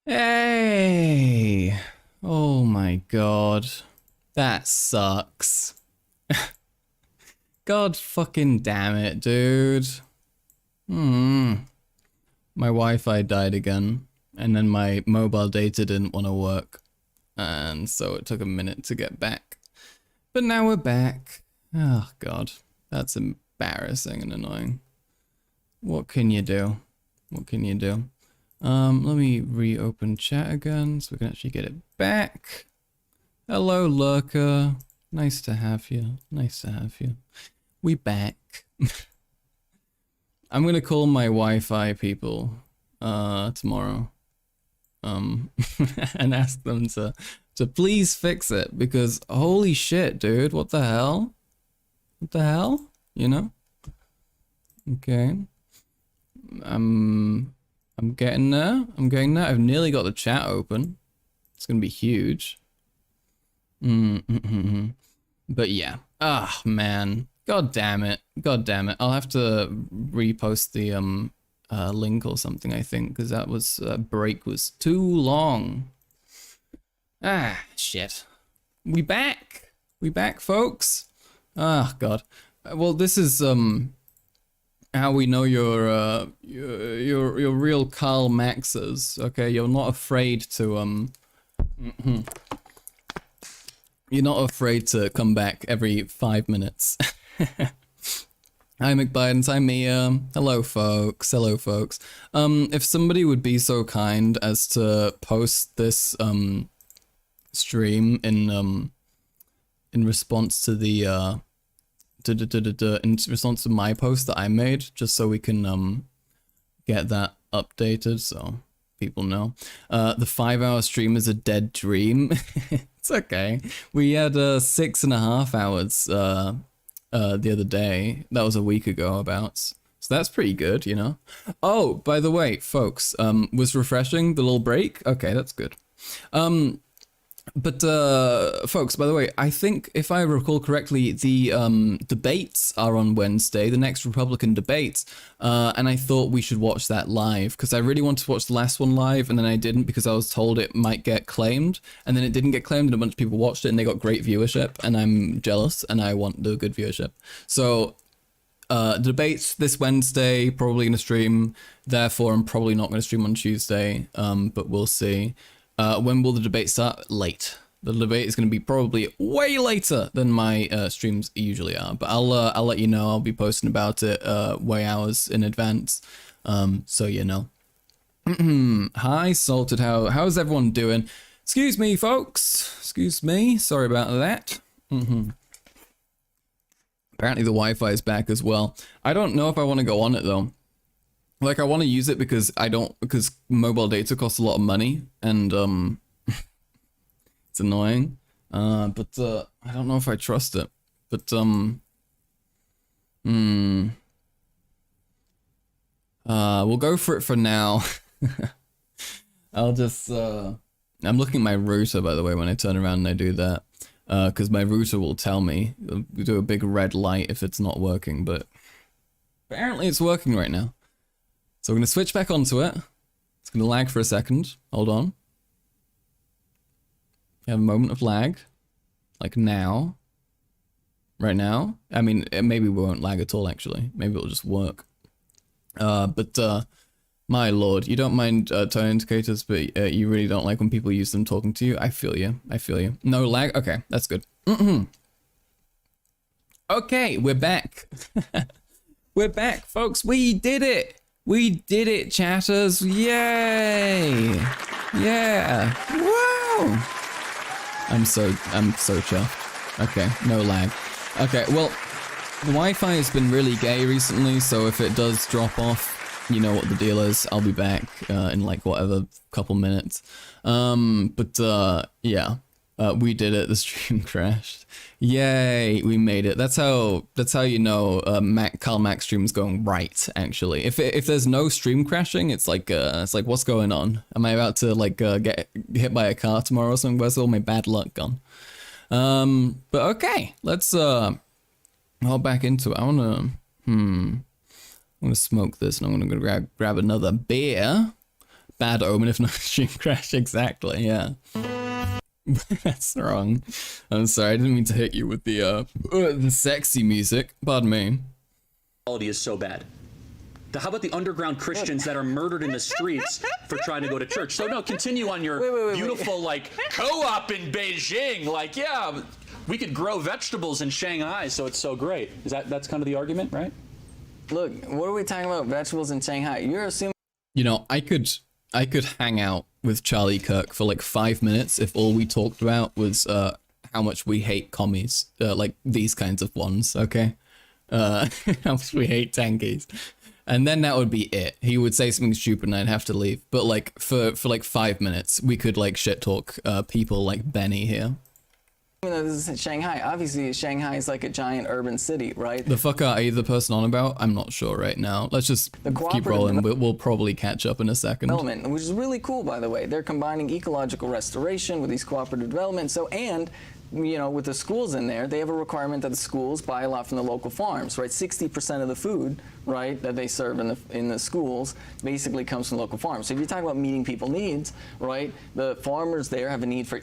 Hey! Oh my god. That sucks. God fucking damn it, dude. My Wi-Fi died again, and then my mobile data didn't want to work, and so it took a minute to get back. But now we're back. Oh god, that's embarrassing and annoying. What can you do? What can you do? Let me reopen chat again so we can actually get it back. Hello, lurker. Nice to have you. Nice to have you. We back. I'm gonna call my Wi-Fi people tomorrow. And ask them to please fix it, because holy shit, dude, what the hell? What the hell? You know? Okay. I'm getting there. I'm getting there. I've nearly got the chat open. It's gonna be huge. But yeah. Ah, man. God damn it. God damn it. I'll have to repost the link or something, I think, because that was break was too long. Ah, shit. We back. We back, folks. Ah, god. Well, this is how we know you're real Karl Maxes. Okay, you're not afraid to you're not afraid to come back every 5 minutes. Hi McBidens, hi Mia. Hello folks, hello folks. If somebody would be so kind as to post this stream in response to the in response to my post that I made, just so we can get that updated so people know. The 5-hour stream is a dead dream. It's okay. We had 6.5 hours the other day. That was a week ago about. So that's pretty good, you know? Oh, by the way, folks, was refreshing the little break? Okay, that's good. But folks, by the way, I think if I recall correctly, the debates are on Wednesday, the next Republican debates, and I thought we should watch that live, because I really wanted to watch the last one live, and then I didn't because I was told it might get claimed, and then it didn't get claimed, and a bunch of people watched it, and they got great viewership, and I'm jealous, and I want the good viewership. So, debates this Wednesday, probably going to stream, therefore I'm probably not going to stream on Tuesday, but we'll see. When will the debate start? Late. The debate is going to be probably way later than my streams usually are, but I'll let you know. I'll be posting about it way hours in advance, so you know. Hi, Salted. How's everyone doing? Excuse me, folks. Excuse me. Sorry about that. Apparently the Wi-Fi is back as well. I don't know if I want to go on it though. Like, I want to use it because because mobile data costs a lot of money, and it's annoying. But I don't know if I trust it. But we'll go for it for now. I'll just I'm looking at my router, by the way, when I turn around and I do that, because my router will tell me, do a big red light if it's not working, but apparently it's working right now. So we're going to switch back onto it. It's going to lag for a second. Hold on. We have a moment of lag. Like now. Right now. I mean, maybe we won't lag at all, actually. Maybe it'll just work. But my lord, you don't mind tone indicators, but you really don't like when people use them talking to you. I feel you. I feel you. No lag? Okay, that's good. Okay, we're back. We're back, folks. We did it. We did it, chatters. Yay. Yeah. Wow. I'm so chuffed. Okay, no lag. Okay, well, the Wi-Fi has been really gay recently, so if it does drop off, you know what the deal is. I'll be back in like whatever couple minutes. Yeah. We did it. The stream crashed. Yay, we made it. That's how you know Karl Max stream is going right. Actually, if there's no stream crashing, it's like what's going on? Am I about to like get hit by a car tomorrow or something? Where's all my bad luck gone? But okay, let's hop back into it. I'm gonna smoke this, and I'm gonna grab another beer. bad omen if not stream crash. Exactly, yeah. That's wrong. I'm sorry, I didn't mean to hit you with the sexy music. Pardon me. Quality is so bad. How about the underground Christians that are murdered in the streets for trying to go to church? So no, continue on your beautiful like co-op in Beijing. Like, yeah, we could grow vegetables in Shanghai, so it's so great. That's kind of the argument, right? Look, what are we talking about? Vegetables in Shanghai? You're assuming. You know, I could hang out with Charlie Kirk for like 5 minutes if all we talked about was how much we hate commies, like these kinds of ones. Okay, how much we hate tankies. And then that would be it. He would say something stupid and I'd have to leave. But like for like 5 minutes, we could like shit talk people like Benny here. Even though this is Shanghai, obviously Shanghai is like a giant urban city, right? The fuck are you the person on about? I'm not sure right now. Let's just keep rolling. We'll probably catch up in a second. Development, which is really cool, by the way. They're combining ecological restoration with these cooperative development. So, and you know, with the schools in there, they have a requirement that the schools buy a lot from the local farms, right? 60% of the food, right, that they serve in the schools basically comes from local farms. So if you talk about meeting people's needs, right, the farmers there have a need for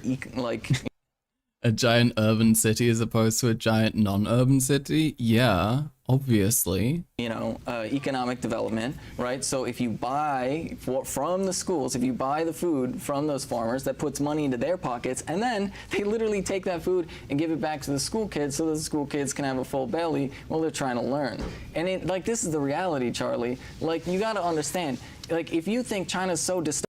a giant urban city as opposed to a giant non-urban city? Yeah, obviously. You know, economic development, right? So if you buy from the schools, if you buy the food from those farmers, that puts money into their pockets, and then they literally take that food and give it back to the school kids so that the school kids can have a full belly while they're trying to learn. And like, this is the reality, Charlie. Like, you got to understand, like, if you think China's so dystopian,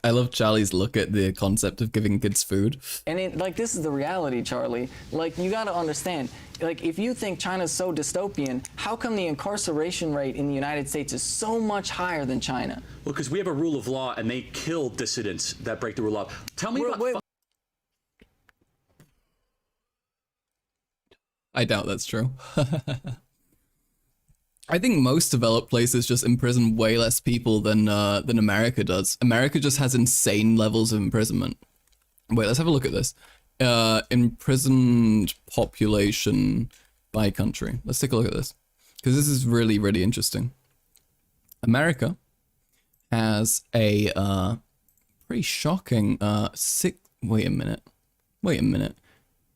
I love Charlie's look at the concept of giving kids food. And like, this is the reality, Charlie. Like, you got to understand, like, if you think China's so dystopian, how come the incarceration rate in the United States is so much higher than China? Well, because we have a rule of law and they kill dissidents that break the rule of law. Tell me about... I doubt that's true. I think most developed places just imprison way less people than America does. America just has insane levels of imprisonment. Wait, let's have a look at this. Imprisoned population by country. Let's take a look at this, because this is really, really interesting. America has a pretty shocking wait a minute.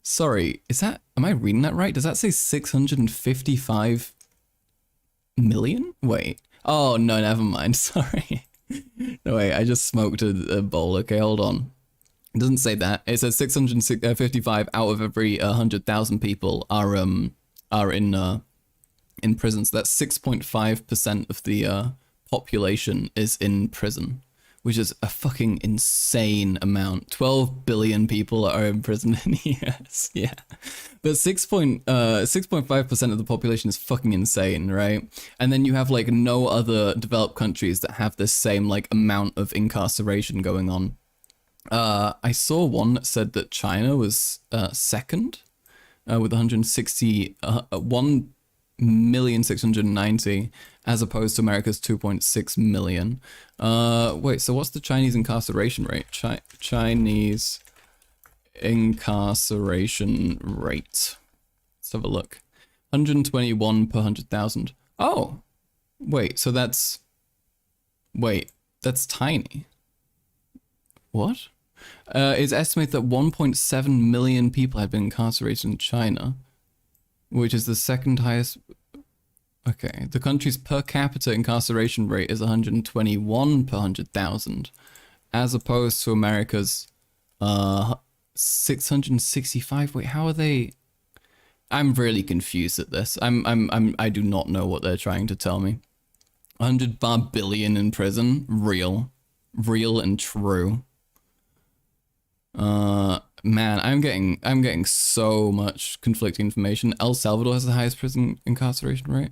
Sorry, am I reading that right? Does that say 655 million? Wait. Oh, no, never mind. Sorry. No, wait, I just smoked a bowl. Okay, hold on. It doesn't say that. It says 655 out of every 100,000 people are in prison. So that's 6.5% of the population is in prison, which is a fucking insane amount. 12 billion people are in prison in the US. Yeah. But 6.5% of the population is fucking insane, right? And then you have like no other developed countries that have this same like amount of incarceration going on. I saw one that said that China was second with 1,690,000 as opposed to America's 2.6 million. Wait, so what's the Chinese incarceration rate? Chinese incarceration rate. Let's have a look. 121 per 100,000. Oh, wait, so that's tiny. What? It's estimated that 1.7 million people have been incarcerated in China, which is the second highest. Okay, the country's per capita incarceration rate is 121 per 100,000, as opposed to America's 665. Wait, how are they? I'm really confused at this. I do not know what they're trying to tell me. 100 billion in prison, real and true. Man, I'm getting so much conflicting information. El Salvador has the highest prison incarceration rate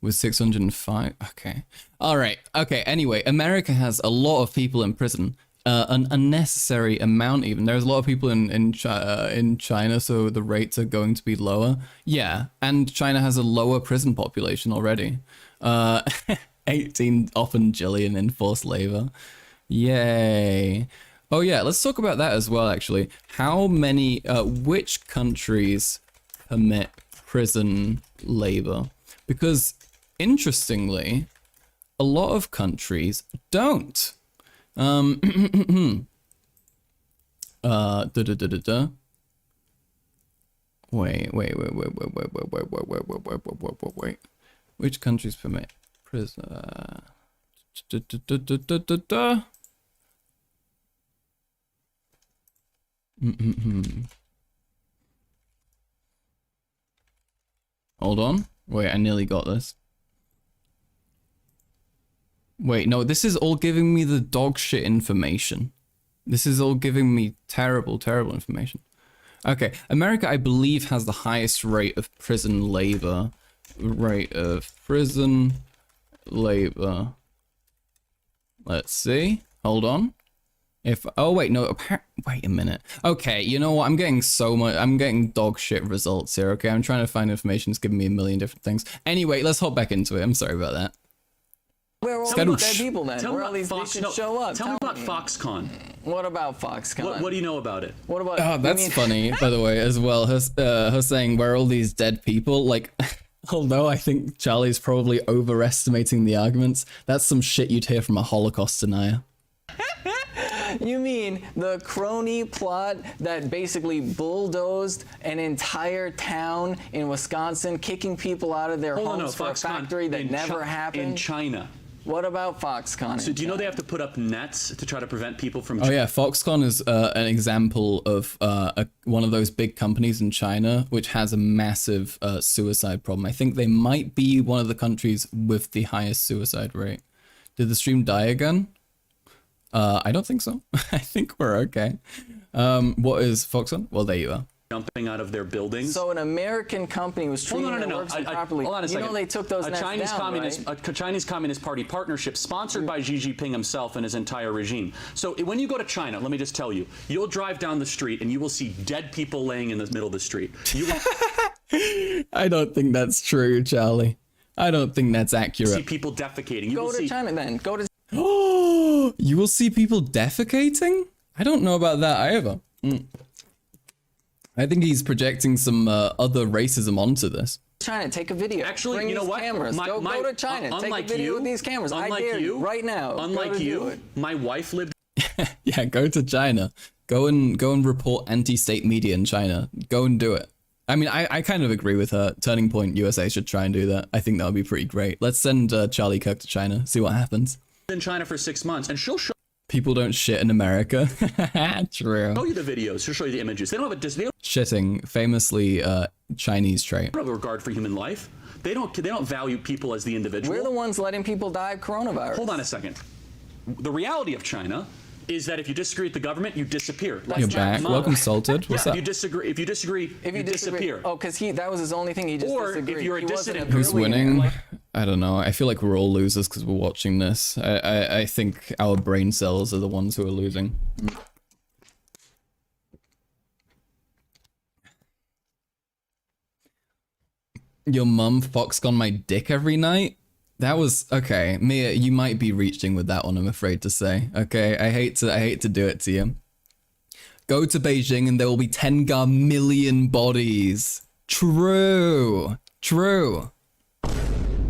with 605. Okay. All right. Okay. Anyway, America has a lot of people in prison, an unnecessary amount even. There's a lot of people in China, so the rates are going to be lower. Yeah, and China has a lower prison population already. 18 often Jillian in forced labor. Yay. Oh yeah, let's talk about that as well, actually. How many, which countries permit prison labor? Because, interestingly, a lot of countries don't. Da da da da da. Wait. Which countries permit prison? Hold on. Wait, I nearly got this. Wait, no, this is all giving me the dog shit information. This is all giving me terrible information. Okay, America, I believe, has the highest rate of prison labor. Let's see. Hold on. Oh wait, no, wait a minute. Okay, you know what? I'm getting dog shit results here, okay? I'm trying to find information. It's giving me a million different things. Anyway, let's hop back into it. I'm sorry about that. Where are all these dead people then? Where are these should show up? Tell me about Foxconn. What about Foxconn? What do you know about it? What about? Oh, that's funny, by the way, as well. Her saying, where are all these dead people? Like, although I think Charlie's probably overestimating the arguments, that's some shit you'd hear from a Holocaust denier. You mean the crony plot that basically bulldozed an entire town in Wisconsin, kicking people out of their homes for a factory that never happened? In China. What about Foxconn? So do you know they have to put up nets to try to prevent people from... Oh yeah, Foxconn is an example of one of those big companies in China which has a massive suicide problem. I think they might be one of the countries with the highest suicide rate. Did the stream die again? I don't think so. I think we're okay. What is Foxconn? Well, there you are. Jumping out of their buildings. So an American company was treating their workers properly. Hold on a second. You know they took those nets down, right? A Chinese Communist Party partnership sponsored by Xi Jinping himself and his entire regime. So when you go to China, let me just tell you, you'll drive down the street and you will see dead people laying in the middle of the street. I don't think that's true, Charlie. I don't think that's accurate. See people defecating. Go to China then. Go to... Oh, you will see people defecating? I don't know about that either. I think he's projecting some other racism onto this. China, take a video. Actually, bring you know these what? Cameras. Go to China. Take a video with these cameras. I dare you right now. Unlike you, my wife lived. Yeah, go to China. Go and report anti-state media in China. Go and do it. I mean, I kind of agree with her. Turning Point USA should try and do that. I think that would be pretty great. Let's send Charlie Kirk to China. See what happens. In China for 6 months, and she'll show. People don't shit in America. True. Show you the videos. She'll show you the images. They don't have a shitting, famously Chinese trait. They don't have a regard for human life. They don't value people as the individual. We're the ones letting people die of coronavirus. Hold on a second. The reality of China is that if you disagree with the government, you disappear. You're back. Welcome, Salted. What's up? If you disagree, you disappear. Oh, because that was his only thing. He just disagreed. If you're a dissident, who's winning? I don't know. I feel like we're all losers because we're watching this. I think our brain cells are the ones who are losing. Your mum Foxconn my dick every night? That was okay. Mia, you might be reaching with that one, I'm afraid to say. Okay, I hate to do it to you. Go to Beijing and there will be 10 million bodies. True.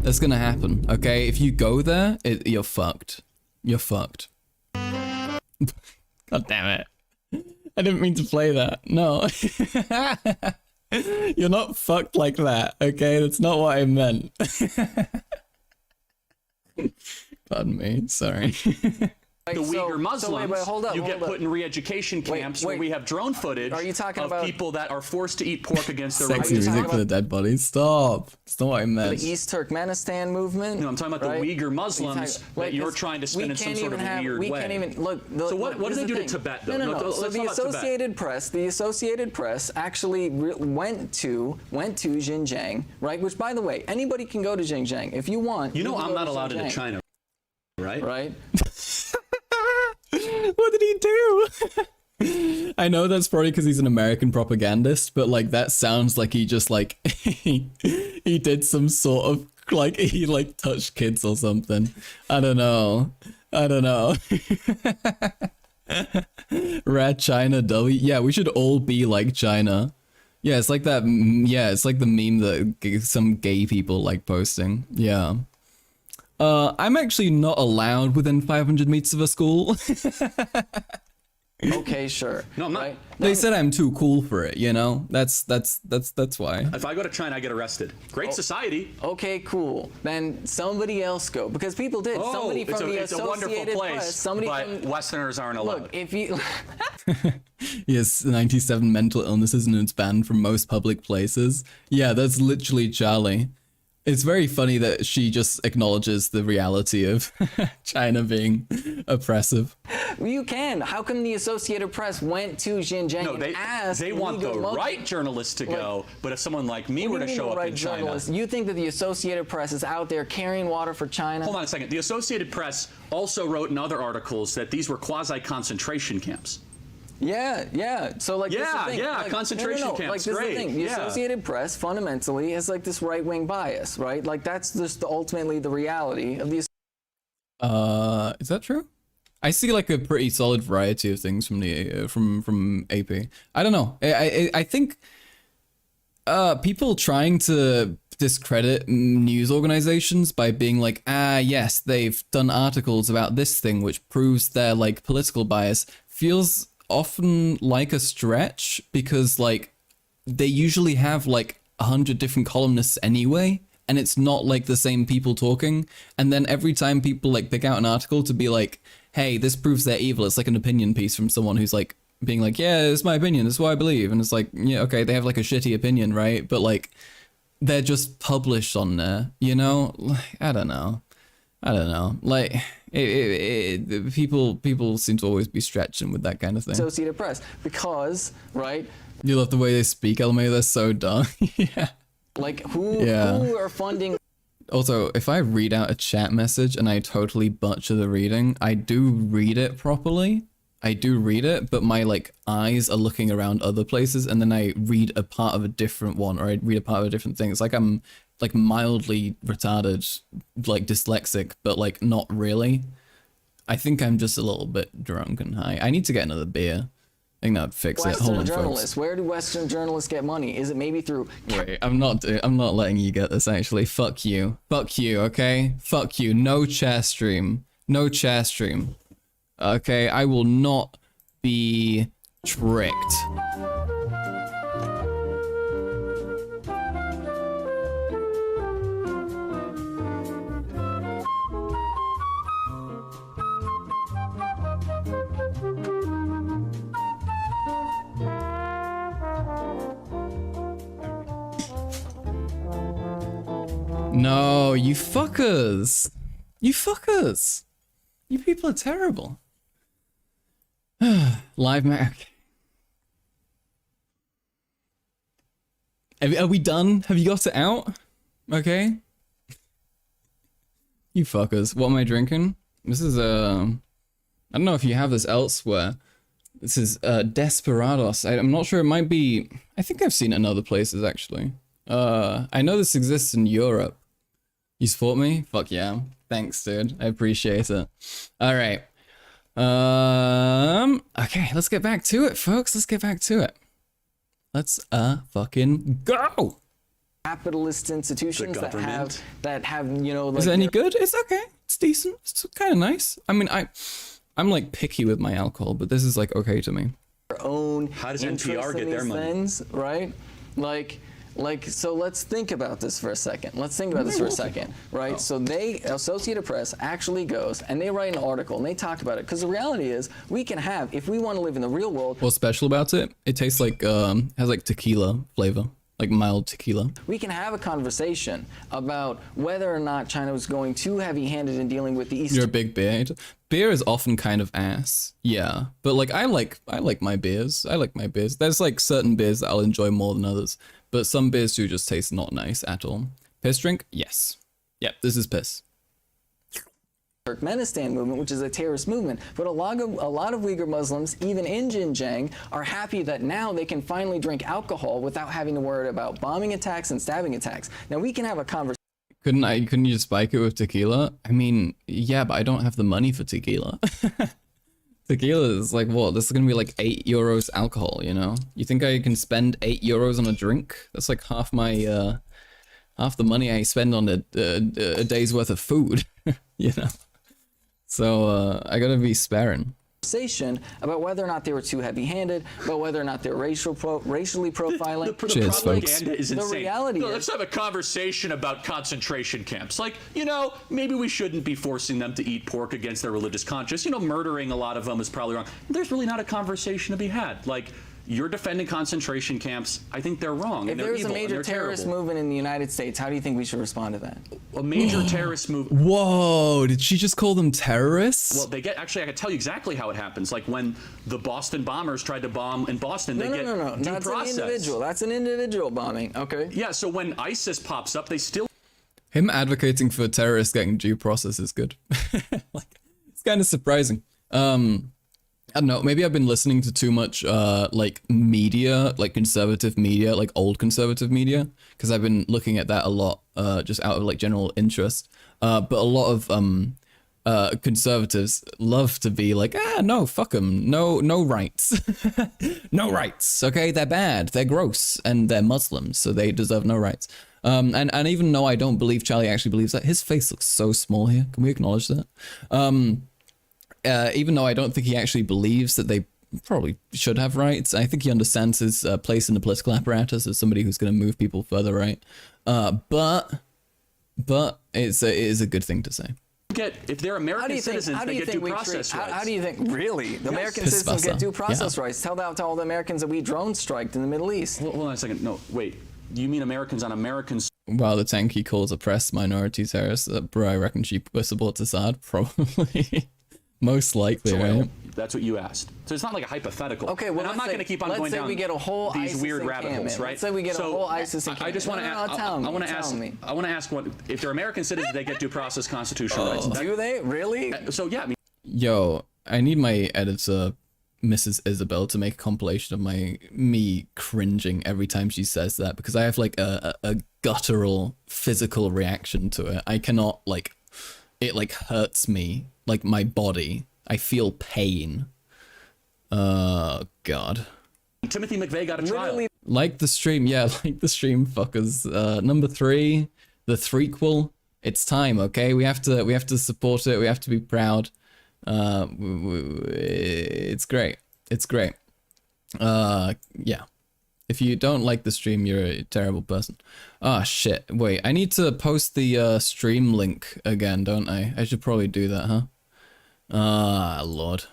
That's gonna happen, okay? If you go there, you're fucked. You're fucked. God damn it. I didn't mean to play that. No. You're not fucked like that, okay? That's not what I meant. Pardon me, sorry. The Uyghur Muslims, you get put in re-education camps where we have drone footage of people that are forced to eat pork against their sexy music for the dead bodies. Stop. That's not what I meant. The East Turkmenistan movement. No, I'm talking about the Uyghur Muslims that you're trying to spin in some sort of weird way. We can't even look. So what do they do to Tibet though? No. So the Associated Press actually went to Xinjiang, right? Which, by the way, anybody can go to Xinjiang if you want. You know, I'm not allowed into China, right? Right. What did he do? I know that's probably because he's an American propagandist, but like that sounds like he just like he did some sort of like he like touched kids or something. I don't know. Rat China W. Yeah, we should all be like China. Yeah, it's like that. Yeah, it's like the meme that some gay people like posting. Yeah. I'm actually not allowed within 500 meters of a school. Okay, sure. No, I'm not. Right? They said I'm too cool for it, you know? That's why. If I go to China, I get arrested. Great society. Okay, cool. Then somebody else go, because people did. Somebody from the it's a wonderful Associated place, Press. Somebody but from Westerners aren't allowed. look. If you He has 97 mental illnesses and it's banned from most public places. Yeah, that's literally Charlie. It's very funny that she just acknowledges the reality of China being oppressive. you can. How come the Associated Press went to Xinjiang No, and asked? they want the Uyghur Muslims- right journalists to go, but if someone like me were What do to you mean show the up right in China. journalists? You think that the Associated Press is out there carrying water for China? Hold on a second. The Associated Press also wrote in other articles that these were quasi-concentration camps. Yeah. So like, this is the Yeah, thing. yeah, Like, concentration no. camps, Like, this is great, the thing. The yeah. Associated Press fundamentally is like this right-wing bias, right? Like that's just ultimately the reality of the. Is that true? I see like a pretty solid variety of things from the from AP. I don't know. I think people trying to discredit news organizations by being like, yes, they've done articles about this thing which proves their like political bias feels often like a stretch, because like they usually have like 100 different columnists anyway, and it's not like the same people talking. And then every time people like pick out an article to be like, hey, this proves they're evil, it's like an opinion piece from someone who's like being like, yeah, it's my opinion, it's what I believe. And it's like, yeah, okay, they have like a shitty opinion, right? But like they're just published on there, you know? Like, I don't know. Like people seem to always be stretching with that kind of thing. Associated Press, because right, You love the way they speak, LMA. They're so dumb. Yeah. like who are funding. Also, if I read out a chat message and I totally butcher the reading, I do read it properly. I do read it, but my like eyes are looking around other places, and then I read a part of a different one, or I read a part of a different thing. It's like I'm like mildly retarded, like dyslexic, but like not really. I think I'm just a little bit drunk and high. I need to get another beer. I think that'd fix it. Hold Western on, journalists. folks. Where do Western journalists get money? Is it maybe through? Wait, I'm not letting you get this, actually. Fuck you, okay? Fuck you. No chair stream. Okay, I will not be tricked. No, you fuckers. You fuckers. You people are terrible. Live Mac. Are we done? Have you got it out? Okay. You fuckers. What am I drinking? This is I don't know if you have this elsewhere. This is Desperados. I'm not sure. It might be. I think I've seen it in other places actually. I know this exists in Europe. You support me? Fuck yeah. Thanks, dude. I appreciate it. All right. Okay, let's get back to it, folks. Let's get back to it. Let's fucking go. Capitalist institutions The that government. have you know. Like Is it any good? It's okay. It's decent. It's kind of nice. I mean, I'm like picky with my alcohol, but this is like okay to me. their own How does interests NPR get in their these money? things, right? Like, so let's think about this for a second. Right? So Associated Press actually goes and they write an article and they talk about it, because the reality is we can have, if we want to live in the real world, What's special about it? It tastes like has like tequila flavor, like mild tequila. we can have a conversation about whether or not China was going too heavy-handed in dealing with the East. You're a big beer hater. Beer is often kind of ass, yeah. But like I like my beers. I like my beers. There's like certain beers that I'll enjoy more than others, but some beers do just taste not nice at all. Piss drink? Yes. Yep, this is piss. Turkmenistan movement, which is a terrorist movement, but a lot of Uyghur Muslims, even in Xinjiang, are happy that now they can finally drink alcohol without having to worry about bombing attacks and stabbing attacks. Now we can have a conversation. Couldn't you just spike it with tequila? I mean, yeah, but I don't have the money for tequila. Tequila is like, what? This is gonna be like €8 alcohol, you know? You think I can spend €8 on a drink? That's like half my half the money I spend on a day's worth of food, you know. So I gotta be sparing. Conversation about whether or not they were too heavy-handed, about whether or not they're racially profiling. The Cheers, folks. propaganda is insane. The reality is, let's have a conversation about concentration camps. Like, you know, maybe we shouldn't be forcing them to eat pork against their religious conscience. You know, murdering a lot of them is probably wrong. There's really not a conversation to be had. Like, you're defending concentration camps. I think they're wrong. if and they're there's a evil, major and they're terrorist terrible. movement in the United States, how do you think we should respond to that? A major terrorist movement. Whoa, did she just call them terrorists? Well, they get, actually, I can tell you exactly how it happens. Like when the Boston bombers tried to bomb in Boston, they get No. due That's process. an individual. That's an individual bombing. Okay. Yeah, so when ISIS pops up, they still Him advocating for terrorists getting due process is good. Like, it's kind of surprising. I don't know, maybe I've been listening to too much like media, like conservative media, like old conservative media, because I've been looking at that a lot, just out of like general interest. But a lot of conservatives love to be like, no, fuck them, no rights, no rights. Okay, they're bad, they're gross, and they're Muslims, so they deserve no rights. And even though I don't believe Charlie actually believes that, his face looks so small here. Can we acknowledge that? Even though I don't think he actually believes that they probably should have rights, I think he understands his place in the political apparatus as somebody who's going to move people further right. But it is a good thing to say. get, if they're American citizens, they get due process rights. How do you think, really? The American Piss citizens get basa. due process Yeah. rights. Tell that to all the Americans that we drone striked in the Middle East. Hold on a second. No, wait. You mean Americans on American While the Tankie calls oppressed minority terrorists, bro, I reckon she supports Assad. Probably. Most likely, soil? right? That's what you asked. So it's not like a hypothetical. Okay, well, and I'm not going to keep on going down we get a whole these ISIS weird rabbit encampment. holes, right? Let's say we get a whole ISIS I encampment. just want to I want to ask what if they're American citizens, they get due process constitutional rights. Do they? Really? So yeah, I mean, Yo, I need my editor, Mrs. Isabel, to make a compilation of me cringing every time she says that, because I have like a guttural physical reaction to it. I cannot, like, it like hurts me, like my body. I feel pain. God. Timothy McVeigh got a trial. Literally. Like the stream, yeah, like the stream, fuckers. Number 3, the threequel. It's time, okay? We have to support it. We have to be proud. It's great. It's great. Yeah. If you don't like the stream, you're a terrible person. Ah, shit. Wait, I need to post the stream link again, don't I? I should probably do that, huh? Ah, Lord.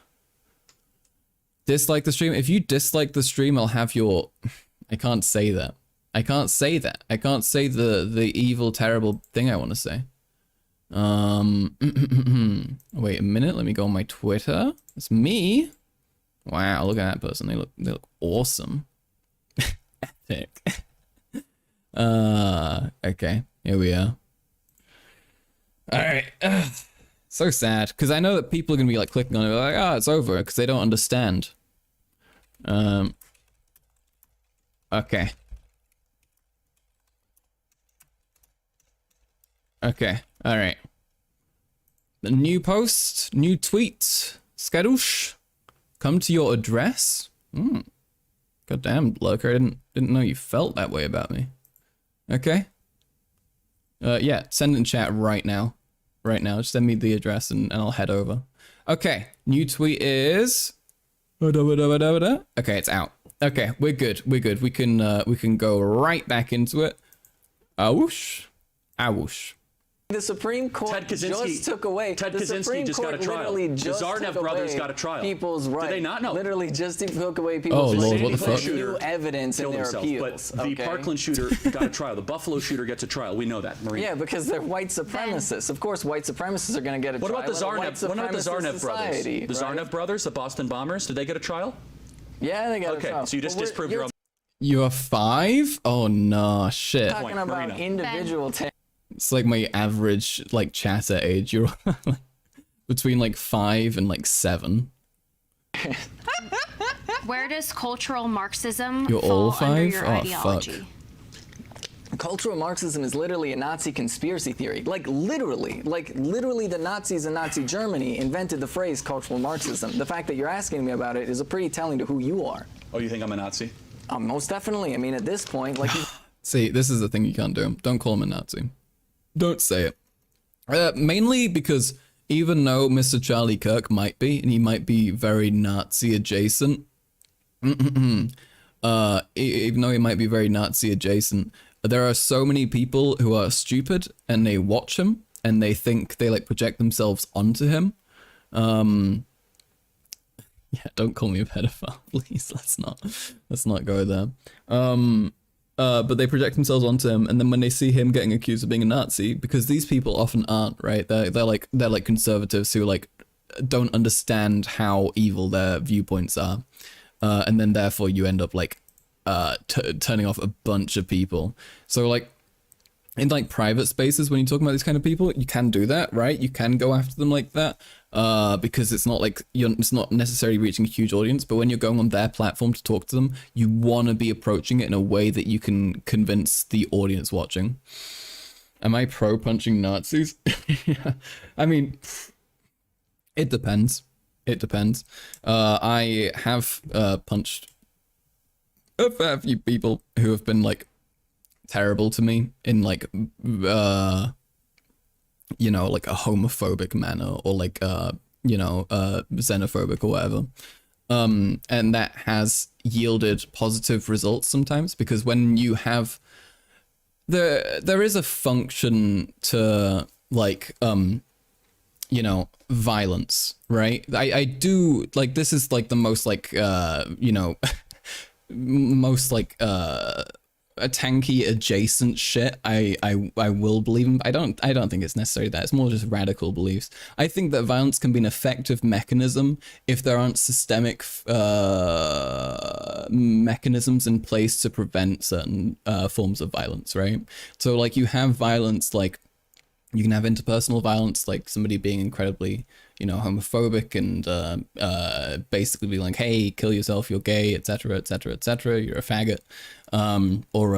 Dislike the stream? If you dislike the stream, I'll have your... I can't say that. I can't say that. I can't say the evil, terrible thing I want to say. Wait a minute. Let me go on my Twitter. It's me. Wow, look at that person. They look awesome. Epic. Okay. Here we are. All right. So sad, because I know that people are gonna be like clicking on it, like, oh, it's over, because they don't understand. Okay. Okay. All right. The new post, new tweet, skadoosh. Come to your address. Goddamn, Lurker, I didn't know you felt that way about me. Okay. Yeah, send it in chat right now. Right now, just send me the address and I'll head over. Okay, new tweet is... Okay, it's out. Okay, we're good. We can go right back into it. Awoosh. Awoosh. The Supreme Court Ted Kaczynski just took away. Ted the Kaczynski Supreme just got a Court trial. literally The just Zarnev took brothers away got a trial. People's rights. Did they not? No. Literally just took away people's Oh, rights. Lord, what the fuck? New evidence in killed their himself, appeals. but the Parkland shooter got a trial. The Buffalo shooter gets a trial. We know that, Marie. Yeah, because they're white supremacists. Of course, white supremacists are going to get a What trial. about the Zarnev? What about the Zarnev brothers? The Zarnev brothers, the Boston bombers. Did they get a trial? Yeah, they got a Okay, trial. so you just But disproved you're your own. You're 5? Oh, no, shit. talking about Marina. individual. It's like my average, like, chatter age. You're between, like, 5 and, like, 7. Where does cultural Marxism You're fall all under 5? your Oh, ideology? fuck. Cultural Marxism is literally a Nazi conspiracy theory. Like literally the Nazis in Nazi Germany invented the phrase cultural Marxism. The fact that you're asking me about it is a pretty telling to who you are. Oh, you think I'm a Nazi? Most definitely. I mean, at this point, like, See, this is the thing you can't do. Don't call him a Nazi. Don't say it. Mainly because even though Mr. Charlie Kirk might be, and he might be very Nazi adjacent, even though he might be very Nazi adjacent, there are so many people who are stupid and they watch him and they think they like project themselves onto him. Yeah, don't call me a pedophile, please. Let's not go there. But they project themselves onto him, and then when they see him getting accused of being a Nazi, because these people often aren't, right? They're like conservatives who like don't understand how evil their viewpoints are, and then therefore you end up like turning off a bunch of people. So like in like private spaces, when you're talking about these kind of people, you can do that, right? You can go after them like that, because it's not like it's not necessarily reaching a huge audience. But when you're going on their platform to talk to them, you want to be approaching it in a way that you can convince the audience watching. Am I pro punching Nazis? Yeah. I mean, it depends. It depends. I have punched a fair few people who have been like terrible to me in like you know, like a homophobic manner, or like you know, xenophobic or whatever, and that has yielded positive results sometimes, because when you have there is a function to like you know, violence, right? I do like, this is like the most like you know, most like a Tankie adjacent shit I will believe in. I don't think it's necessarily that. It's more just radical beliefs. I think that violence can be an effective mechanism if there aren't systemic mechanisms in place to prevent certain forms of violence, right? So like you have violence, like you can have interpersonal violence, like somebody being incredibly, you know, homophobic and basically be like, hey, kill yourself, you're gay, etc., etc., etc., you're a faggot. Or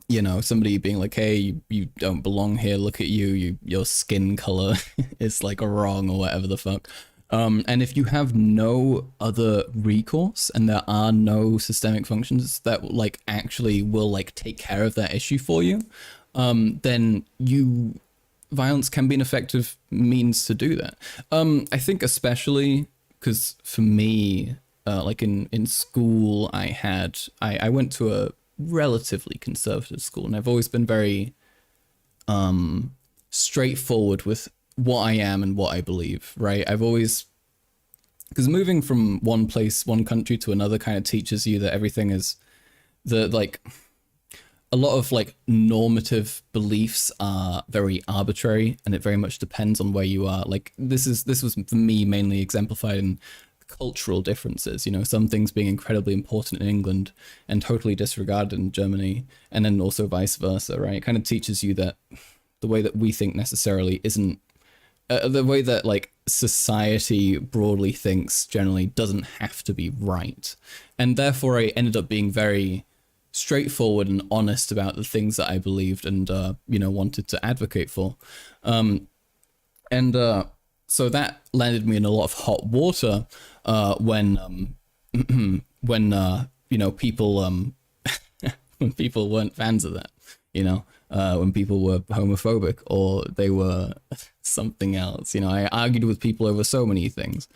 you know, somebody being like, hey, you don't belong here, look at you, your skin color is like wrong, or whatever the fuck. And if you have no other recourse and there are no systemic functions that like actually will like take care of that issue for you, then violence can be an effective means to do that. I think especially because for me, like in school, I went to a relatively conservative school, and I've always been very straightforward with what I am and what I believe, right? I've always, because moving from one country to another kind of teaches you that everything is like a lot of like normative beliefs are very arbitrary, and it very much depends on where you are. Like this was for me mainly exemplified in cultural differences, you know, some things being incredibly important in England and totally disregarded in Germany, and then also vice versa, right? It kind of teaches you that the way that we think necessarily isn't the way that like society broadly thinks generally doesn't have to be right. And therefore I ended up being very straightforward and honest about the things that I believed and you know, wanted to advocate for. So that landed me in a lot of hot water when you know, people when people weren't fans of that, you know, when people were homophobic or they were something else. You know, I argued with people over so many things.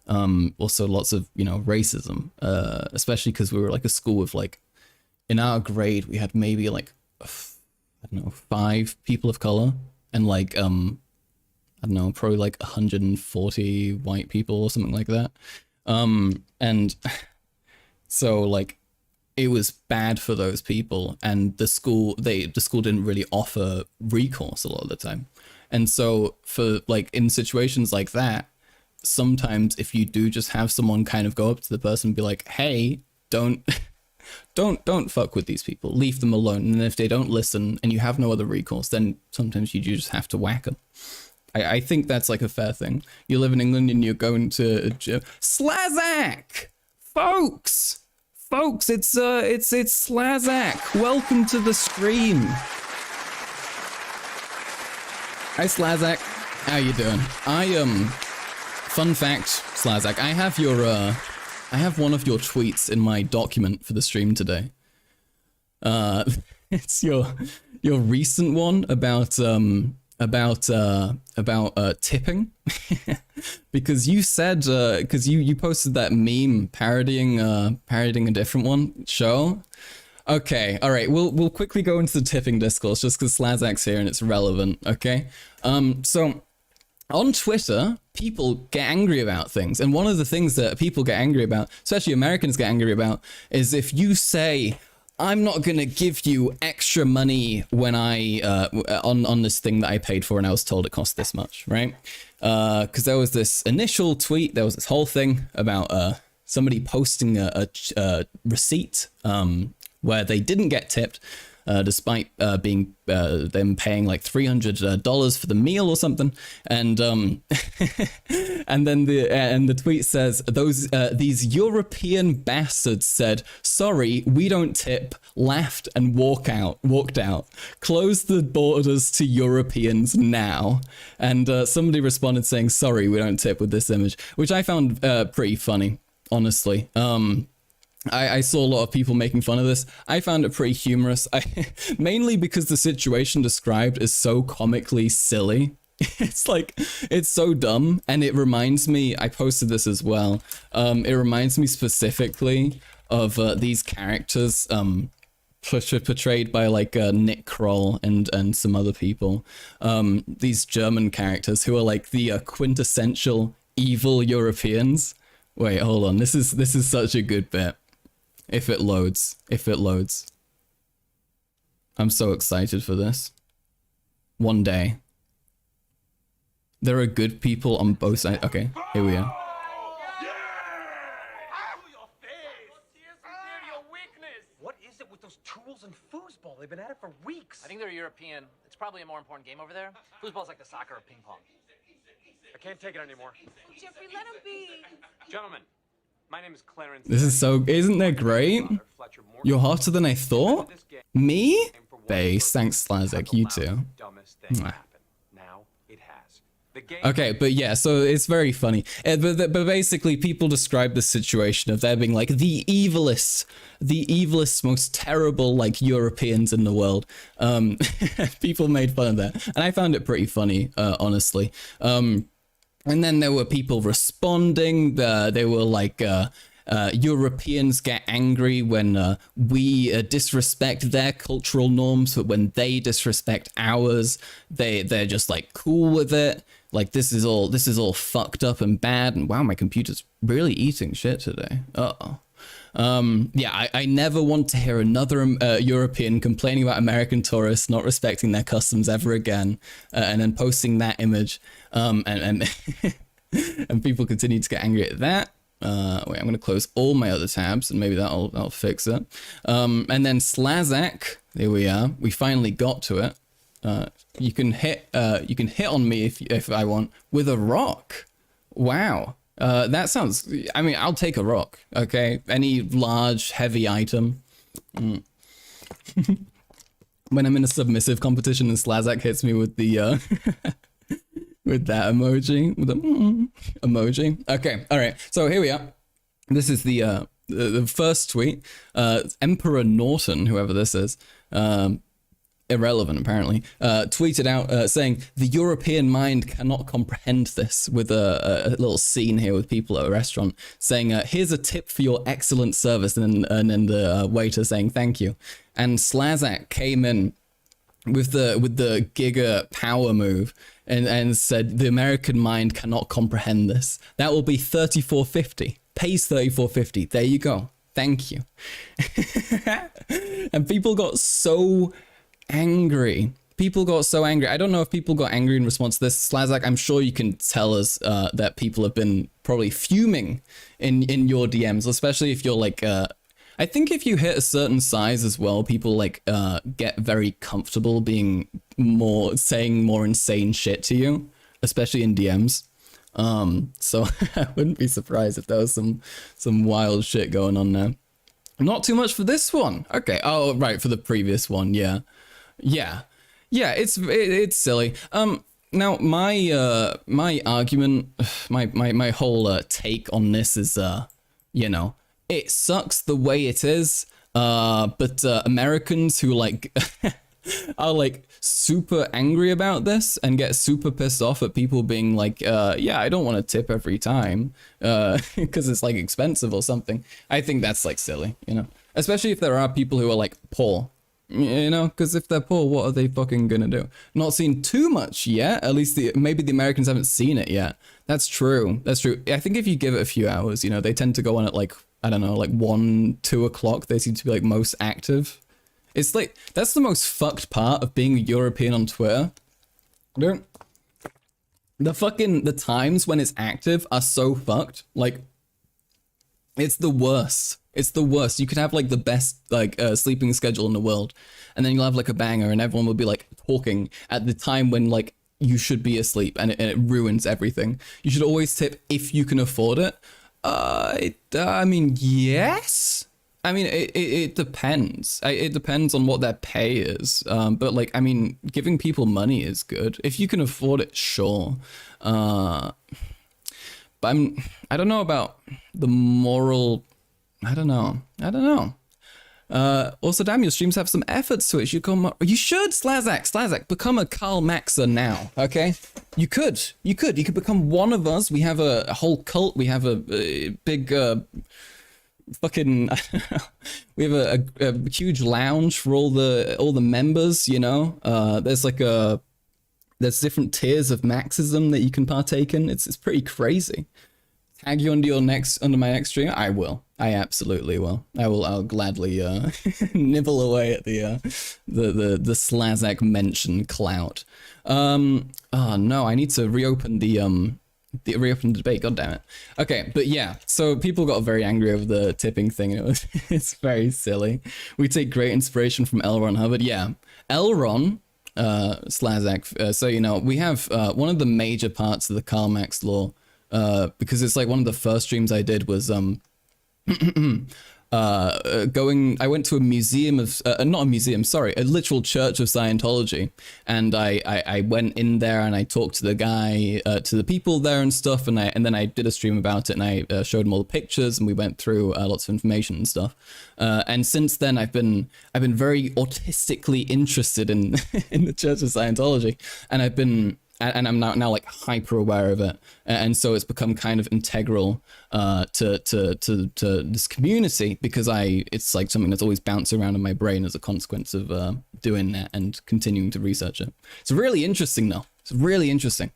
Also lots of, you know, racism, especially because we were like a school with like, in our grade we had maybe like, I don't know, 5 people of color and like I don't know, probably like 140 white people or something like that. And so like it was bad for those people, and the school didn't really offer recourse a lot of the time. And so for like in situations like that, sometimes if you do just have someone kind of go up to the person and be like, hey, don't fuck with these people, leave them alone. And if they don't listen and you have no other recourse, then sometimes you just have to whack them. I think that's like a fair thing. You live in England and you're going to a gym. Slazak! Folks, it's Slazak. Welcome to the stream. Hi Slazak, how you doing? Fun fact, Slazak, I have one of your tweets in my document for the stream today. It's your recent one about tipping, because you said because you posted that meme parodying a different one show. Okay, all right, we'll quickly go into the tipping discourse just because Slazak's here and it's relevant. Okay, so on Twitter, people get angry about things, and one of the things that people get angry about, especially Americans get angry about, is if you say, I'm not gonna give you extra money when I on this thing that I paid for and I was told it cost this much, right? Because there was this initial tweet, there was this whole thing about somebody posting a receipt where they didn't get tipped, despite being them paying like $300 for the meal or something, and and then the tweet says these European bastards said, sorry, we don't tip, laughed and walked out, close the borders to Europeans now. And somebody responded saying, sorry, we don't tip, with this image, which I found pretty funny, honestly. I saw a lot of people making fun of this. I found it pretty humorous, mainly because the situation described is so comically silly. It's like, it's so dumb, and it reminds me, I posted this as well, it reminds me specifically of these characters portrayed by like Nick Kroll and some other people, these German characters who are like the quintessential evil Europeans. Wait, hold on, this is such a good bit. If it loads. I'm so excited for this. One day. There are good people on both sides. Okay, here we are. What is it with those tools and foosball? They've been at it for weeks. I think they're European. It's probably a more important game over there. Foosball's like the soccer or ping pong. I can't take it anymore. Jeffrey, let him be. Gentlemen, my name is Clarence. This is so, isn't that great? You're hotter than I thought? Me? Base, thanks Slazak, you too. Mwah. Now it has. The game. Okay, but yeah, so it's very funny. But basically, people describe the situation of there being like the evilest, most terrible like Europeans in the world. People made fun of that, and I found it pretty funny, honestly. And then there were people responding. They were like, Europeans get angry when we disrespect their cultural norms, but when they disrespect ours, they're just like cool with it. Like this is all fucked up and bad. And wow, my computer's really eating shit today. Uh-oh. Yeah, I never want to hear another European complaining about American tourists not respecting their customs ever again, and then posting that image, and and people continue to get angry at that. Wait, I'm gonna close all my other tabs, and maybe that'll fix it. And then Slazak, there we are. We finally got to it. You can hit on me if I want with a rock. Wow. That sounds, I mean, I'll take a rock, okay? Any large, heavy item. When I'm in a submissive competition and Slazak hits me with the, with that emoji, with the emoji. Okay, all right, so here we are. This is the first tweet. Emperor Norton, whoever this is, irrelevant apparently, tweeted out saying the European mind cannot comprehend this, with a little scene here with people at a restaurant saying here's a tip for your excellent service, and then the waiter saying thank you. And Slazak came in with the Giga power move and said the American mind cannot comprehend this. That will be $34.50. Pays $34.50. There you go. Thank you. And people got so angry. I don't know if people got angry in response to this. Slazak, I'm sure you can tell us that people have been probably fuming in your DMs, especially if you're like, I think if you hit a certain size as well, people like get very comfortable saying more insane shit to you, especially in DMs. So I wouldn't be surprised if there was some wild shit going on there. Not too much for this one. Okay. Oh, right, for the previous one. Yeah. It's silly. Now my argument, my whole take on this is, you know, it sucks the way it is, But Americans who like are like super angry about this and get super pissed off at people being like, yeah, I don't want to tip every time because it's like expensive or something. I think that's like silly, you know, especially if there are people who are like poor, you know, because if they're poor, what are they fucking gonna do? Not seen too much yet. At least maybe the Americans haven't seen it yet. That's true. That's true. I think if you give it a few hours, you know, they tend to go on at like, I don't know, like 1, 2 o'clock. They seem to be like most active. It's like, that's the most fucked part of being a European on Twitter. The times when it's active are so fucked. Like, it's the worst. It's the worst. You could have like the best like sleeping schedule in the world, and then you'll have like a banger and everyone will be like talking at the time when like you should be asleep, and it ruins everything. You should always tip if you can afford it. I mean, yes. I mean, it depends. It depends on what their pay is. But like, I mean, giving people money is good. If you can afford it, sure. But I don't know about the moral. I don't know. Also, damn, your streams have some efforts to it. You should, Slazak, become a Karl Maxer now, okay? You could become one of us. We have a whole cult. We have a big, fucking, we have a huge lounge for all the members, you know? There's there's different tiers of Maxism that you can partake in. It's pretty crazy. Tag you under my next stream? I will. I absolutely will. I'll gladly nibble away at the Slazak mention clout. Oh no, I need to reopen the debate. God damn it. Okay, but yeah. So people got very angry over the tipping thing. It's very silly. We take great inspiration from L. Ron Hubbard. Yeah, L. Ron. Slazak. So you know we have one of the major parts of the Karl Marx law. Because it's like one of the first streams I did was I went to a museum of not a museum, sorry, a literal church of Scientology, and I went in there and I talked to the guy, to the people there and stuff, and then I did a stream about it, and I showed him all the pictures, and we went through lots of information and stuff. And since then I've been very autistically interested in in the Church of Scientology, and I'm now like hyper aware of it, and so it's become kind of integral to this community, because it's like something that's always bounced around in my brain as a consequence of doing that and continuing to research it. It's really interesting though. It's really interesting.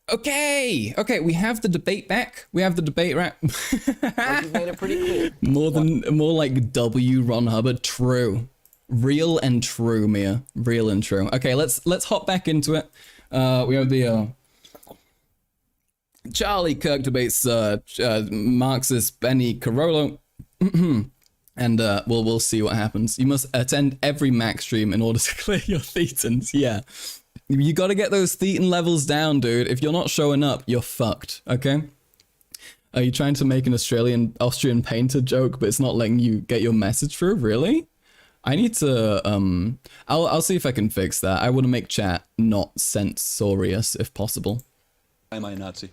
Okay, we have the debate back. We have the debate right. Like you've made it pretty clear. More like W. Ron Hubbard. True, real and true, Mia. Real and true. Okay, let's hop back into it. We have the Charlie Kirk debates Marxist Benny Carollo, and we'll see what happens. You must attend every Max stream in order to clear your thetans. Yeah, you got to get those thetan levels down, dude. If you're not showing up, you're fucked. Okay. Are you trying to make an Austrian painter joke, but it's not letting you get your message through? Really? I need to, I'll see if I can fix that. I want to make chat not censorious if possible. Am I a Nazi?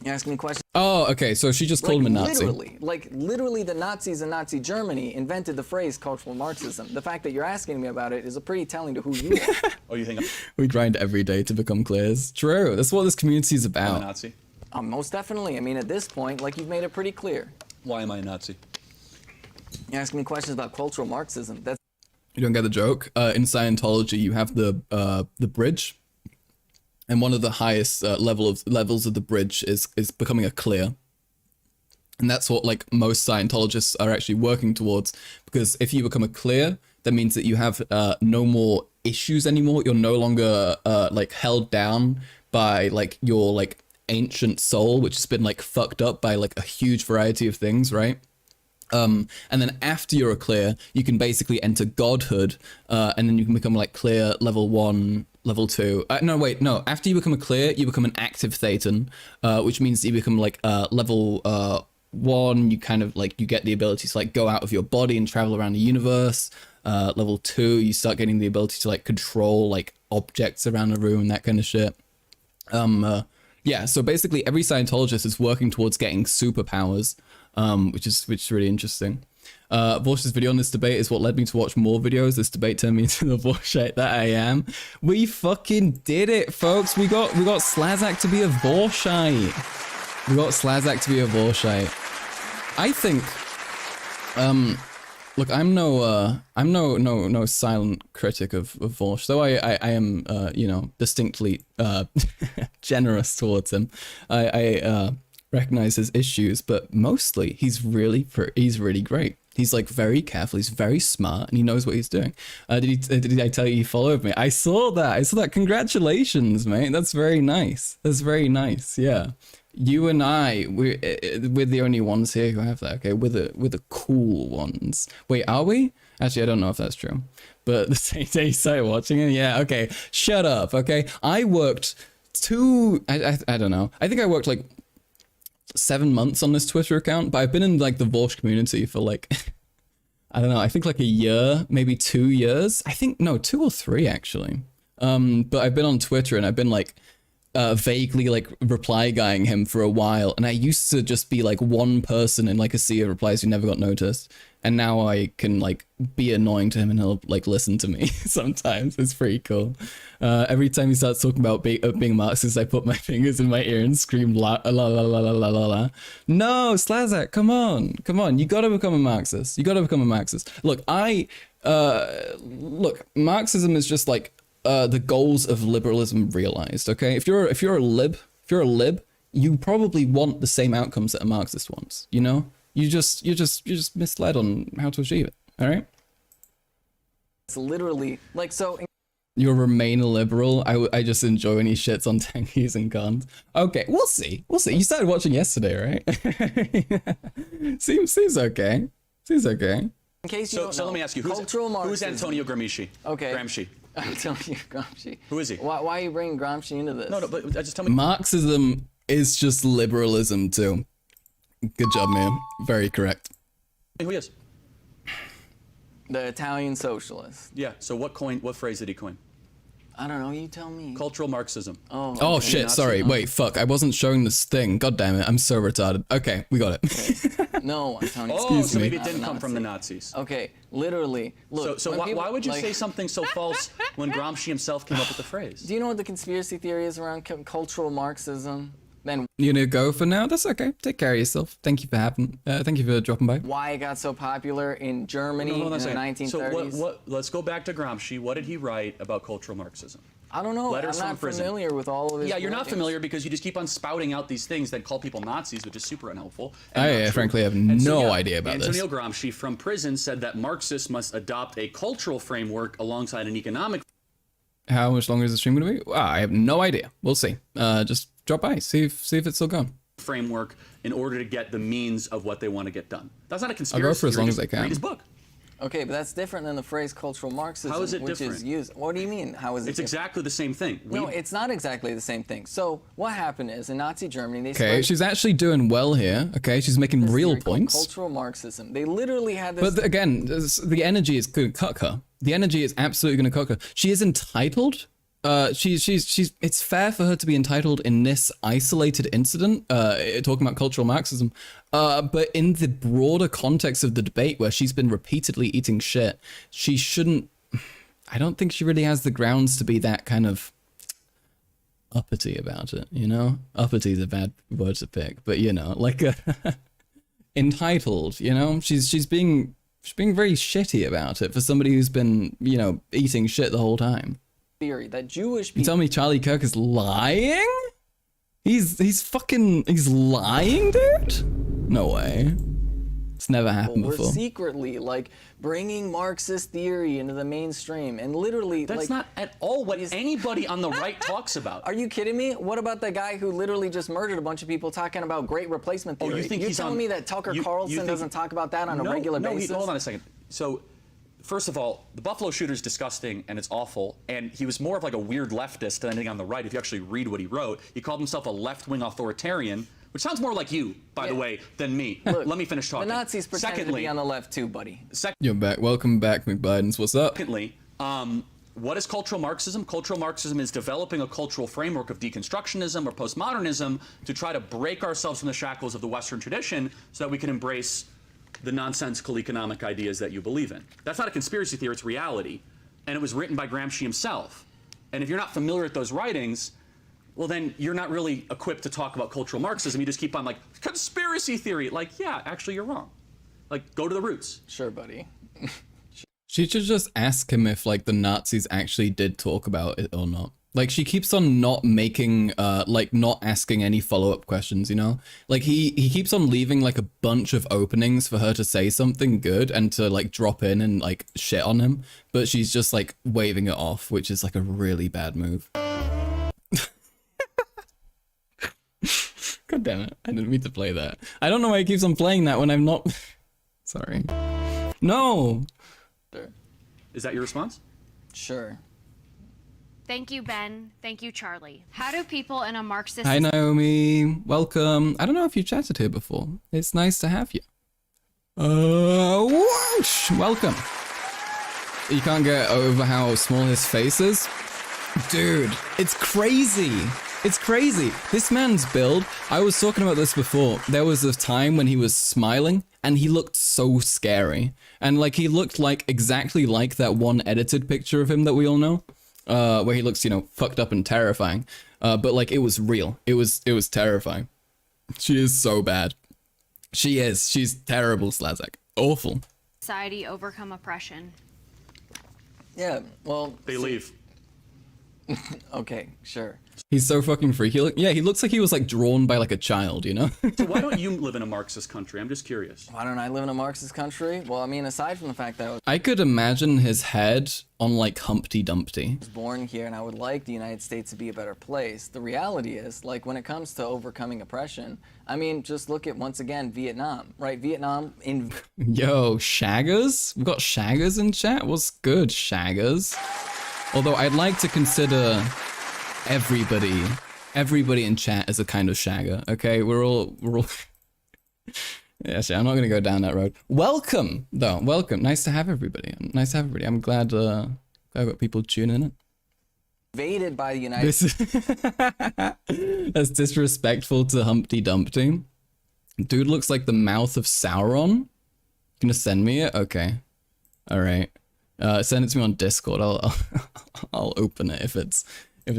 You're asking me questions. Oh, okay, so she just called him a Nazi. Literally the Nazis in Nazi Germany invented the phrase cultural Marxism. The fact that you're asking me about it is a pretty telling to who you are. Oh, you think We grind every day to become clears. True, that's what this community is I'm about. a Nazi? Most definitely. I mean, at this point, like, you've made it pretty clear. Why am I a Nazi? You're asking me questions about cultural Marxism. That's You don't get the joke? In Scientology, you have the bridge, and one of the highest levels of the bridge is becoming a clear. And that's what like most Scientologists are actually working towards, because if you become a clear, that means that you have no more issues anymore. You're no longer like held down by like your like ancient soul, which has been like fucked up by like a huge variety of things, right? And then after you're a clear, you can basically enter godhood, and then you can become like clear level 1, level 2. No. After you become a clear, you become an active thetan, which means that you become like level 1. You kind of like you get the ability to like go out of your body and travel around the universe. Level 2, you start getting the ability to like control like objects around the room and that kind of shit. Yeah. So basically, every Scientologist is working towards getting superpowers. Which is really interesting. Vorsh's video on this debate is what led me to watch more videos. This debate turned me into the Vorshite that I am. We fucking did it, folks. We got Slazak to be a Vorshite. We got Slazak to be a Vorshite. I think, look, I'm no silent critic of Vorsh, though I am, you know, distinctly generous towards him. I recognize his issues, but mostly he's really great. He's like very careful. He's very smart, and he knows what he's doing. Did I tell you he followed me? I saw that. Congratulations, mate. That's very nice. Yeah. You and we're the only ones here who have that. Okay, we're the cool ones. Wait, are we? Actually, I don't know if that's true. But the same day you started watching it, yeah. Okay, shut up. Okay, I worked I don't know. I think I worked like 7 months on this Twitter account, but I've been in like the Vorsh community for like I don't know. I think like a year, maybe 2 years. I think no, 2 or 3 actually. But I've been on Twitter and I've been like. Vaguely like reply guying him for a while, and I used to just be like one person in like a sea of replies who never got noticed, and now I can like be annoying to him and he'll like listen to me sometimes. It's pretty cool. Every time he starts talking about being Marxist, I put my fingers in my ear and scream la la la la la la la la. No, Slazak, come on, you gotta become a Marxist. Look, look, Marxism is just like the goals of liberalism realized. Okay, if you're a lib, you probably want the same outcomes that a Marxist wants. You know, you're just misled on how to achieve it. All right. It's literally like so. You'll remain a liberal. I just enjoy when he shits on tankies and guns. Okay, we'll see. You started watching yesterday, right? Seems okay. In case you don't know, so let me ask you, who's Antonio Gramsci? Okay. Gramsci. Antonio Gramsci. Who is he? Why are you bringing Gramsci into this? No, but just tell me. Marxism is just liberalism too. Good job, man. Very correct. Who he is? The Italian socialist. Yeah. So what phrase did he coin? I don't know. You tell me. Cultural Marxism. Oh shit! Sorry. Wait. Fuck. I wasn't showing this thing. God damn it! I'm so retarded. Okay, we got it. Okay. No, Antonio. So maybe it didn't come from the Nazis. Okay, literally. Look. So why would you say something so false when Gramsci himself came up with the phrase? Do you know what the conspiracy theory is around cultural Marxism? Then you gonna go for now? That's okay. Take care of yourself. Thank you for dropping by. Why it got so popular in Germany in the 1930s? So let's go back to Gramsci. What did he write about cultural Marxism? I don't know. Letters I'm from not prison. familiar with all of his. Yeah, you're not writings. familiar because you just keep on spouting out these things that call people Nazis, which is super unhelpful. I frankly have no idea about Antonio this. Gramsci from prison said that Marxists must adopt a cultural framework alongside an economic. How much longer is the stream gonna be? I have no idea. We'll see. Just drop by, see if it's still going. Framework in order to get the means of what they want to get done. That's not a I'll conspiracy. go for as long as I can. Read his book. Okay, but that's different than the phrase cultural Marxism, How is it which different? is used. What do you mean? How is it? It's exactly the same thing. No, it's not exactly the same thing. So what happened is in Nazi Germany, they Okay, spread she's actually doing well here. Okay, she's making this real theory called points. Cultural Marxism. They literally had this. But again, the energy is going to cuck her. The energy is absolutely going to cuck her. She is entitled. She's. It's fair for her to be entitled in this isolated incident, talking about cultural Marxism. But in the broader context of the debate, where she's been repeatedly eating shit, she shouldn't. I don't think she really has the grounds to be that kind of uppity about it. You know, uppity is a bad word to pick, but you know, like entitled. You know, she's being very shitty about it for somebody who's been, you know, eating shit the whole time. Theory that Jewish people. You tell me Charlie Kirk is lying? He's lying, dude? No way. It's never happened We're before. secretly like bringing Marxist theory into the mainstream, and literally That's not at all what anybody on the right talks about. Are you kidding me? What about the guy who literally just murdered a bunch of people talking about great replacement theory? you think You're he's telling on- me that Tucker Carlson doesn't talk about that on a regular basis? Hold on a second. So, first of all, the Buffalo shooter is disgusting and it's awful. And he was more of like a weird leftist than anything on the right. If you actually read what he wrote, he called himself a left-wing authoritarian, which sounds more like you, by the way, than me. Look, let me finish talking. The Nazis pretend to be on the left too, buddy. You're back. Welcome back, McBidens. What's up? Secondly, what is cultural Marxism? Cultural Marxism is developing a cultural framework of deconstructionism or postmodernism to try to break ourselves from the shackles of the Western tradition so that we can embrace the nonsensical economic ideas that you believe in. That's not a conspiracy theory, it's reality. And it was written by Gramsci himself. And if you're not familiar with those writings, well, then you're not really equipped to talk about cultural Marxism. You just keep on like, conspiracy theory. Like, yeah, actually, you're wrong. Like, go to the roots. Sure, buddy. She should just ask him if like the Nazis actually did talk about it or not. Like she keeps on not making, like not asking any follow-up questions, you know? Like he keeps on leaving like a bunch of openings for her to say something good and to like drop in and like shit on him. But she's just like waving it off, which is like a really bad move. God damn it. I didn't mean to play that. I don't know why he keeps on playing that when I'm not... Sorry. No! Is that your response? Sure. Thank you, Ben. Thank you, Charlie. How do people in a Marxist... Hi, Naomi. Welcome. I don't know if you chatted here before. It's nice to have you. Whoosh! Welcome. You can't get over how small his face is? Dude, it's crazy. It's crazy. This man's build, I was talking about this before. There was a time when he was smiling and he looked so scary. And like he looked like exactly like that one edited picture of him that we all know. Where he looks, you know, fucked up and terrifying. But like it was real. It was terrifying. She is so bad. She is. She's terrible, Slazak. Awful. Society overcome oppression? Yeah, well... They leave. Okay, sure. He's so fucking freaky. Yeah, he looks like he was like drawn by like a child, you know? So why don't you live in a Marxist country? I'm just curious. Why don't I live in a Marxist country? Well, I mean, aside from the fact that I was I could imagine his head on like Humpty Dumpty. born here and I would like the United States to be a better place, the reality is, like, when it comes to overcoming oppression, I mean, just look at, once again, Vietnam, right? Vietnam in... Yo, Shaggers? We've got Shaggers in chat? What's good, Shaggers? Although I'd like to consider everybody in chat as a kind of shagger, okay? We're all yeah, I'm not gonna go down that road. Welcome, though, welcome. Nice to have everybody. Nice to have everybody. I'm glad I've got people tuning in. Invaded by the United This that's disrespectful to Humpty Dumpty. Dude looks like the mouth of Sauron. You gonna send me it? Okay. Alright. Send it to me on Discord. I'll open it if it's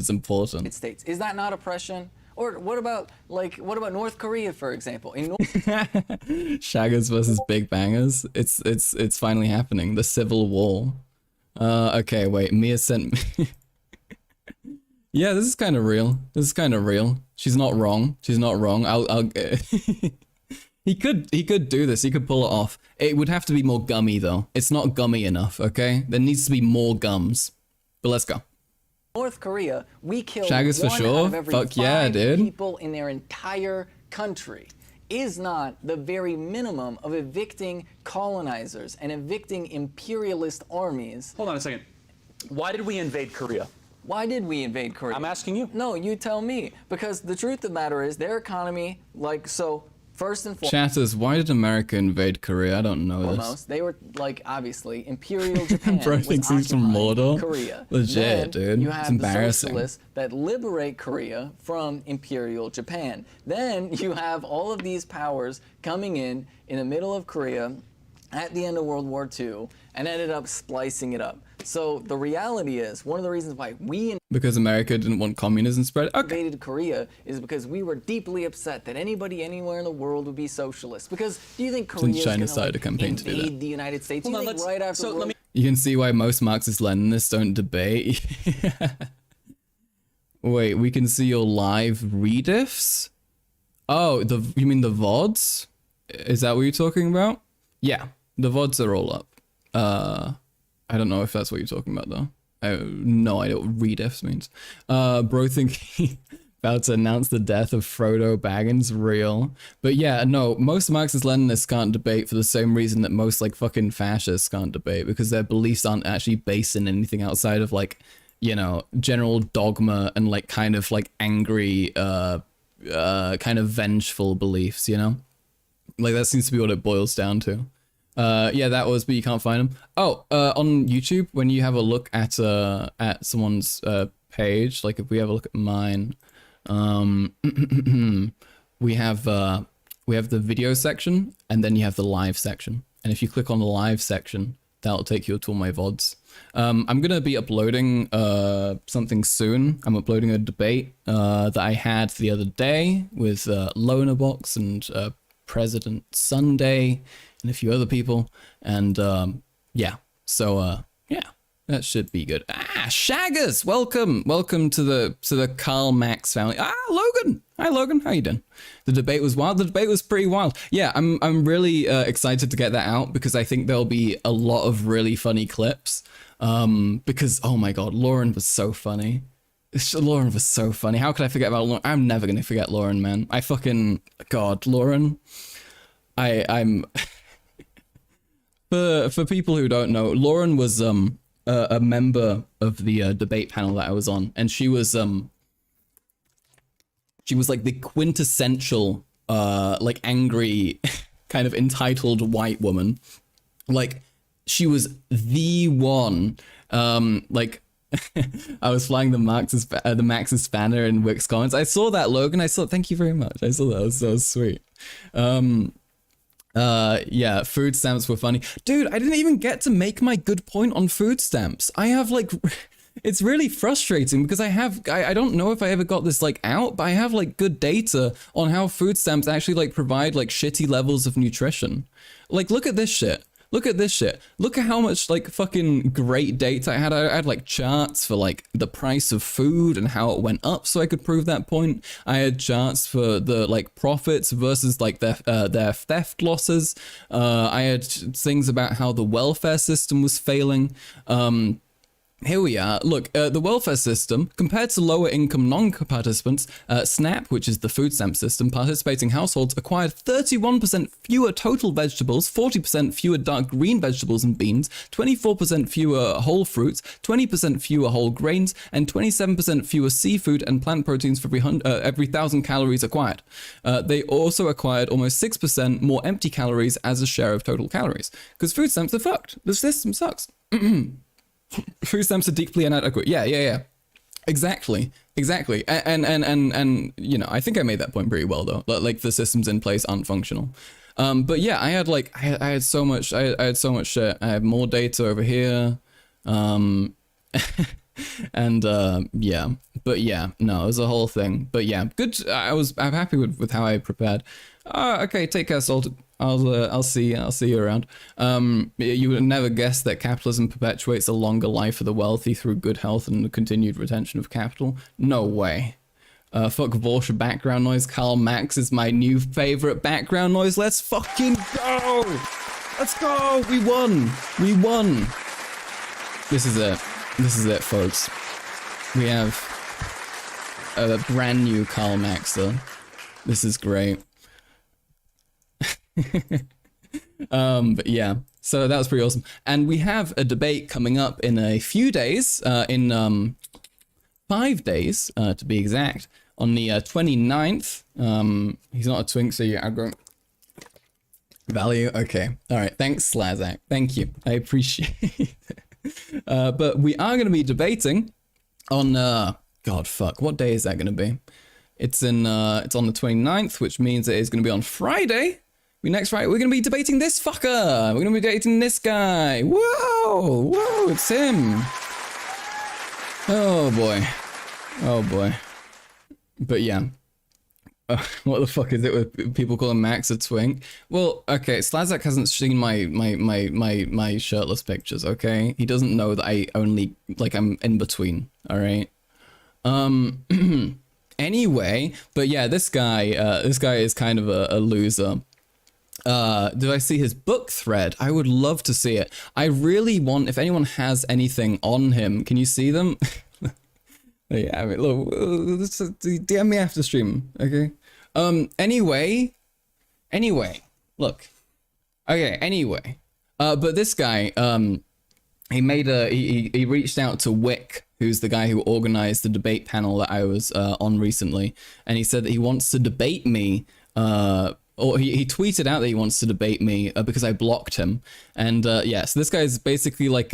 important. States. Is that not oppression? Or what about North Korea, for example? In Shaggers versus Big Bangers. It's finally happening. The Civil War. Okay, wait. Mia sent me. Yeah, this is kind of real. This is kind of real. She's not wrong. She's not wrong. I'll He could do this. He could pull it off. It would have to be more gummy though. It's not gummy enough, okay? There needs to be more gums. But let's go. North Korea, we killed Shaggers for 1 sure. out of every Fuck yeah, 5 dude. people in their entire country. Is not the very minimum of evicting colonizers and evicting imperialist armies. Hold on a second. Why did we invade Korea? Why did we invade Korea? I'm asking you. No, you tell me. Because the truth of the matter is their economy, like, so first and Chatters, why did America invade Korea? I don't know foremost, they were, like, obviously, Imperial Japan Bro was thinks he's from occupying Mordor. Korea. Legit, Then dude. You It's have embarrassing. the socialists that liberate Korea from Imperial Japan. Then you have all of these powers coming in the middle of Korea at the end of World War II and ended up splicing it up. So the reality is, one of the reasons why we Because America didn't want communism spread? Okay. invaded Korea is because we were deeply upset that anybody anywhere in the world would be socialist. Because do you think Korea is China going started a to campaign to do that. invade the United States? Do Hold you on, think right after so let me You can see why most Marxist-Leninists don't debate. Wait, we can see your live rediffs? Oh, you mean the VODs? Is that what you're talking about? Yeah, the VODs are all up. I don't know if that's what you're talking about though. I have no idea what rediffs means. Bro thinking about to announce the death of Frodo Baggins, real. But yeah, no, most Marxist-Leninists can't debate for the same reason that most like fucking fascists can't debate, because their beliefs aren't actually based in anything outside of like, you know, general dogma and like kind of like angry, kind of vengeful beliefs, you know? Like that seems to be what it boils down to. Yeah, that was, but you can't find them. Oh, on YouTube, when you have a look at someone's page, like if we have a look at mine, we have we have the video section, and then you have the live section. And if you click on the live section, that'll take you to all my VODs. I'm gonna be uploading something soon. I'm uploading a debate that I had the other day with Lonerbox and President Sunday and a few other people. And yeah, so yeah, that should be good. Shaggers, welcome to the Karl Max family. Logan, hi Logan, how you doing? The debate was wild. The debate was pretty wild. Yeah, I'm really excited to get that out because I think there'll be a lot of really funny clips. Because oh my god, Lauren was so funny. Lauren was so funny. How could I forget about Lauren? I'm never gonna forget Lauren, man. I fucking god, Lauren. I'm for people who don't know, Lauren was a member of the debate panel that I was on, and she was like the quintessential like angry kind of entitled white woman. Like she was the one. Like I was flying the Max's banner in Wix comments. I saw that, Logan. Thank you very much. I saw that. It was so sweet. Yeah, food stamps were funny. Dude, I didn't even get to make my good point on food stamps. I have like it's really frustrating because I don't know if I ever got this like out, but I have like good data on how food stamps actually like provide like shitty levels of nutrition. Like look at this shit. Look at this shit. Look at how much like fucking great data I had. I had like charts for like the price of food and how it went up so I could prove that point. I had charts for the like profits versus like their theft losses. I had things about how the welfare system was failing. Here we are. Look, the welfare system, compared to lower income non-participants, SNAP, which is the food stamp system, participating households acquired 31% fewer total vegetables, 40% fewer dark green vegetables and beans, 24% fewer whole fruits, 20% fewer whole grains, and 27% fewer seafood and plant proteins for every 1,000 calories acquired. They also acquired almost 6% more empty calories as a share of total calories. Because food stamps are fucked. The system sucks. Food stamps are deeply inadequate. Yeah. Exactly. And you know, I think I made that point pretty well though. Like the systems in place aren't functional. But yeah, I had so much shit. I have more data over here. And yeah. But yeah, no, it was a whole thing. But yeah, good. I'm happy with how I prepared. Okay, take care, Salted. I'll see you around. You would never guess that capitalism perpetuates a longer life for the wealthy through good health and the continued retention of capital. No way. Fuck Vorsha background noise. Karl Max is my new favorite background noise. Let's fucking go! Let's go! We won! This is it, folks. We have a brand new Karl Max though. This is great. But yeah, so that was pretty awesome. And we have a debate coming up in a few days, in 5 days to be exact, on the 29th. He's not a twink, so yeah, I'll go value. Okay, all right, thanks Slazak, thank you, I appreciate it. But we are going to be debating on god fuck, what day is that going to be? It's on the 29th, which means it is going to be on Friday. Next Friday, we're going to be debating this fucker. We're going to be debating this guy. Whoa, it's him. Oh boy. But yeah. What the fuck is it with people calling Max a twink? Well, okay, Slazak hasn't seen my shirtless pictures, okay? He doesn't know that I only, like, I'm in between, alright? Anyway, but yeah, this guy is kind of a loser. Did I see his book thread? I would love to see it. I really want, if anyone has anything on him, can you see them? Yeah, I mean, look, DM me after stream, okay? Anyway, look. Okay, anyway. But this guy, he reached out to Wick, who's the guy who organized the debate panel that I was on recently, and he said that he wants to debate me, or he tweeted out that he wants to debate me because I blocked him. And yeah, so this guy's basically like,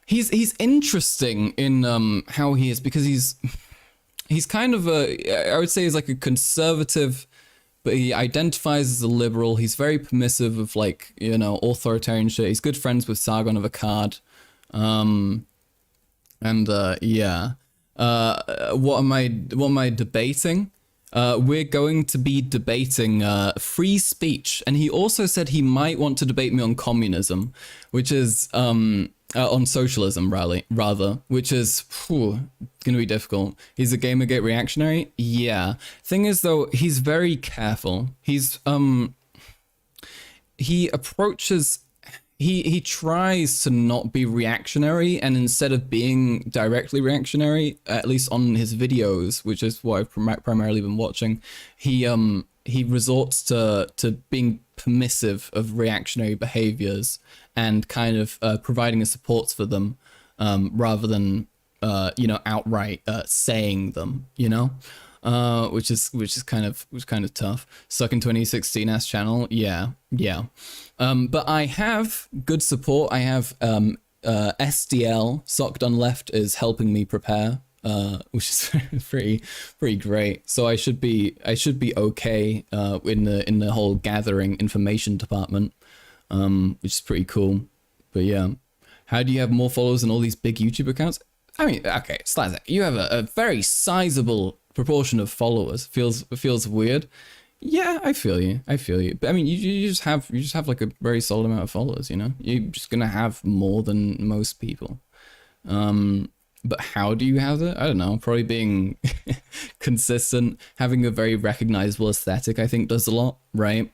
he's interesting in how he is, because he's kind of I would say he's like a conservative but he identifies as a liberal. He's very permissive of like, you know, authoritarian shit. He's good friends with Sargon of Akkad. Yeah. What am I debating? We're going to be debating free speech, and he also said he might want to debate me on communism, which is on socialism rather, which is gonna be difficult. He's a Gamergate reactionary. Yeah. Thing is though, he's very careful. He approaches. He tries to not be reactionary, and instead of being directly reactionary, at least on his videos, which is what I've primarily been watching, he resorts to being permissive of reactionary behaviors and kind of providing a support for them, rather than you know, outright saying them, you know. Which is kind of tough. Stuck in 2016 ass channel, yeah. But I have good support. I have SDL Sock Done Left is helping me prepare, which is pretty great. So I should be okay in the whole gathering information department, which is pretty cool. But yeah, how do you have more followers than all these big YouTube accounts? I mean, okay, Slazak, you have a very sizable proportion of followers. Feels weird. Yeah, I feel you. But I mean, you just have like a very solid amount of followers, you know? You're just gonna have more than most people. But how do you have it? I don't know, probably being consistent, having a very recognizable aesthetic, I think does a lot, right?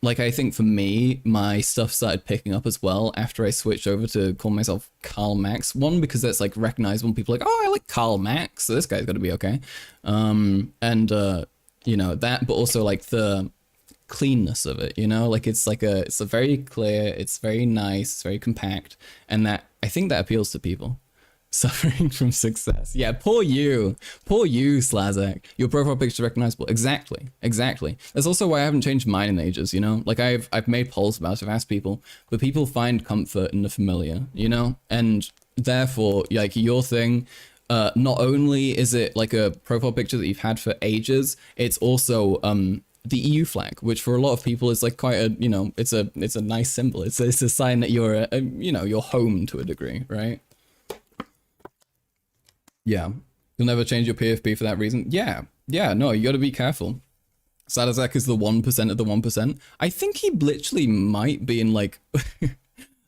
Like, I think for me, my stuff started picking up as well after I switched over to call myself Karl Max. One, because that's like recognizable, people are like, oh, I like Karl Max, so this guy's got to be okay. You know, that, but also like the cleanness of it, you know, like it's a very clear, it's very nice, it's very compact, and that, I think that appeals to people. Suffering from success. Yeah, poor you, Slazak. Your profile picture recognizable. Exactly. That's also why I haven't changed mine in ages, you know? Like I've made polls about it, I've asked people, but people find comfort in the familiar, you know? And therefore, like your thing, not only is it like a profile picture that you've had for ages, it's also the EU flag, which for a lot of people is like quite a, you know, it's a nice symbol. It's a sign that you're you know, you're home to a degree, right? Yeah, you'll never change your PFP for that reason. Yeah, no, you gotta be careful. Salazak is the 1% of the 1%. I think he literally might be in like,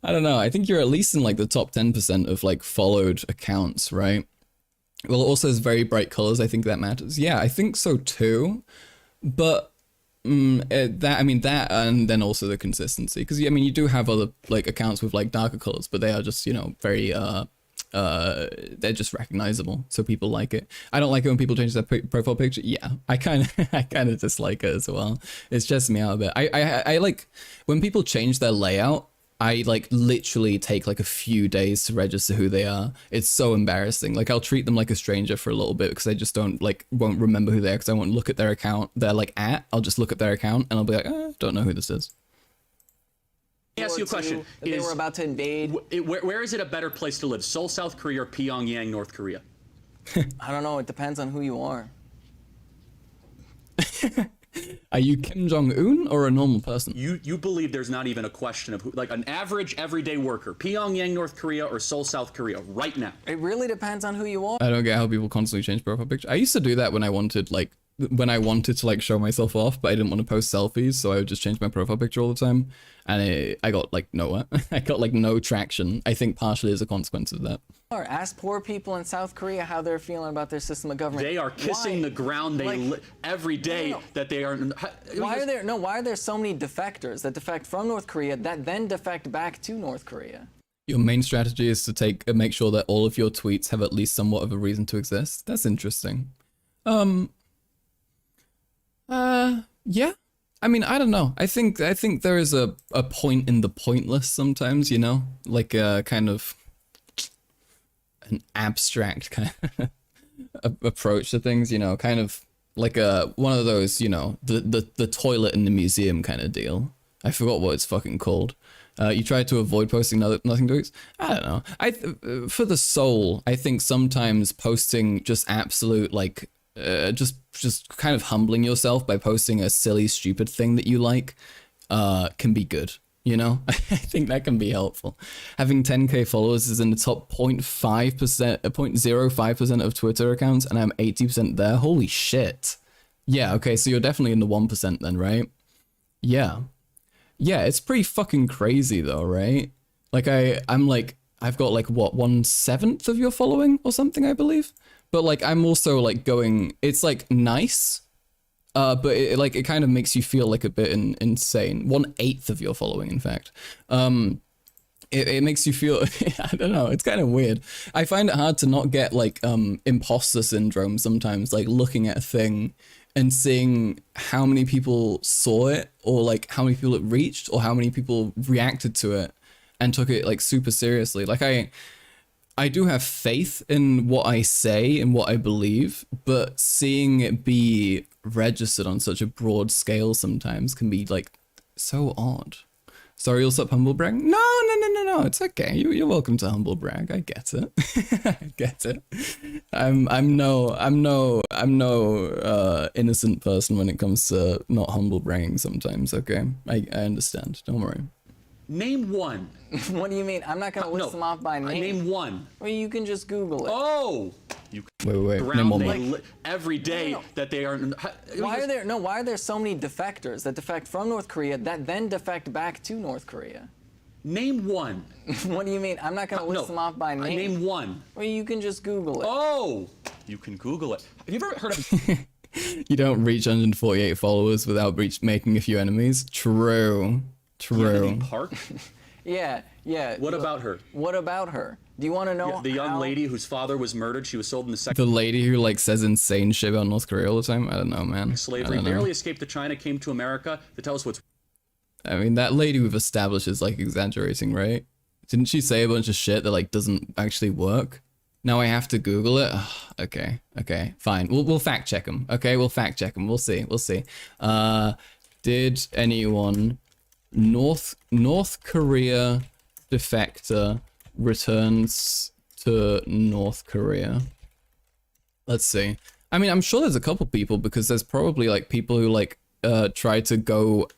I don't know, I think you're at least in like the top 10% of like followed accounts, right? Well, it also has very bright colors, I think that matters. Yeah, I think so too, but that and then also the consistency, because I mean, you do have other like accounts with like darker colors, but they are just, you know, very, they're just recognizable, so people like it. I don't like it when people change their profile picture. Yeah, I kind of dislike it as well. It stresses me out a bit. I like when people change their layout. I like literally take like a few days to register who they are. It's so embarrassing. Like I'll treat them like a stranger for a little bit because I just won't remember who they are, because I won't look at their account. They're like I'll just look at their account and I'll be like, don't know who this is. Let me ask you a question. They were about to invade. Where is it a better place to live? Seoul, South Korea, or Pyongyang, North Korea? I don't know. It depends on who you are. Are you Kim Jong-un or a normal person? You believe there's not even a question of who, like an average everyday worker, Pyongyang, North Korea, or Seoul, South Korea, right now? It really depends on who you are. I don't get how people constantly change profile picture. I used to do that when I wanted to like show myself off, but I didn't want to post selfies, so I would just change my profile picture all the time, and I got like nowhere. I got like no traction. I think partially as a consequence of that. Ask poor people in South Korea how they're feeling about their system of government. They are kissing the ground every day. That they are. Why are there so many defectors that defect from North Korea that then defect back to North Korea? Your main strategy is to make sure that all of your tweets have at least somewhat of a reason to exist. That's interesting. Yeah. I mean, I don't know. I think there is a point in the pointless sometimes, you know? Like a kind of an abstract kind of approach to things, you know, kind of like one of those, you know, the toilet in the museum kind of deal. I forgot what it's fucking called. You try to avoid posting nothing tweets. I don't know. For the soul, I think sometimes posting just absolute like just kind of humbling yourself by posting a silly, stupid thing that you like, can be good. You know, I think that can be helpful. Having 10k followers is in the top 0.5%, 0.05% of Twitter accounts, and I'm 80% there. Holy shit. Yeah, okay, so you're definitely in the 1% then, right? Yeah. Yeah, it's pretty fucking crazy though, right? Like I'm like, I've got like what, 1/7 of your following or something, I believe. But like, I'm also like going, it's like nice. But it kind of makes you feel like a bit insane. 1/8 of your following, in fact. It makes you feel, I don't know, it's kind of weird. I find it hard to not get like imposter syndrome sometimes, like looking at a thing and seeing how many people saw it, or like how many people it reached, or how many people reacted to it and took it like super seriously. Like I do have faith in what I say and what I believe, but seeing it be registered on such a broad scale sometimes can be like so odd. Sorry, you'll stop humble brag? No, it's okay. You're welcome to humble brag. I get it. I get it. I'm no innocent person when it comes to not humble bragging sometimes. Okay, I understand. Don't worry. Name one. What do you mean? I'm not going to list them off by name. Name one. Well, you can just Google it. Oh! You Wait. around Name one. every day that they are. Why are there so many defectors that defect from North Korea that then defect back to North Korea? Name one. What do you mean? I'm not going to list them off by name. Name one. Well, you can just Google it. Oh! You can Google it. Have you ever heard of... You don't reach 148 followers without making a few enemies? True. Kennedy Park? Yeah. What about her? What about her? Do you want to know The young lady whose father was murdered. She was sold in the The lady who like says insane shit about North Korea all the time? I don't know, man. slavery, I don't know. barely escaped to China, came to America to tell us what's... I mean, that lady we've established is like exaggerating, right? Didn't she say a bunch of shit that like doesn't actually work? Now I have to Google it. Ugh, okay, fine. We'll fact check them. Okay, we'll fact check them. We'll see. Did anyone North Korea defector returns to North Korea? Let's see. I mean, I'm sure there's a couple people, because there's probably like people who like tried to go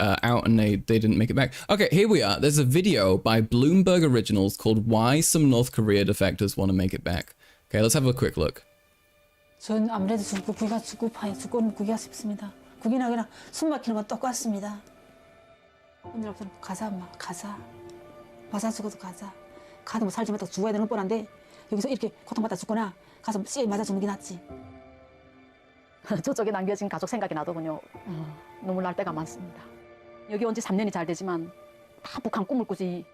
out and they didn't make it back. Okay, here we are. There's a video by Bloomberg Originals called Why Some North Korea Defectors Want to Make It Back. Okay, let's have a quick look. 전 아무래도 죽기가 쉽습니다. 국이나 그냥 숨 막히는 건 똑같습니다. 오늘부터 가자, 엄마, 가자. 화산 쓰고도 가자. 가도 뭐 살지 못하고 죽어야 되는 뻔한데 여기서 이렇게 고통받다 죽거나 가서 씨에 맞아 죽는 게 낫지. 저쪽에 남겨진 가족 생각이 나더군요. 눈물 날 때가 많습니다. 여기 온 지 3년이 잘 되지만 다 북한 꿈을 꾸지.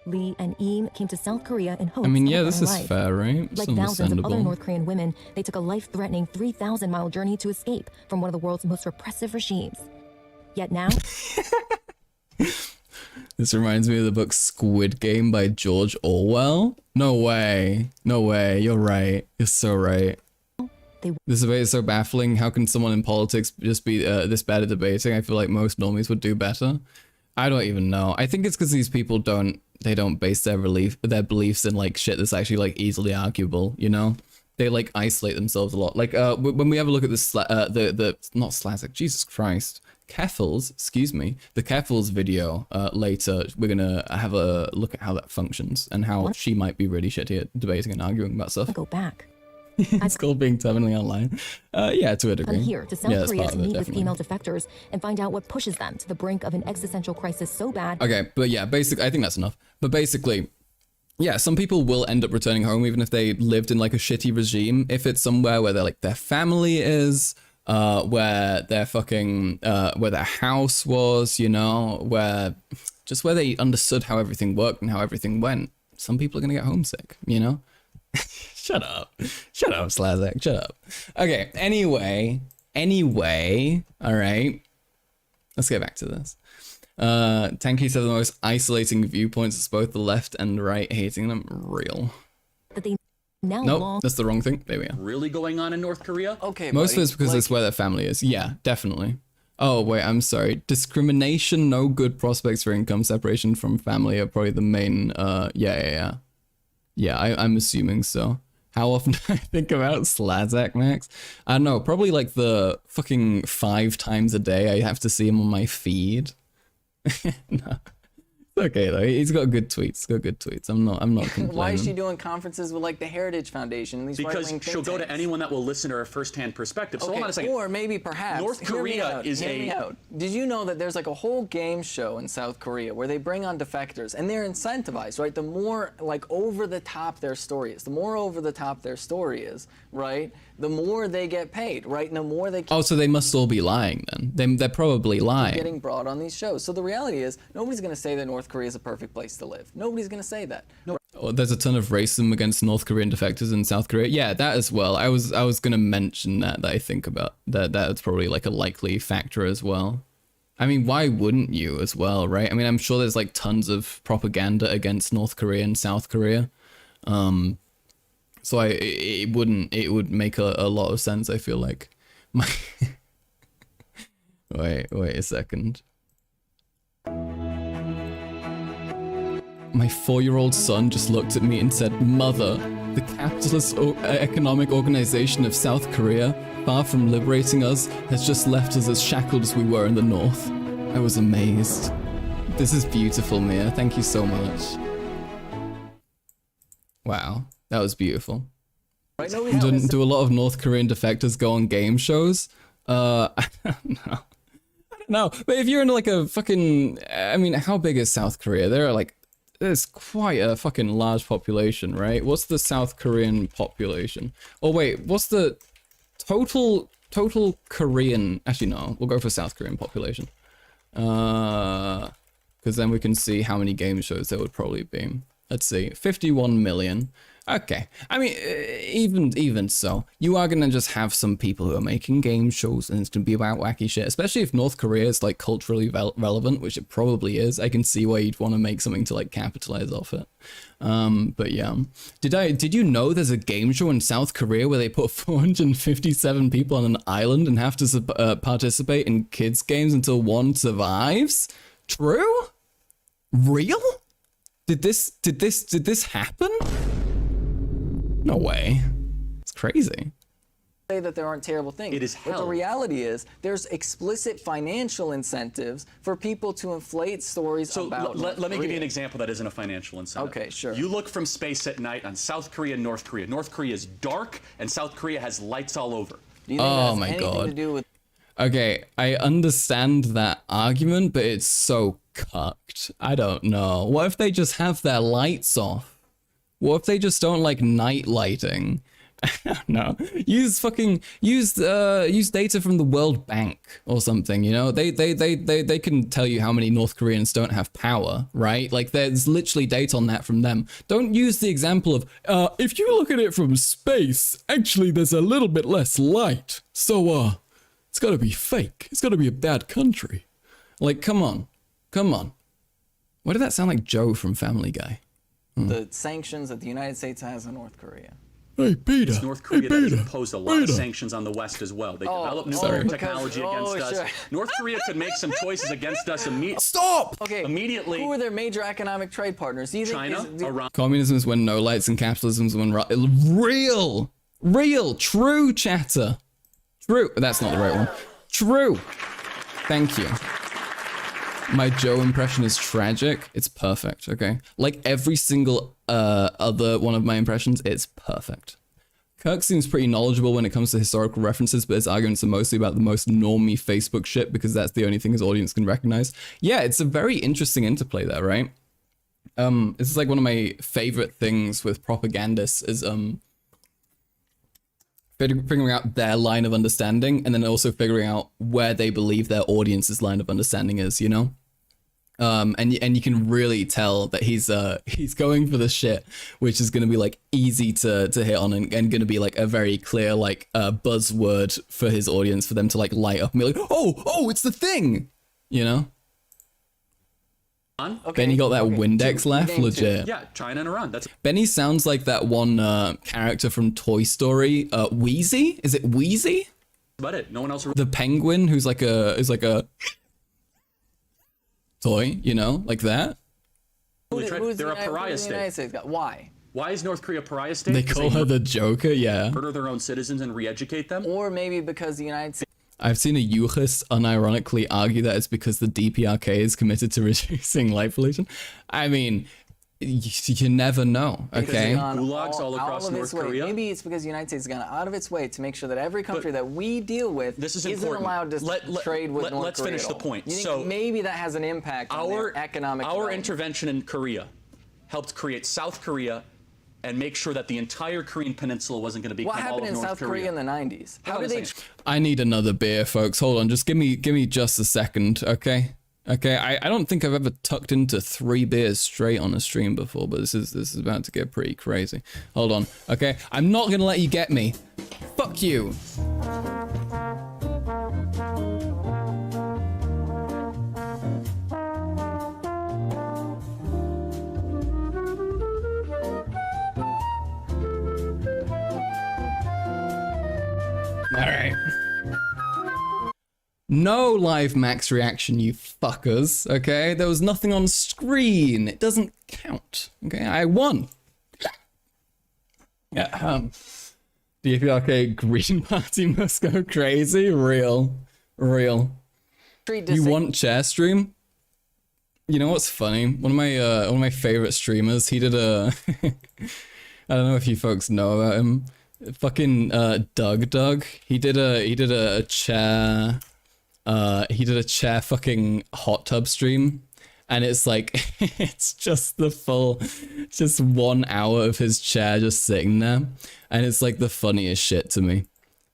Lee and Eam came to South Korea in hopes I mean, of yeah, a this better is life. fair, right? It's Like thousands of other understandable. North Korean women, they took a life-threatening 3,000-mile journey to escape from one of the world's most repressive regimes. Yet now, This reminds me of the book Squid Game by George Orwell. No way. You're right. You're so right. This debate is so baffling. How can someone in politics just be this bad at debating? I feel like most normies would do better. I don't even know. I think it's because these people don't base their beliefs in like shit that's actually like easily arguable, you know? They like isolate themselves a lot. Like when we have a look at the not Slazik, Jesus Christ, Keffels, excuse me, the Keffels video later, we're gonna have a look at how that functions and how she might be really shitty at debating and arguing about stuff. go back. It's called being terminally online. Yeah, to a degree. I'm here to South Yeah, that's Korea part to of it, meet with definitely. female defectors and find out what pushes them to the brink of an existential crisis so bad. Okay, but yeah, basically, I think that's enough. But basically, yeah, some people will end up returning home even if they lived in like a shitty regime. If it's somewhere where their family is, where their fucking, where their house was, you know, where they understood how everything worked and how everything went. Some people are gonna get homesick, you know? Shut up, Slazak, shut up. Okay, anyway, all right, let's get back to this. Tankie said the most isolating viewpoints is both the left and right hating them. Real. That they now Nope, long that's the wrong thing. There we are. Really going on in North Korea? Okay, Most of buddy, it's because it's where their family is. Yeah, definitely. Oh, wait, I'm sorry. Discrimination, no good prospects for income, separation from family are probably the main, yeah, I'm assuming so. How often do I think about Slazak Max? I don't know, probably like the fucking 5 times a day I have to see him on my feed. No. Okay though, he's got good tweets. I'm not complaining. Why is she doing conferences with like the Heritage Foundation and these Because right-wing she'll think go to tanks? anyone that will listen to her firsthand perspective. So hold on a second. Or maybe perhaps North hear me Korea out, is hear me a- out. Did you know that there's like a whole game show in South Korea where they bring on defectors and they're incentivized, right? The more like over the top their story is, right? The more they get paid, right? And the more they Oh, so they must all be lying then. They're probably lying. getting brought on these shows. So the reality is, nobody's going to say that North Korea is a perfect place to live. Nobody's going to say that. Oh, there's a ton of racism against North Korean defectors in South Korea. Yeah, that as well. I was gonna mention that I think about that. That's probably like a likely factor as well. I mean, why wouldn't you as well, right? I mean, I'm sure there's like tons of propaganda against North Korea and South Korea. So it would make a lot of sense, I feel like. My wait a second. My 4-year-old son just looked at me and said, "Mother, the capitalist economic organization of South Korea, far from liberating us, has just left us as shackled as we were in the North." I was amazed. This is beautiful, Mia. Thank you so much. Wow, that was beautiful. Right? Nobody Do a lot of North Korean defectors go on game shows? I don't know. No, but if you're in like a fucking, I mean, how big is South Korea? There's quite a fucking large population, right? What's the South Korean population? Oh wait, what's the total Korean? Actually, no, we'll go for South Korean population. Because then we can see how many game shows there would probably be. Let's see, 51 million. Okay, I mean, even so, you are gonna just have some people who are making game shows, and it's gonna be about wacky shit. Especially if North Korea is like culturally relevant, which it probably is. I can see why you'd want to make something to like capitalize off it. But yeah, did you know there's a game show in South Korea where they put 457 people on an island and have to participate in kids games until one survives? True? Real? Did this happen? No way. It's crazy. Say that there aren't terrible things. It is But the hell. reality is, there's explicit financial incentives for people to inflate stories So about let me North give you Korea. an example that isn't a financial incentive. Okay, sure. You look from space at night on South Korea and North Korea. North Korea is dark, and South Korea has lights all over. Do you think Oh that has my anything God. to do with Okay, I understand that argument, but it's so cucked. I don't know. What if they just have their lights off? What if they just don't like night lighting? No, use data from the World Bank or something. You know, they can tell you how many North Koreans don't have power, right? Like there's literally data on that from them. Don't use the example of if you look at it from space, actually there's a little bit less light, so it's got to be fake. It's got to be a bad country. Like, come on. Why did that sound like Joe from Family Guy? the sanctions that the United States has on North Korea? Hey, Peter. It's North Korea that has imposed a lot of sanctions on the West as well. They developed nuclear because- technology against us. sure. North Korea could make some choices against us immediately. Stop! Okay, Immediately. who are their major economic trade partners? Do you think China, Iran. Communism is when no lights and capitalism is when real, true chatter. True. That's not the right one. True. Thank you. My Joe impression is tragic. It's perfect, okay? Like every single other one of my impressions, it's perfect. Kirk seems pretty knowledgeable when it comes to historical references, but his arguments are mostly about the most normie Facebook shit because that's the only thing his audience can recognize. Yeah, it's a very interesting interplay there, right? This is like one of my favorite things with propagandists is figuring out their line of understanding and then also figuring out where they believe their audience's line of understanding is, you know? And you can really tell that he's going for the shit, which is going to be like easy to hit on and going to be like a very clear like buzzword for his audience for them to like light up and be like, oh, it's the thing, you know? Okay, Benny got that okay, Windex two, laugh, game two. legit. Yeah, China and Iran. That's Benny sounds like that one character from Toy Story, Wheezy. Is it Wheezy? about it. No one else. The penguin who's like a toy, you know, like that. They're a Who's the pariah United state. States got? Why? Why is North Korea a pariah state? They 'Cause call her the Joker, yeah. murder their own citizens and re-educate them? Or maybe because the United States I've seen a Euchist unironically argue that it's because the DPRK is committed to reducing light pollution. I mean, you never know, okay? Gulags all across of its North way. Korea? Maybe it's because the United States has gone out of its way to make sure that every country that we deal with This is isn't important. allowed to trade with North let's Korea finish at the all. point. You think So maybe that has an impact on their economic Our development? intervention in Korea helped create South Korea and make sure that the entire Korean peninsula wasn't going to become What all happened of in North South Korea in the 90s? How Hold on did a they? second. I need another beer, folks. Hold on, just give me just a second, okay? Okay, I don't think I've ever tucked into 3 beers straight on a stream before, but this is about to get pretty crazy. Hold on, okay? I'm not gonna let you get me. Fuck you. All right. No live max reaction, you fuckers, okay? There was nothing on screen. It doesn't count, okay? I won. Yeah, DPRK Green Party must go crazy. Real. You want chair stream? You know what's funny? One of my favorite streamers, he did a... I don't know if you folks know about him. Fucking Doug. He did a chair... he did a chair fucking hot tub stream, and it's like it's just just 1 hour of his chair just sitting there, and it's like the funniest shit to me.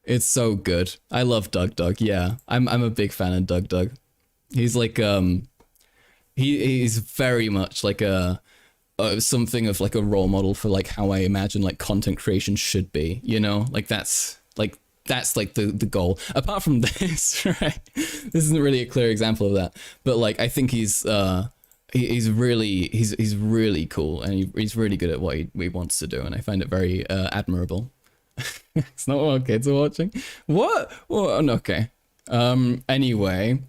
It's so good. I love Doug. Yeah, I'm a big fan of Doug. He's like he's very much like something of like a role model for like how I imagine like content creation should be. You know, like that's like the goal. Apart from this, right? This isn't really a clear example of that, but like I think he's really cool, and he's really good at what he wants to do, and I find it very admirable. It's not what kids are watching. What? Well, okay. Anyway,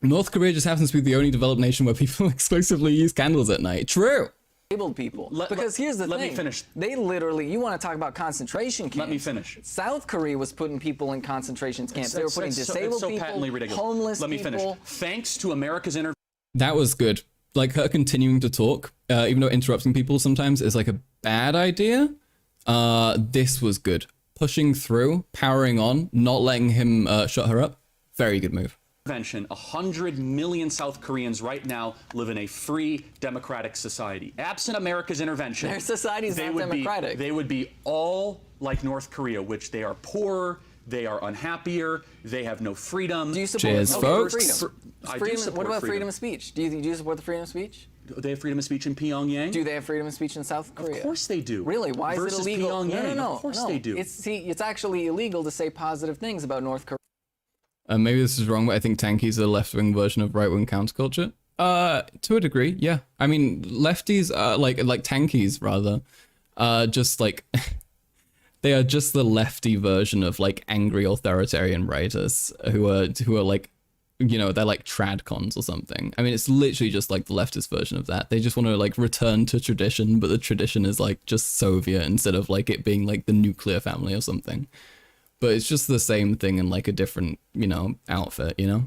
North Korea just happens to be the only developed nation where people exclusively use candles at night. True. Disabled people. Because here's the thing. Let me finish. They literally, you want to talk about concentration camps. Let me finish. South Korea was putting people in concentration camps. They were putting disabled so people, patently ridiculous. homeless Let me people. finish. Thanks to America's intervention. That was good. Like her continuing to talk, even though interrupting people sometimes is like a bad idea. This was good. Pushing through, powering on, not letting him shut her up. Very good move. 100 million South Koreans right now live in a free democratic society. Absent America's intervention, Their society's not democratic. They would be all like North Korea, which they are poorer, they are unhappier, they have no freedom. Do you support Cheers, folks. freedom? I do Freedom, support what about freedom. freedom of speech? Do you support the freedom of speech? Do they have freedom of speech in Pyongyang? Do they have freedom of speech in South Korea? Of course they do. Really? Why Versus is it illegal? Pyongyang. No. Of course they do. It's actually illegal to say positive things about North Korea. Maybe this is wrong, but I think Tankie's a left-wing version of right-wing counterculture. To a degree, yeah. I mean, lefties, like Tankies rather, just like they are just the lefty version of like angry authoritarian writers who are like, you know, they're like tradcons or something. I mean, it's literally just like the leftist version of that. They just want to like return to tradition, but the tradition is like just Soviet instead of like it being like the nuclear family or something. But it's just the same thing in like a different, you know, outfit, you know?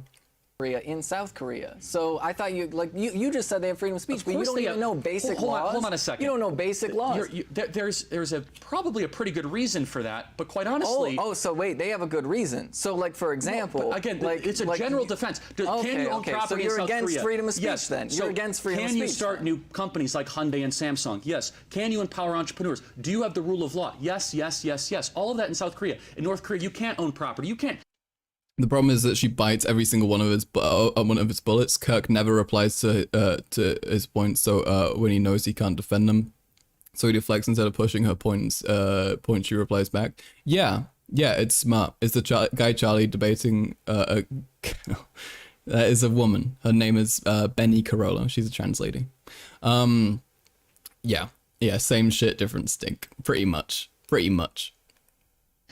Korea in South Korea. So I thought you just said they have freedom of speech, but you don't even know basic laws. Hold on a second. You don't know basic laws. There's probably a pretty good reason for that, but quite honestly. So wait, they have a good reason. So like for example, but again, it's a general defense. Can you own property so you're in South against Korea? freedom of speech Yes. then. So You're against freedom of speech. Can you start new companies like Hyundai and Samsung? Yes. Can you empower entrepreneurs? Do you have the rule of law? Yes. All of that in South Korea. In North Korea, you can't own property. You can't. The problem is that she bites every single one of his bullets. Kirk never replies to his points, so when he knows he can't defend them, so he deflects instead of pushing her points. She replies back. Yeah, it's smart. It's the guy Charlie debating. That is a woman. Her name is Benny Carolla. She's a trans lady. Yeah, same shit, different stink. Pretty much.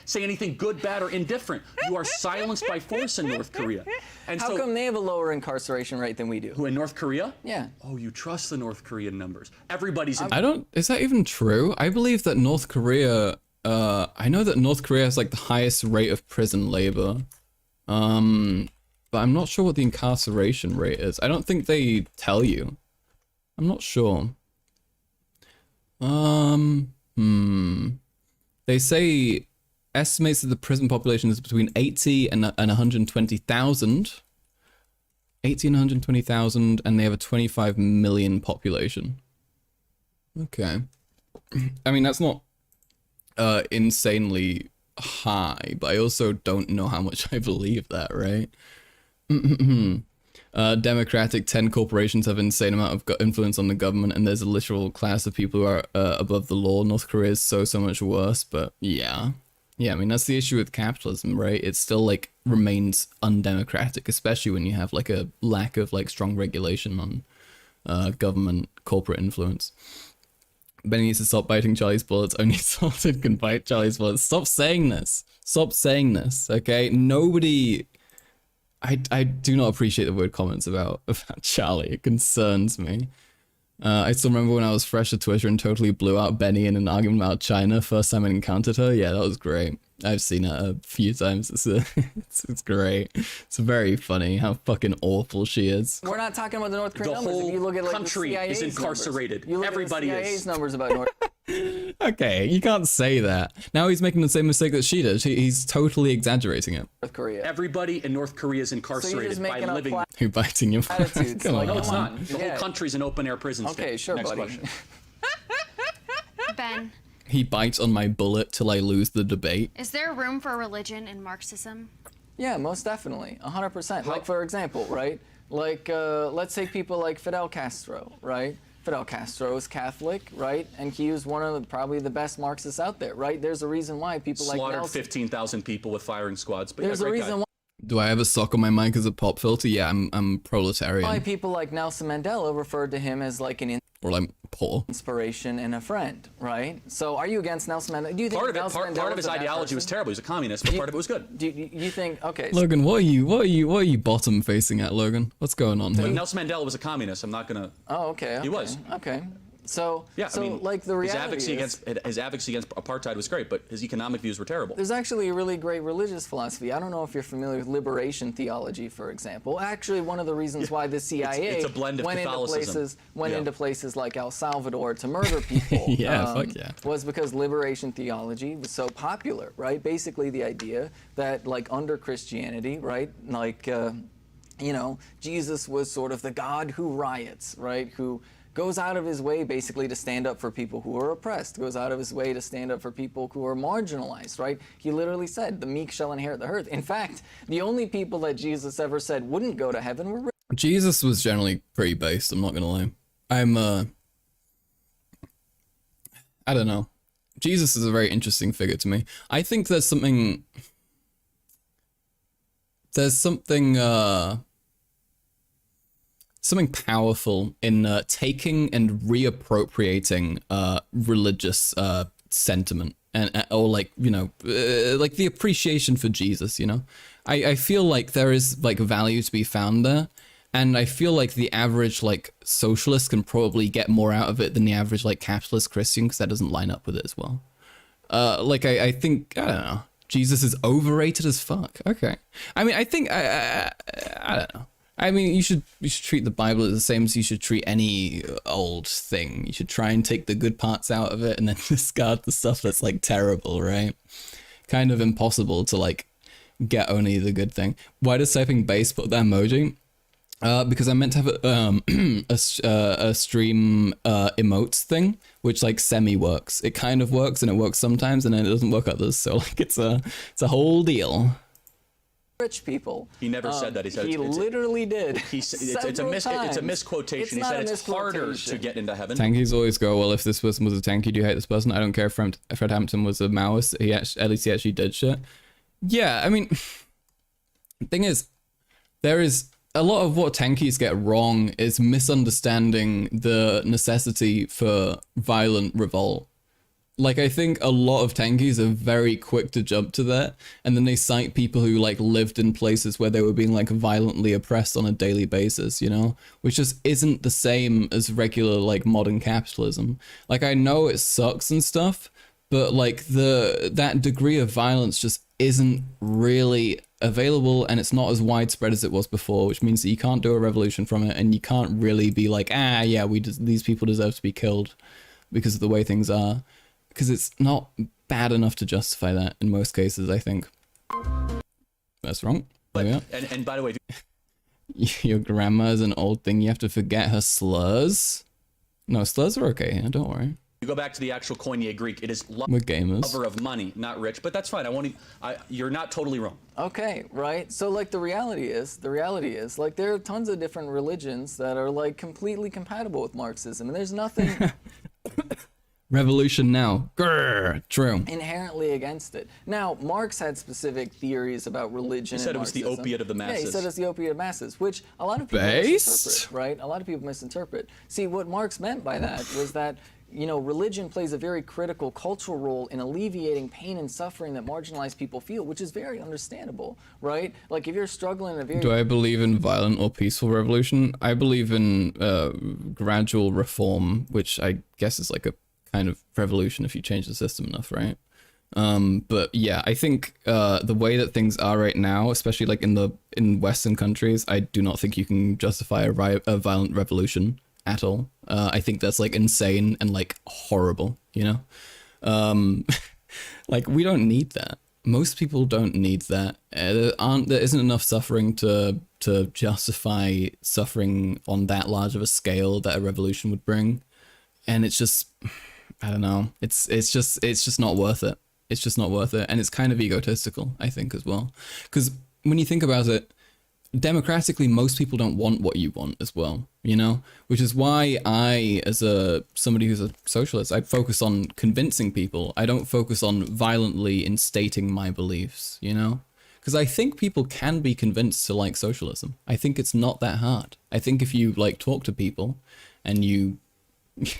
say anything good, bad, or indifferent. You are silenced by force in North Korea. And How so, come they have a lower incarceration rate than we do? who, in North Korea? Yeah. Oh, you trust the North Korean numbers. Everybody's in I don't. Is that even true? I believe that North Korea. I know that North Korea has like the highest rate of prison labor. But I'm not sure what the incarceration rate is. I don't think they tell you. I'm not sure. They say estimates that the prison population is between 80 and 120,000. 80 and 120,000, and they have a 25 million population. Okay. I mean, that's not insanely high, but I also don't know how much I believe that, right? Democratic 10 corporations have insane amount of influence on the government, and there's a literal class of people who are above the law. North Korea is so much worse, but yeah. Yeah, I mean, that's the issue with capitalism, right? It still, like, remains undemocratic, especially when you have, like, a lack of, like, strong regulation on government corporate influence. Benny needs to stop biting Charlie's bullets. Only Salted can bite Charlie's bullets. Stop saying this. Stop saying this, okay? Nobody... I do not appreciate the word comments about Charlie. It concerns me. I still remember when I was fresh to Twitter and totally blew out Benny in an argument about China. First time I encountered her. Yeah, that was great. I've seen it a few times. It's great. It's very funny how fucking awful she is. We're not talking about the North Korean The numbers. whole If you look at, like, country the CIA's is incarcerated. Numbers, you look Everybody at the CIA's is. numbers about North Okay, you can't say that. Now he's making the same mistake that she did. He's totally exaggerating it. Korea. Everybody in North Korea is incarcerated by making up living. Who biting your Attitudes. Come Like, on. No, it's come not. on. The Yeah. whole country's an open-air prison state. Okay, sure, Next buddy. question. Ben, He bites on my bullet till I lose the debate. is there room for religion in Marxism? Yeah, most definitely, 100%. Like, for example, right? Like, let's take people like Fidel Castro, right? Fidel Castro is Catholic, right? And he was one of probably the best Marxists out there, right? There's a reason why people like Slaughtered Nelson. 15,000 people with firing squads. But There's yeah, a great reason guy. why. Do I have a sock on my mic as a pop filter? Yeah, I'm proletarian. Why people like Nelson Mandela referred to him as like an Or like poor. inspiration and a friend, right? So are you against Nelson Mandela? Do you think Part of it, Nelson part Mandela of his was a bad ideology was person? terrible. He was a communist, but part of it was good. Do you think, okay, so Logan, what are you bottom facing at, Logan? What's going on But here? Nelson Mandela was a communist. I'm not gonna. oh, okay, He was. Okay. So, Yeah, so I mean, like the reality his advocacy against apartheid was great, but his economic views were terrible. there's actually a really great religious philosophy. I don't know if you're familiar with liberation theology, for example. Actually, one of the reasons why the CIA it's a blend of went Catholicism. into Yeah. places like El Salvador to murder people Yeah, fuck yeah. was because liberation theology was so popular, right? Basically, the idea that, like, under Christianity, right, like, you know, Jesus was sort of the God who riots, right, who goes out of his way basically to stand up for people who are oppressed, goes out of his way to stand up for people who are marginalized, right? He literally said, the meek shall inherit the earth. In fact, the only people that Jesus ever said wouldn't go to heaven were Jesus was generally pretty based, I'm not gonna lie. I don't know. Jesus is a very interesting figure to me. I think there's something something powerful in taking and reappropriating religious sentiment and or like, you know, like the appreciation for Jesus, you know. I feel like there is like value to be found there, and I feel like the average like socialist can probably get more out of it than the average like capitalist Christian, because that doesn't line up with it as well. Like I think, I don't know, Jesus is overrated as fuck. Okay, I mean, I think I don't know. I mean, you should treat the Bible the same as you should treat any old thing. You should try and take the good parts out of it and then discard the stuff that's like terrible, right? Kind of impossible to like get only the good thing. Why does typing bass put that emoji? Because I meant to have a stream emotes thing, which like semi works. It kind of works and it works sometimes, and then it doesn't work others. So like it's a whole deal. rich people. He never said that. He said he literally did. it's a several times. misquotation. He not said a it's harder to misquotation. get into heaven. Tankies always go, well, if this person was a tankie, do you hate this person? I don't care if Fred Hampton was a Maoist. At least he actually did shit. Yeah, I mean, the thing is, there is a lot of what tankies get wrong is misunderstanding the necessity for violent revolt. Like, I think a lot of tankies are very quick to jump to that, and then they cite people who, like, lived in places where they were being, like, violently oppressed on a daily basis, you know? Which just isn't the same as regular, like, modern capitalism. Like, I know it sucks and stuff, but, like, that degree of violence just isn't really available, and it's not as widespread as it was before, which means that you can't do a revolution from it, and you can't really be like, yeah, these people deserve to be killed because of the way things are. Because it's not bad enough to justify that in most cases, I think. That's wrong. But, and by the way, your grandma's an old thing. You have to forget her slurs. No, slurs are okay. Yeah, don't worry. you go back to the actual Koine Greek, it is We're gamers. lover of money, not rich. But that's fine. You're not totally wrong. Okay, right? So like the reality is like there are tons of different religions that are like completely compatible with Marxism, and there's nothing Revolution now. Grrr, true. inherently against it. Now, Marx had specific theories about religion. He said and it was the Marxism. opiate of the masses. Yeah, he said it's the opiate of masses, which a lot of people Based? misinterpret, right? A lot of people misinterpret. See, what Marx meant by that was that, you know, religion plays a very critical cultural role in alleviating pain and suffering that marginalized people feel, which is very understandable, right? Like if you're struggling in a very... Do I believe in violent or peaceful revolution? I believe in gradual reform, which I guess is like a kind of revolution if you change the system enough, right? But yeah, I think the way that things are right now, especially like in Western countries, I do not think you can justify a violent revolution at all. I think that's like insane and like horrible, you know? Like we don't need that. Most people don't need that. There isn't enough suffering to justify suffering on that large of a scale that a revolution would bring. And it's just, I don't know. It's just not worth it. It's just not worth it. And it's kind of egotistical, I think, as well. Because when you think about it, democratically, most people don't want what you want as well, you know? Which is why I, as somebody who's a socialist, I focus on convincing people. I don't focus on violently instating my beliefs, you know? Because I think people can be convinced to like socialism. I think it's not that hard. I think if you like talk to people and you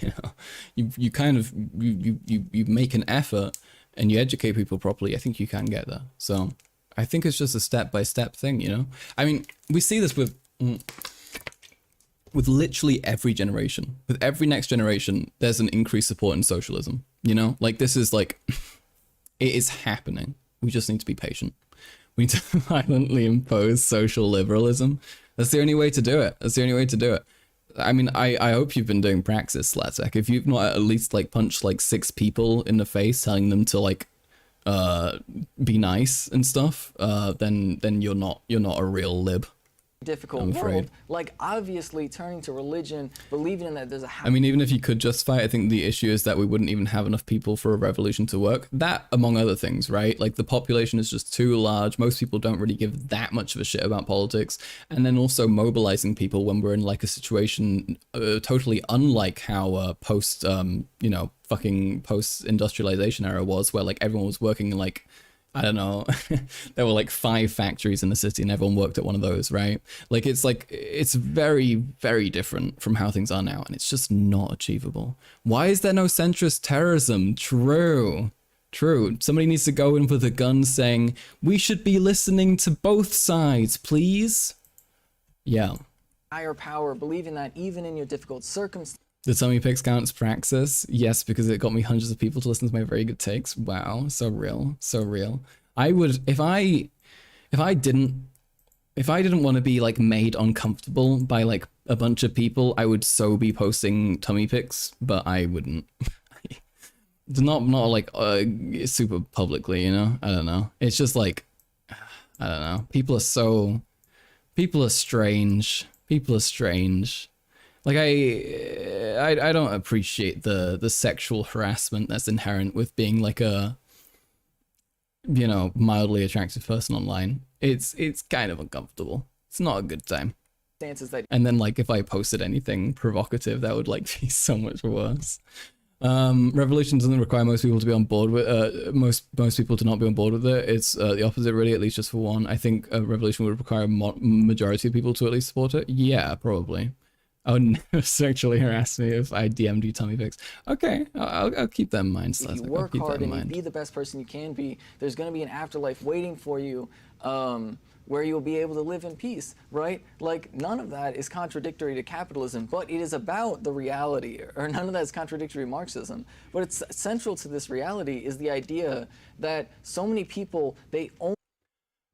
know, you kind of you make an effort and you educate people properly, I think you can get there. So I think it's just a step-by-step thing, you know? I mean, we see this with literally every generation. With every next generation, there's an increased support in socialism, you know? Like, this is like, it is happening. We just need to be patient. We need to violently impose social liberalism. That's the only way to do it. That's the only way to do it. I mean, I hope you've been doing praxis, Slatek. If you've not at least like punched like 6 people in the face, telling them to like be nice and stuff, then you're not a real lib. difficult I'm afraid. world, like obviously turning to religion, believing in that there's a I mean, even if you could justify it, I think the issue is that we wouldn't even have enough people for a revolution to work. That, among other things, right? Like the population is just too large. Most people don't really give that much of a shit about politics. And then also mobilizing people when we're in like a situation totally unlike how fucking post-industrialization era was, where like everyone was working in like, I don't know, there were like 5 factories in the city and everyone worked at one of those, right? Like, it's very, very different from how things are now, and it's just not achievable. Why is there no centrist terrorism? True. Somebody needs to go in with a gun saying, we should be listening to both sides, please. Yeah. higher power, believing that even in your difficult circumstances, The tummy pics counts praxis? Yes, because it got me hundreds of people to listen to my very good takes. Wow, so real, so real. I would, if I didn't want to be like made uncomfortable by like a bunch of people, I would so be posting tummy pics, but I wouldn't. not like super publicly, you know? I don't know. It's just like, I don't know. People are strange. Like I don't appreciate the sexual harassment that's inherent with being like a, you know, mildly attractive person online. It's kind of uncomfortable. It's not a good time. that And then like if I posted anything provocative, that would like be so much worse. Revolution doesn't require most people to be on board with most people to not be on board with it. It's the opposite, really, at least just for one. I think a revolution would require a majority of people to at least support it. Yeah, probably. Oh, never sexually harass me if I DM'd you tummy pics. Okay, I'll keep that in mind, If you Slazak. I'll work keep hard that in and you mind. be the best person you can be, there's going to be an afterlife waiting for you, where you'll be able to live in peace, right? Like, none of that is contradictory to capitalism, but it is about the reality, or none of that is contradictory to Marxism. But it's central to this reality is the idea that so many people, they only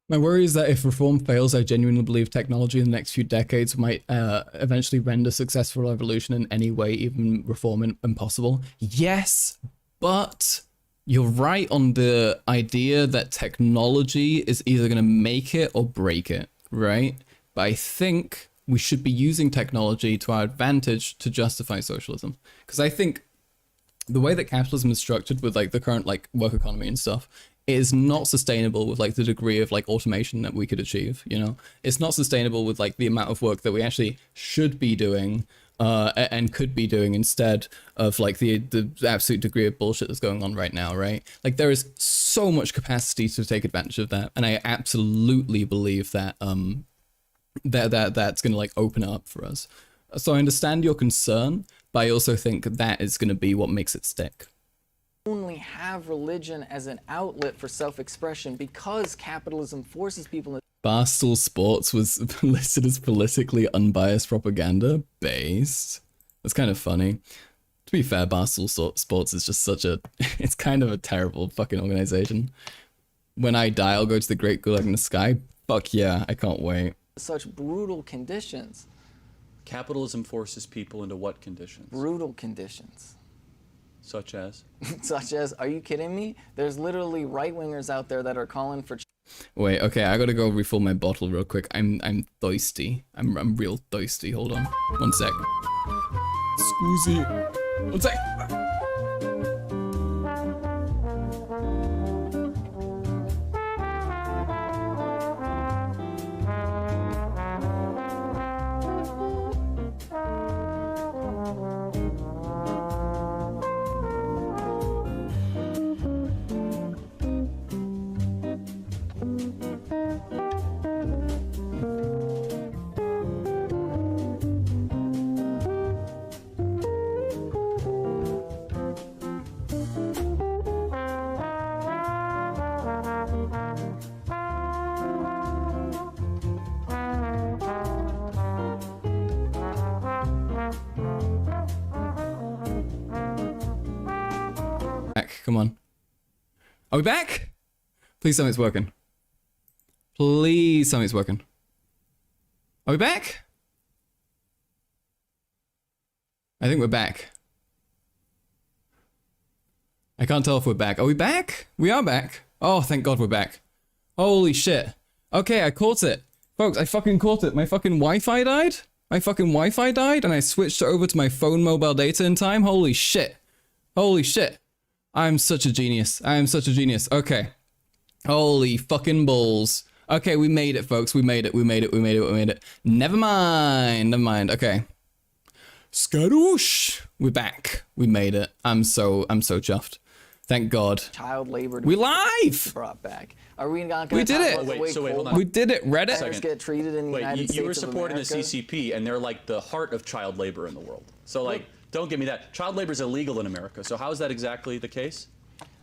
My worry is that if reform fails, I genuinely believe technology in the next few decades might eventually render successful evolution in any way, even reform impossible. Yes, but you're right on the idea that technology is either going to make it or break it, right? But I think we should be using technology to our advantage to justify socialism. Because I think the way that capitalism is structured with like the current like work economy and stuff is not sustainable with like the degree of like automation that we could achieve, you know? It's not sustainable with like the amount of work that we actually should be doing and could be doing instead of like the absolute degree of bullshit that's going on right now, right? Like there is so much capacity to take advantage of that, and I absolutely believe that that's going to like open it up for us. So I understand your concern, but I also think that is going to be what makes it stick. only have religion as an outlet for self-expression because capitalism forces people to Barstool Sports was listed as politically unbiased propaganda based. That's kind of funny. To be fair, Barstool Sports is just such a... it's kind of a terrible fucking organization. When I die, I'll go to the Great Gulag in the Sky. Fuck yeah, I can't wait. such brutal conditions. Capitalism forces people into what conditions? Brutal conditions. Such as? Such as, are you kidding me? There's literally right-wingers out there that are calling for... Wait, okay, I gotta go refill my bottle real quick. I'm thirsty. I'm real thirsty. Hold on. One sec. Scusi. One sec. Come on. Are we back? Please tell me it's working. Please tell me it's working. Are we back? I think we're back. I can't tell if we're back. Are we back? We are back. Oh, thank God we're back. Holy shit. Okay, I caught it. Folks, I fucking caught it. My fucking Wi-Fi died? My fucking Wi-Fi died and I switched over to my phone mobile data in time? Holy shit. Holy shit. I'm such a genius. I am such a genius. Okay. Holy fucking balls. Okay, we made it, folks. We made it. We made it. We made it. We made it. Never mind. Never mind. Okay. Skadoosh. We're back. We made it. I'm so chuffed. Thank God. Child labor. We live. Brought back. Are we not going We to did talk it. about the way Hold coal on. We did it. Reddit. miners get treated in the United Wait, States you were of supporting the America? CCP, and they're like the heart of child labor in the world. So like, don't give me that. Child labor is illegal in America. So how is that exactly the case?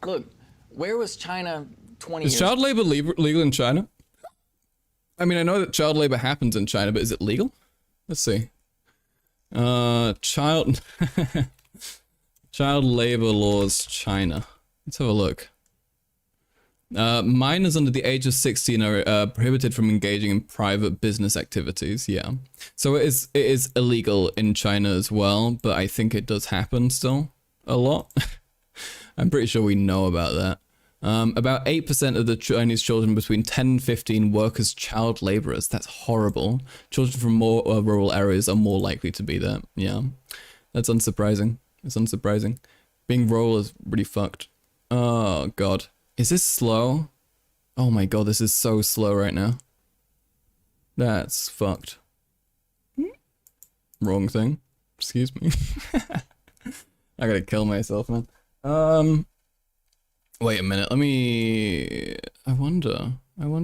Look, where was China 20 Is years child labor legal in China? I mean, I know that child labor happens in China, but is it legal? Let's see. Child labor laws, China. Let's have a look. Minors under the age of 16 are prohibited from engaging in private business activities. Yeah. So it is illegal in China as well, but I think it does happen still a lot. I'm pretty sure we know about that. About 8% of the Chinese children between 10 and 15 work as child laborers. That's horrible. Children from more rural areas are more likely to be that. Yeah. That's unsurprising. It's unsurprising. Being rural is really fucked. Oh, God. Is this slow? Oh my God, this is so slow right now. That's fucked. Wrong thing. Excuse me. I gotta kill myself, man. Wait a minute, let me... I wonder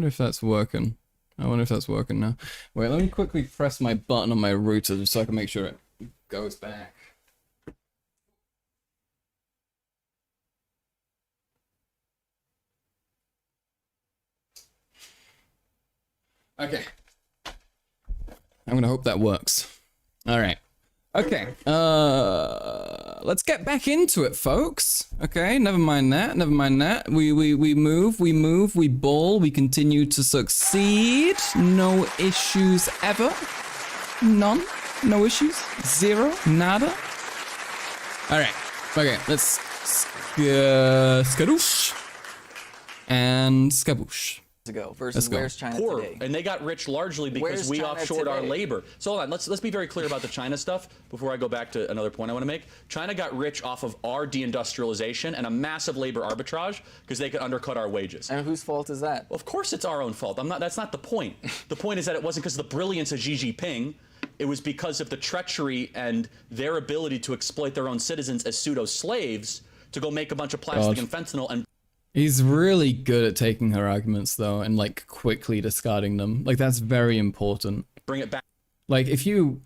if that's working. I wonder if that's working now. Wait, let me quickly press my button on my router just so I can make sure it goes back. Okay. I'm gonna hope that works. All right. Okay. Let's get back into it, folks. Okay. Never mind that. Never mind that. We move. We move. We ball. We continue to succeed. No issues ever. None. No issues. Zero. Nada. All right. Okay. Let's skadoosh and skaboosh. Ago versus where's China Poor, today? and they got rich largely because Where's we China offshored our today? labor. So hold on, let's be very clear about the China stuff before I go back to another point I want to make. China got rich off of our deindustrialization and a massive labor arbitrage because they could undercut our wages. And whose fault is that? Well, of course it's our own fault. That's not the point. The point is that it wasn't because of the brilliance of Xi Jinping. It was because of the treachery and their ability to exploit their own citizens as pseudo-slaves to go make a bunch of plastic and fentanyl and He's really good at taking her arguments though and like quickly discarding them. Like that's very important. bring it back. Like if you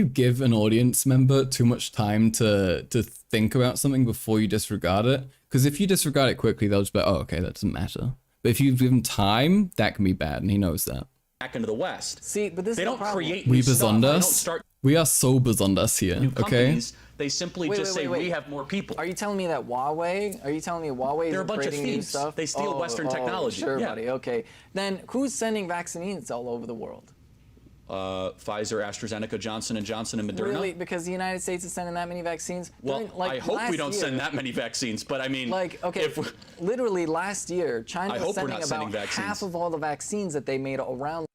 give an audience member too much time to think about something before you disregard it, because if you disregard it quickly, they'll just be like, oh, okay, that doesn't matter. But if you give them time, that can be bad, and he knows that. Back into the West. See, but this They is the don't problem. create We new stuff. They don't besonders. start We are so besonders here, new okay? companies. They simply Wait, just wait, say wait. we have more people. Are you telling me that Huawei? Are you telling me Huawei They're a is bunch of creating new thieves. stuff? They steal Western technology. Sure, Yeah. buddy. Okay. Then who's sending vaccines all over the world? Pfizer, AstraZeneca, Johnson & Johnson, and Moderna. Really? Because the United States is sending that many vaccines? Well, During, like, I hope we last don't year- send that many vaccines, but I mean, Like, okay, if literally last year, China I was hope we're sending not sending about vaccines. half of all the vaccines that they made around.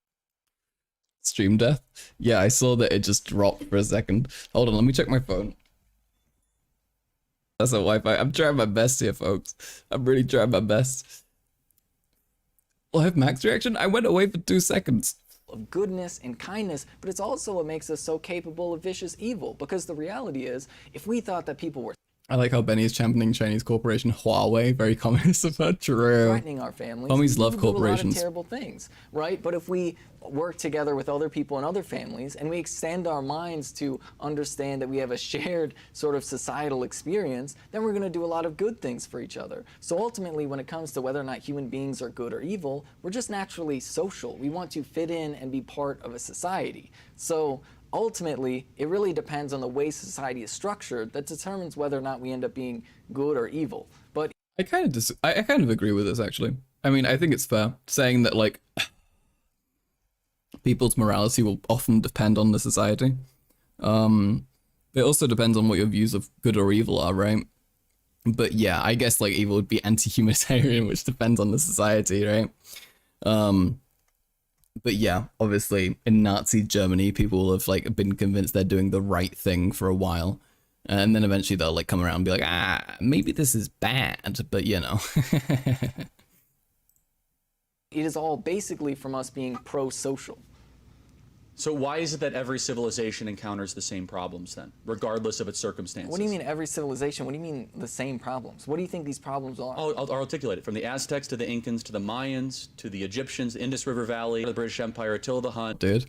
Stream death? Yeah, I saw that it just dropped for a second. Hold on, let me check my phone. That's a Wi-Fi. I'm trying my best here, folks. I'm really trying my best. Live max reaction? I went away for 2 seconds. Of goodness and kindness, but it's also what makes us so capable of vicious evil. Because the reality is, if we thought that people were I like how Benny is championing Chinese corporation Huawei. Very communist of her. True. threatening our families, Homies we love would do corporations. a lot of terrible things, right? But if we work together with other people and other families, and we extend our minds to understand that we have a shared sort of societal experience, then we're going to do a lot of good things for each other. So ultimately, when it comes to whether or not human beings are good or evil, we're just naturally social. We want to fit in and be part of a society. So ultimately, it really depends on the way society is structured that determines whether or not we end up being good or evil. But I kind of agree with this actually. I mean, I think it's fair saying that like people's morality will often depend on the society. It also depends on what your views of good or evil are, right? But yeah, I guess like evil would be anti-humanitarian, which depends on the society, right? But yeah, obviously in Nazi Germany, people will have like been convinced they're doing the right thing for a while. And then eventually they'll like come around and be like, maybe this is bad, but you know. it is all basically from us being pro-social. So why is it that every civilization encounters the same problems then, regardless of its circumstances? What do you mean every civilization? What do you mean the same problems? What do you think these problems are? I'll articulate it. From the Aztecs to the Incans to the Mayans to the Egyptians, the Indus River Valley, the British Empire, Attila the Hun. Dude.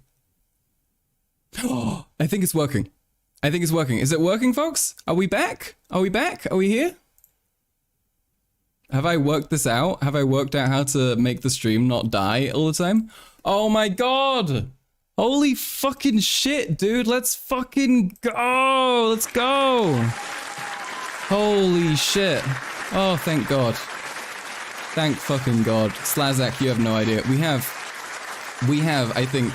Oh, I think it's working. I think it's working. Is it working, folks? Are we back? Are we back? Are we here? Have I worked this out? Have I worked out how to make the stream not die all the time? Oh my god! Holy fucking shit, dude. Let's fucking go. Let's go. Holy shit. Oh, thank God. Thank fucking God. Slazak, you have no idea. We have, I think,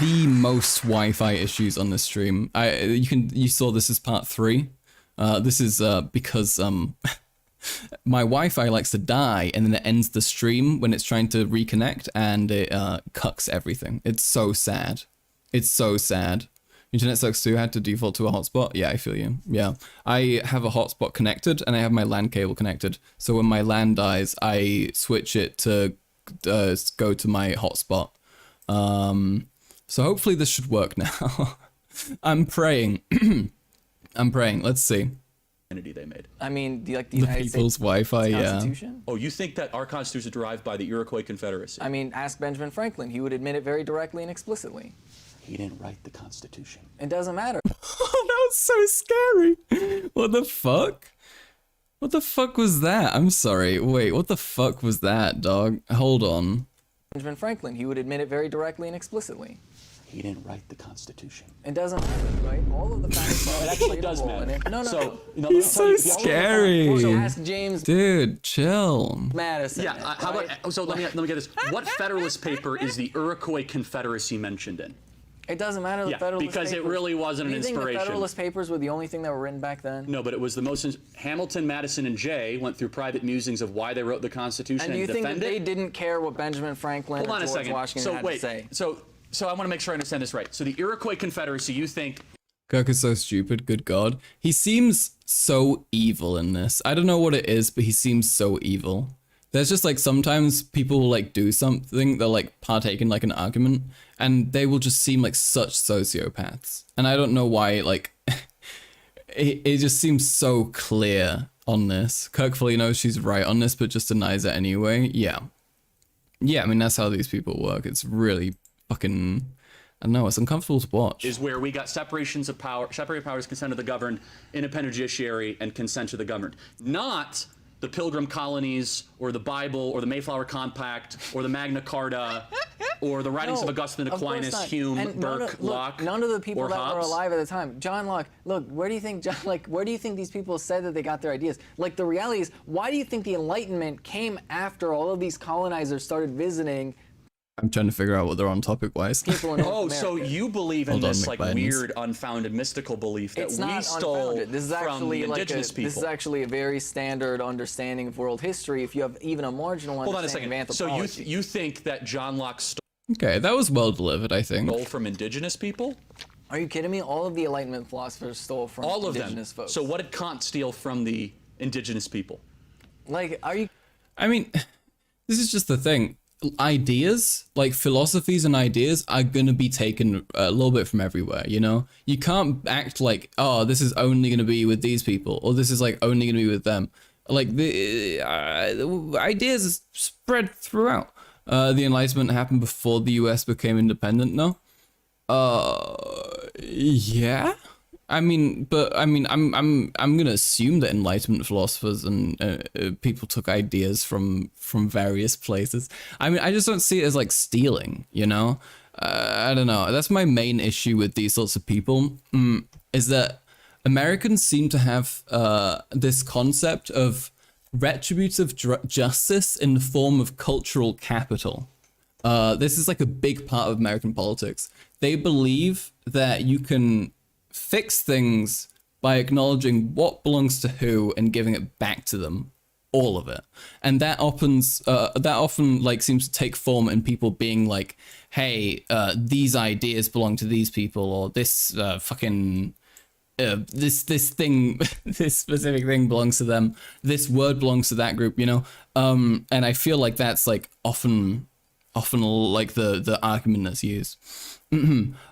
the most Wi-Fi issues on this stream. You saw this as part 3. This is because my Wi-Fi likes to die and then it ends the stream when it's trying to reconnect and it cucks everything. It's so sad. It's so sad. Internet sucks too. I had to default to a hotspot. Yeah, I feel you. Yeah. I have a hotspot connected and I have my LAN cable connected. So when my LAN dies, I switch it to go to my hotspot. So hopefully this should work now. I'm praying. I'm praying. Let's see. entity they made. I mean, like the The United people's States Wi-Fi, yeah. Constitution? Oh, you think that our Constitution is derived by the Iroquois Confederacy? I mean, ask Benjamin Franklin. He would admit it very directly and explicitly. He didn't write the Constitution. It doesn't matter. Oh, that was so scary. What the fuck? What the fuck was that? I'm sorry. Wait, what the fuck was that, dog? Hold on. Benjamin Franklin. He would admit it very directly and explicitly. He didn't write the Constitution. It doesn't matter, right? All of the facts It actually does matter. No, no. So, He's so scary. So ask James Dude, chill. Madison. Yeah, how right? about, so let me get this. What Federalist paper is the Iroquois Confederacy mentioned in? It doesn't matter. The Yeah, Federalist because it Papers. really wasn't Do an you think inspiration. the Federalist Papers were the only thing that were written back then? No, but it was the most. Hamilton, Madison, and Jay went through private musings of why they wrote the Constitution And do you think that defend they it. didn't care what Benjamin Franklin Hold on or a George second. Washington So had wait. to say? So I want to make sure I understand this right. So the Iroquois Confederacy, you think? Kirk is so stupid, good god. He seems so evil in this. I don't know what it is, but he seems so evil. There's just like sometimes people will like do something, they'll like partake in like an argument, and they will just seem like such sociopaths. And I don't know why, like, it just seems so clear on this. Kirk fully knows she's right on this, but just denies it anyway. Yeah. Yeah, I mean, that's how these people work. It's really fucking, I don't know, it's uncomfortable to watch. Is where we got separations of power, separated powers, consent of the governed, independent judiciary, and consent of the governed. Not the Pilgrim colonies, or the Bible, or the Mayflower Compact, or the Magna Carta, or the writings of Augustine, of course Aquinas, not. Hume, And Burke, Locke, none of the people or that were Hobbes. alive at the time. John Locke. Look, where do you think where do you think these people said that they got their ideas? Like, the reality is, why do you think the Enlightenment came after all of these colonizers started visiting I'm trying to figure out what they're on topic-wise. people in North Oh, America? so you believe in Hold on, this like McBidens. weird, unfounded, mystical belief that It's we not stole unfounded. This is from actually the like indigenous people? This is actually a very standard understanding of world history. If you have even a marginal Hold on a understanding second. of So anthropology. you think that John Locke Okay, that was well delivered, I think. stole from indigenous people? Are you kidding me? All of the Enlightenment philosophers stole from All of them. indigenous folks. So what did Kant steal from the indigenous people? Like, are you? I mean, this is just the thing. Ideas, like philosophies and ideas, are gonna be taken a little bit from everywhere, you know? You can't act like, oh, this is only gonna be with these people, or this is like only gonna be with them. Like, the ideas spread throughout. The Enlightenment happened before the US became independent, no? Yeah? I'm gonna assume that Enlightenment philosophers and people took ideas from various places. I mean, I just don't see it as like stealing, you know? I don't know. That's my main issue with these sorts of people, is that Americans seem to have this concept of retributive justice in the form of cultural capital. This is like a big part of American politics. They believe that you can fix things by acknowledging what belongs to who and giving it back to them, all of it. And that often like seems to take form in people being like, hey, these ideas belong to these people, or this this thing, this specific thing belongs to them, this word belongs to that group, you know? And I feel like that's like often like the argument that's used.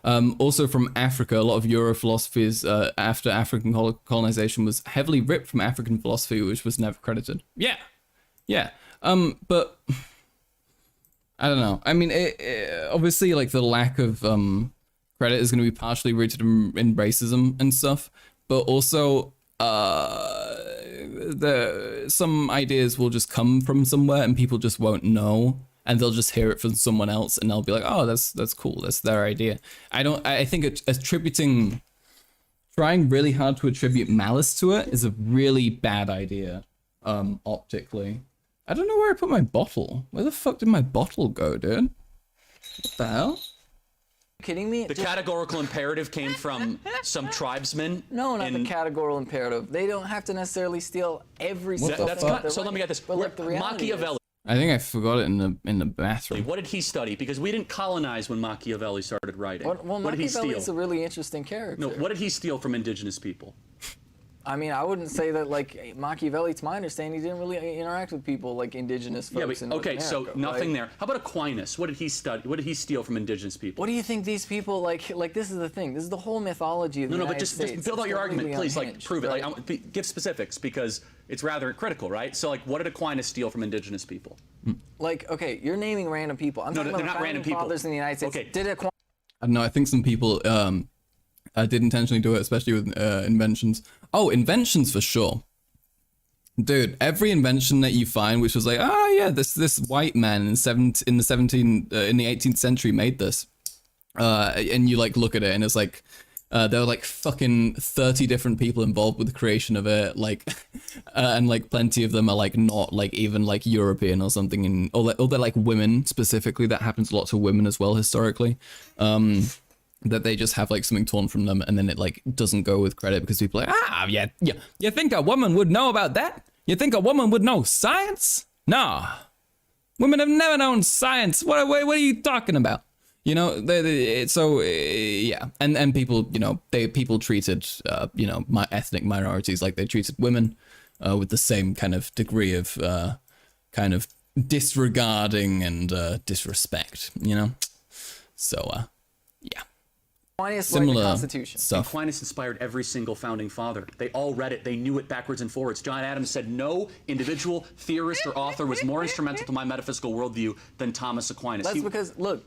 Also from Africa, a lot of Euro philosophies after African colonization was heavily ripped from African philosophy, which was never credited. Yeah. But I don't know. I mean, obviously, like the lack of credit is going to be partially rooted in racism and stuff, but also some ideas will just come from somewhere and people just won't know. And they'll just hear it from someone else, and they'll be like, "Oh, that's cool. That's their idea." I think trying really hard to attribute malice to it is a really bad idea, optically. I don't know where I put my bottle. Where the fuck did my bottle go, dude? What the hell? Kidding me? The categorical imperative came from some tribesmen. No, not the categorical imperative. They don't have to necessarily steal every single thing. So let me get this. But like the reality Machiavelli. I think I forgot it in the bathroom. What did he study? Because we didn't colonize when Machiavelli started writing. Well, what did he Machiavelli's steal? a really interesting character. No, what did he steal from indigenous people? I mean, I wouldn't say that, like, Machiavelli, to my understanding, he didn't really interact with people like indigenous folks. Yeah, but, in North okay, so America, nothing right? there. How about Aquinas? What did he study? What did he steal from indigenous people? What do you think these people like? This is the thing. This is the whole mythology of the No, United but just States. build out It's your argument, completely please. Like, unhinged, prove it. right? Like, give specifics because it's rather critical, right? So, like, what did Aquinas steal from indigenous people? Like, okay, you're naming random people. I'm No, talking they're about not the random founding people. fathers in the United States. Okay. Did Aquinas I don't know. I think some people did intentionally do it, especially with inventions. Oh, inventions for sure. Dude, every invention that you find, which was like, yeah, this white man in the 18th century made this, and you like look at it, and it's like there were like fucking 30 different people involved with the creation of it, like, and like plenty of them are like not like even like European or something, or they're like women specifically. That happens a lot to women as well historically. That they just have like something torn from them, and then it like doesn't go with credit because people are like, yeah, you think a woman would know about that? You think a woman would know science? Nah, women have never known science. What are you talking about? You know, yeah, and people, you know, people treated you know, my ethnic minorities like they treated women with the same kind of degree of kind of disregarding and disrespect, you know. So yeah. Aquinas Similar write the Constitution? stuff. Aquinas inspired every single founding father. They all read it. They knew it backwards and forwards. John Adams said no individual theorist or author was more instrumental to my metaphysical worldview than Thomas Aquinas. That's because look.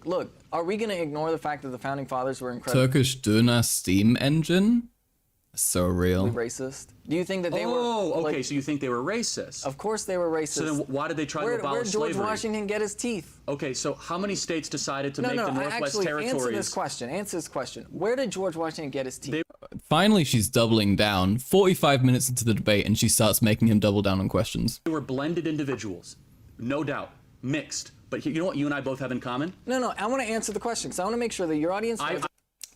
Are we going to ignore the fact that the founding fathers were incredibly Turkish Döner steam engine? So real. racist? Do you think that they were? Oh, okay. like, so you think they were racist? of course they were racist. So then why did they try to Where'd abolish George slavery? Washington get his teeth? Okay, so how many states decided to make the Northwest actually, Territories? answer this question. Answer this question. Where did George Washington get his teeth? Finally, she's doubling down. 45 minutes into the debate, and she starts making him double down on questions. They were blended individuals, no doubt, mixed. But you know what you and I both have in common? No, I want to answer the question because I want to make sure that your audience knows.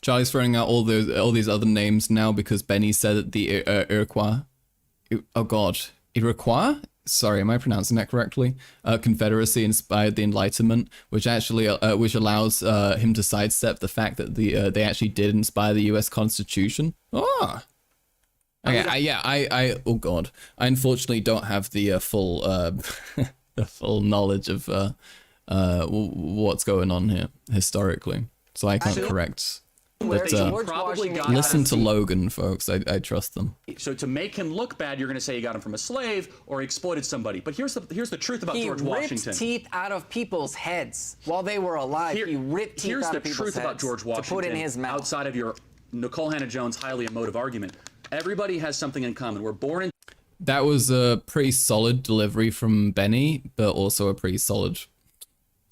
Charlie's throwing out all these other names now because Benny said that the Iroquois, oh god, Iroquois? Sorry, am I pronouncing that correctly? Confederacy inspired the Enlightenment, which actually which allows him to sidestep the fact that they actually did inspire the U.S. Constitution. Oh. Okay, I oh god, I unfortunately don't have the full the full knowledge of what's going on here historically, so I can't correct. But George Washington listen to Logan, folks. I trust them. So to make him look bad, you're going to say he got him from a slave or he exploited somebody. But here's the truth about He George ripped Washington. teeth out of people's heads while they were alive. He ripped teeth Here's out the of people's truth heads about George Washington. to put in his mouth. Outside of your Nicole Hannah-Jones highly emotive argument, everybody has something in common. We're born in That was a pretty solid delivery from Benny, but also a pretty solid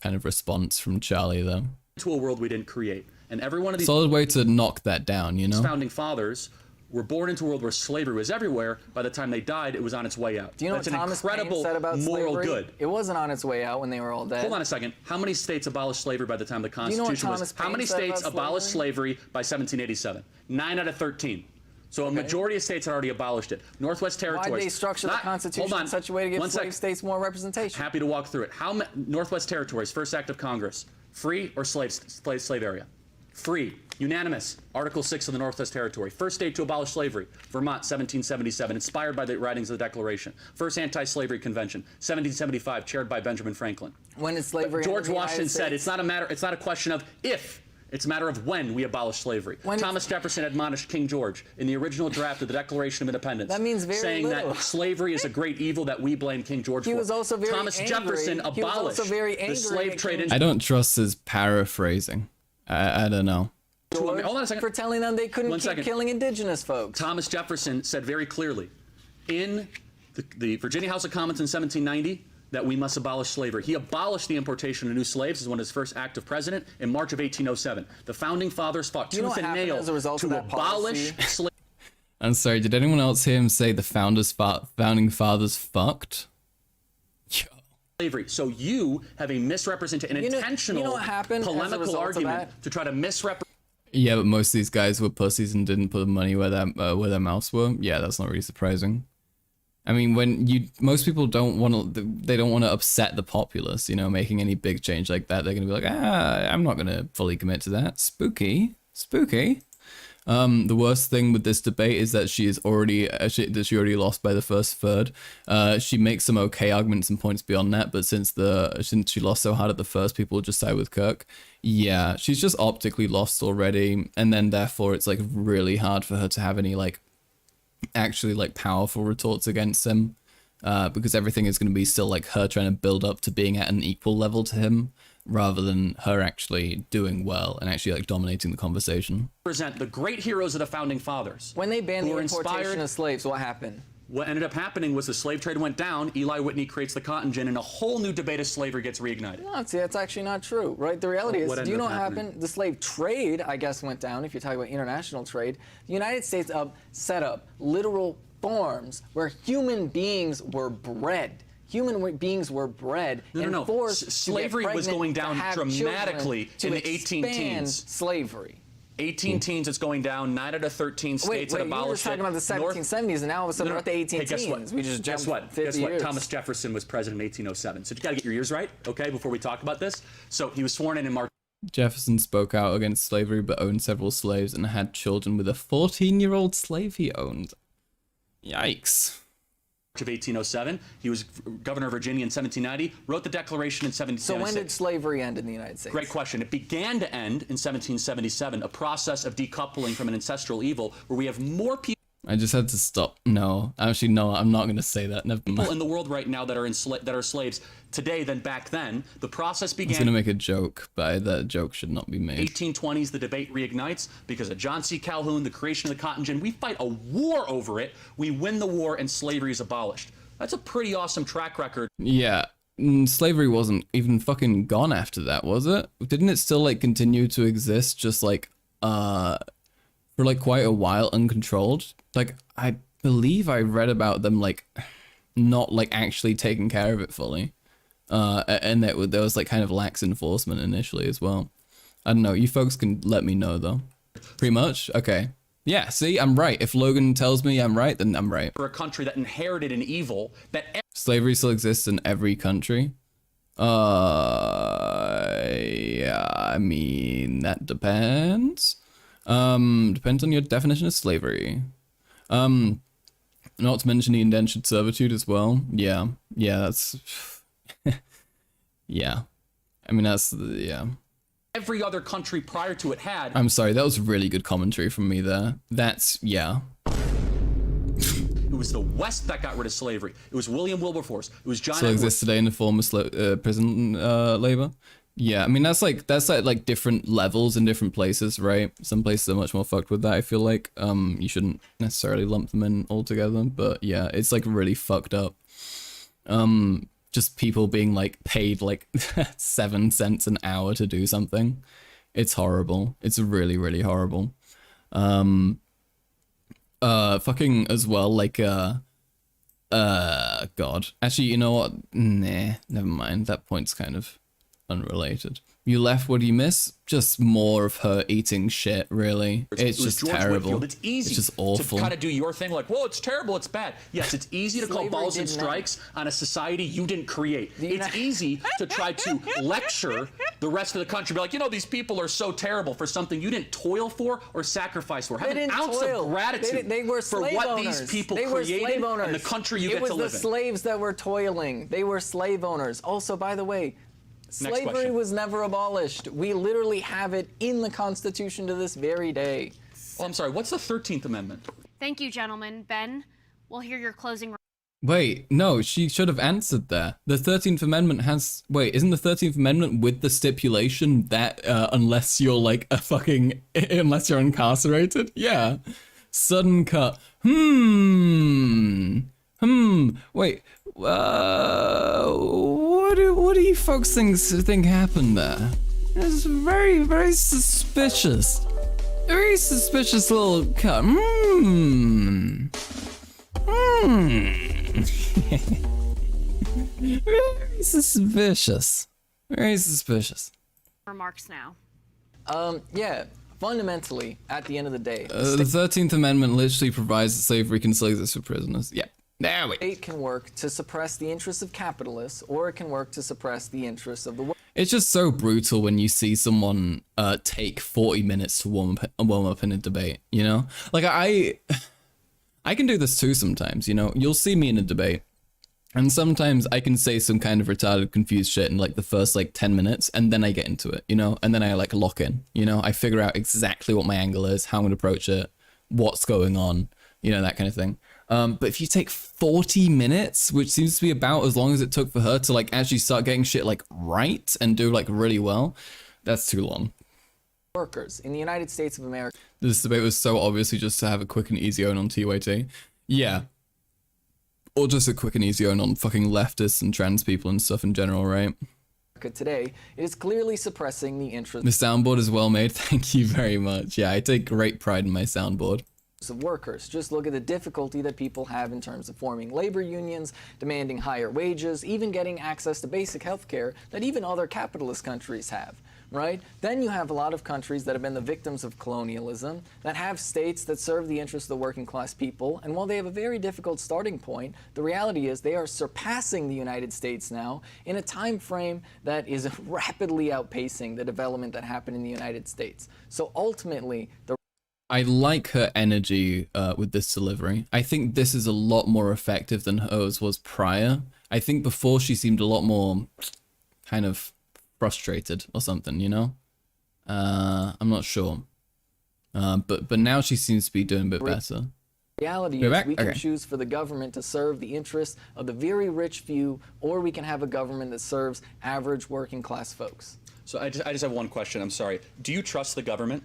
kind of response from Charlie, though. to a world we didn't create. And every one of these Solid way to knock that down, you know? founding fathers were born into a world where slavery was everywhere. By the time they died, it was on its way out. Do you know That's what an Thomas incredible Paine said about moral slavery? good. It wasn't on its way out when they were all dead. Hold on a second. How many states abolished slavery by the time the you know what Constitution was? Thomas How Paine many said states about abolished slavery by 1787? 9 out of 13. So a majority of states had already abolished it. Northwest Territories. Why did they structure the Constitution in such a way to give slave states more representation? Happy to walk through it. Northwest Territories, first act of Congress, free or slave area? Free. Unanimous. Article 6 of the Northwest Territory. First state to abolish slavery, Vermont, 1777, inspired by the writings of the Declaration. First anti-slavery convention, 1775, chaired by Benjamin Franklin. When is slavery? George Washington said it's not a question of if, it's a matter of when we abolish slavery. Thomas Jefferson admonished King George in the original draft of the Declaration of Independence. That means very saying little. that slavery is a great evil that we blame King George for. He was also very Thomas angry. Jefferson He was abolished also very the angry slave at trade. I don't trust his paraphrasing. I don't know. Hold on a second. For telling them they couldn't keep killing indigenous folks. Thomas Jefferson said very clearly in the Virginia House of Commons in 1790 that we must abolish slavery. He abolished the importation of new slaves as one of his first acts of president in March of 1807. The founding fathers fought tooth and nail to abolish slavery. I'm sorry, did anyone else hear him say the founding fathers fucked? Slavery. So you have a misrepresentation, an intentional polemical argument to try to misrepresent. Yeah, but most of these guys were pussies and didn't put the money where their mouths were. Yeah, that's not really surprising. I mean, most people don't want to upset the populace, you know, making any big change like that. They're gonna be like, I'm not gonna fully commit to that. Spooky. The worst thing with this debate is that she already lost by the first third. She makes some okay arguments and points beyond that, but since she lost so hard at the first, people just side with Kirk. Yeah, she's just optically lost already, and then therefore it's like really hard for her to have any like actually like powerful retorts against him, because everything is going to be still like her trying to build up to being at an equal level to him, rather than her actually doing well and actually like dominating the conversation. Present the great heroes of the founding fathers. When they banned who the were importation inspired- of slaves, what happened? What ended up happening was the slave trade went down, Eli Whitney creates the cotton gin, and a whole new debate of slavery gets reignited. No, see, that's actually not true, right? The reality is, What do ended you know up what happening? happened? The slave trade, I guess, went down, if you're talking about international trade. The United States set up literal farms where human beings were bred. Human beings were bred and forced Slavery to get was pregnant, going to down have dramatically children, in the to 18 expand teens. slavery. 18 teens, it's going down. 9 out of 13 states had you were abolished talking it. about the 1770s, and now all of a sudden we're at the 18 Hey, guess what? teens. We just guess jumped what? 50 Guess what? years. Thomas Jefferson was president in 1807. So you got to get your years right, okay, before we talk about this. So he was sworn in March Jefferson spoke out against slavery but owned several slaves and had children with a 14-year-old slave he owned. Yikes. of 1807. He was governor of Virginia in 1790, wrote the Declaration in 1776. So when did slavery end in the United States? Great question. It began to end in 1777, a process of decoupling from an ancestral evil where we have more people I just had to stop. No, actually, no, I'm not going to say that. Never mind. in the world right now that are slaves today than back then. The process I was began going to make a joke, but that joke should not be made. 1820s. The debate reignites because of John C. Calhoun, the creation of the cotton gin. We fight a war over it. We win the war and slavery is abolished. That's a pretty awesome track record. Yeah, slavery wasn't even fucking gone after that, was it? Didn't it still like continue to exist just like for like quite a while uncontrolled? Like I believe I read about them like not like actually taking care of it fully. And there was like kind of lax enforcement initially as well. I don't know, you folks can let me know though. Pretty much? Okay. Yeah, see, I'm right. If Logan tells me I'm right, then I'm right. For a country that inherited an evil that Slavery still exists in every country. Yeah, I mean, that depends. Depends on your definition of slavery. Not to mention the indentured servitude as well. Yeah, that's... yeah. I mean, that's... yeah. every other country prior to it had. I'm sorry, that was really good commentary from me there. That's... yeah. It was the West that got rid of slavery. It was William Wilberforce. It was John Still Edwards. exists today in the form of prison labor. Yeah, I mean that's like different levels in different places, right? Some places are much more fucked with that. I feel like you shouldn't necessarily lump them in altogether, but yeah, it's like really fucked up. Just people being like paid like 7 cents an hour to do something. It's horrible. It's really, really horrible. Fucking as well, like God. Actually, you know what? Nah, never mind. That point's kind of unrelated. You left, what do you miss? Just more of her eating shit, really. It's It was just George terrible. Whitefield. It's easy It's just awful. to kind of do your thing like, well, it's terrible, it's bad. Yes, it's easy to call Slavery balls and did not- strikes on a society you didn't create. It's easy to try to lecture the rest of the country. Be like, you know, these people are so terrible for something you didn't toil for or sacrifice for. Have They an didn't ounce toil. of gratitude They were for slave what owners. these people They were created slave owners. and the country you it get to live was the in. slaves that were toiling. They were slave owners. Also, by the way, slavery question. was never abolished. We literally have it in the Constitution to this very day. Oh, I'm sorry, what's the 13th Amendment? Thank you, gentlemen. Ben, we'll hear your closing. Wait, no, she should have answered there. The 13th Amendment has... Wait, isn't the 13th Amendment with the stipulation that unless you're like a fucking... unless you're incarcerated? Yeah. Sudden cut. Wait. What do you folks think happened there? It's very, very suspicious. Very suspicious little cut. Very suspicious. Very suspicious. Remarks now. Yeah, fundamentally, at the end of the day, The 13th Amendment literally provides that slavery can still exist for prisoners. Yeah. There we go. state can work to suppress the interests of capitalists, or it can work to suppress the interests of the workers. It's just so brutal when you see someone take 40 minutes to warm up in a debate, you know? Like I can do this too sometimes, you know? You'll see me in a debate, and sometimes I can say some kind of retarded, confused shit in like the first like 10 minutes, and then I get into it, you know? And then I like lock in, you know? I figure out exactly what my angle is, how I'm gonna approach it, what's going on, you know, that kind of thing. But if you take 40 minutes, which seems to be about as long as it took for her to like actually start getting shit like right and do like really well, that's too long. Workers in the United States of America. This debate was so obviously just to have a quick and easy own on TYT. Yeah. Or just a quick and easy own on fucking leftists and trans people and stuff in general, right? Today, it is clearly suppressing the interest. The soundboard is well made. Thank you very much. Yeah, I take great pride in my soundboard. Of workers. Just look at the difficulty that people have in terms of forming labor unions, demanding higher wages, even getting access to basic health care that even other capitalist countries have, right? Then you have a lot of countries that have been the victims of colonialism, that have states that serve the interests of the working class people, and while they have a very difficult starting point, the reality is they are surpassing the United States now in a time frame that is rapidly outpacing the development that happened in the United States. So ultimately, I like her energy with this delivery. I think this is a lot more effective than hers was prior. I think before she seemed a lot more kind of frustrated or something, you know? I'm not sure. But now she seems to be doing a bit better. Reality is we can choose for the government to serve the interests of the very rich few, or we can have a government that serves average working class folks. So I just have one question. I'm sorry. Do you trust the government?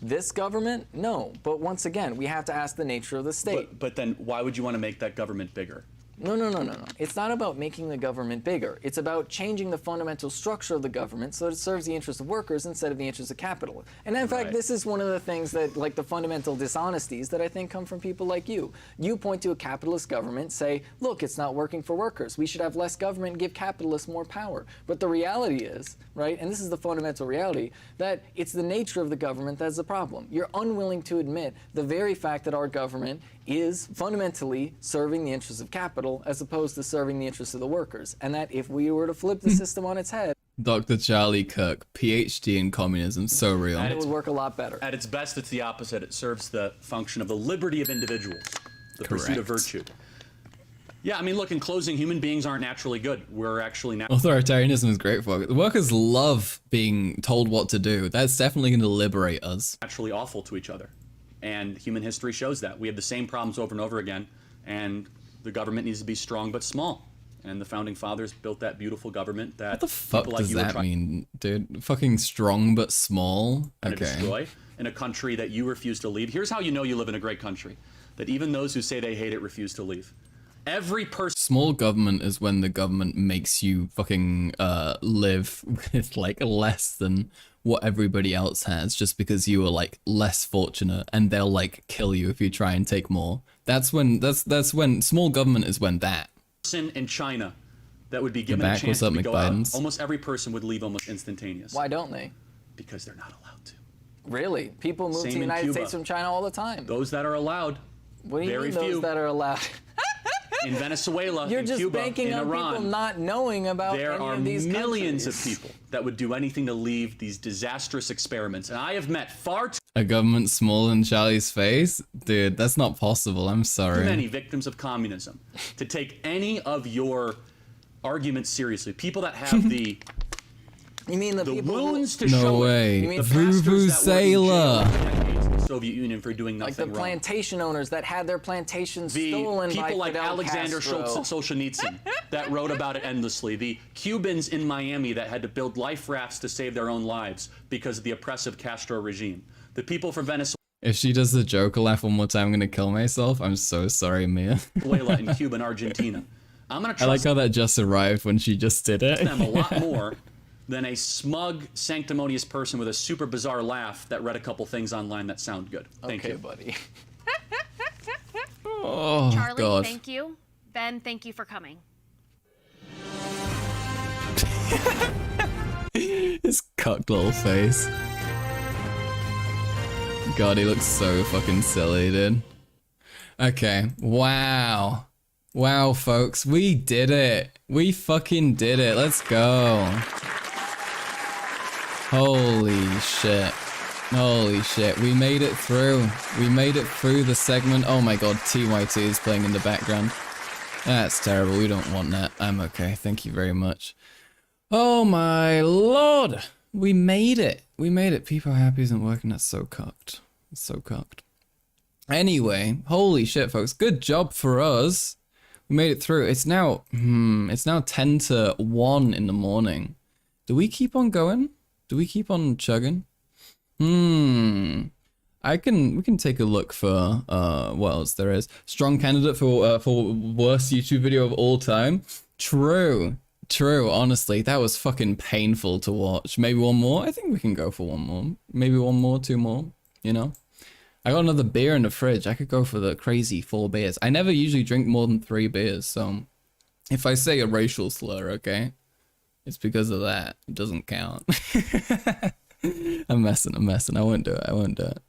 This government? No. But once again, we have to ask the nature of the state. But then why would you want to make that government bigger? No. It's not about making the government bigger. It's about changing the fundamental structure of the government so that it serves the interests of workers instead of the interests of capital. And in fact, this is one of the things that, like the fundamental dishonesties that I think come from people like you. You point to a capitalist government, say, look, it's not working for workers. We should have less government and give capitalists more power. But the reality is, right, and this is the fundamental reality, that it's the nature of the government that's the problem. You're unwilling to admit the very fact that our government is fundamentally serving the interests of capital as opposed to serving the interests of the workers. And that if we were to flip the system on its head, Dr. Charlie Kirk, PhD in communism, so real. it would work a lot better. At its best, it's the opposite. It serves the function of the liberty of individuals, the pursuit of virtue. Yeah, I mean, look, in closing, human beings aren't naturally good. We're actually authoritarianism is great for it. The workers love being told what to do. That's definitely going to liberate us. Naturally awful to each other. And human history shows that. We have the same problems over and over again, and the government needs to be strong but small. And the founding fathers built that beautiful government that what the fuck does that mean, dude? Fucking strong but small? Okay. Destroy in a country that you refuse to leave. Here's how you know you live in a great country. That even those who say they hate it refuse to leave. Every person. Small government is when the government makes you fucking live with like less than what everybody else has, just because you are like less fortunate, and they'll like kill you if you try and take more. That's when small government is when that. Person in China that would be given a chance to go out, almost every person would leave almost instantaneous. Why don't they? Because they're not allowed to. Really? People move to the United States from China all the time. Those that are allowed. What do you mean few. those that are allowed? In Venezuela, You're in just Cuba, banking in on Iran, people not knowing about there any are of these millions countries. of people that would do anything to leave these disastrous experiments. And I have met far too A government smaller than Charlie's face? Dude, that's not possible. I'm sorry. many victims of communism to take any of your arguments seriously. People that have the You mean the people wounds to No show way. it. The Voo-voo pastors that were in sailor. jail for decades in the Soviet Union for doing nothing like the wrong. plantation owners that had their plantations The stolen by people like Fidel Alexander Castro. Solzhenitsyn that wrote about it endlessly. The Cubans in Miami that had to build life rafts to save their own lives because of the oppressive Castro regime. The people from Venezuela If she does the Joker laugh one more time, I'm gonna kill myself. I'm so sorry, Mia. and Cuba and Argentina. I'm gonna I like trust how that just arrived when she just did it. them a lot more than a smug, sanctimonious person with a super bizarre laugh that read a couple things online that sound good. Thank you, buddy. Oh, Charlie, God. thank you. Ben, thank you for coming. His cocked little face. God, he looks so fucking silly, dude. Okay, wow. Wow, folks, we did it. We fucking did it. Let's go. Holy shit. Holy shit. We made it through. We made it through the segment. Oh my god, TYT is playing in the background. That's terrible. We don't want that. I'm okay. Thank you very much. Oh my lord. We made it. We made it. People happy isn't working. That's so cocked. It's so cocked. Anyway, holy shit, folks. Good job for us. We made it through. It's now 10 to 1 in the morning. Do we keep on going? Do we keep on chugging? We can take a look for what else there is. Strong candidate for worst YouTube video of all time. True, honestly, that was fucking painful to watch. Maybe one more? I think we can go for one more. Maybe one more, two more, you know? I got another beer in the fridge. I could go for the crazy 4 beers. I never usually drink more than 3 beers, so if I say a racial slur, okay? It's because of that. It doesn't count. I'm messing. I won't do it.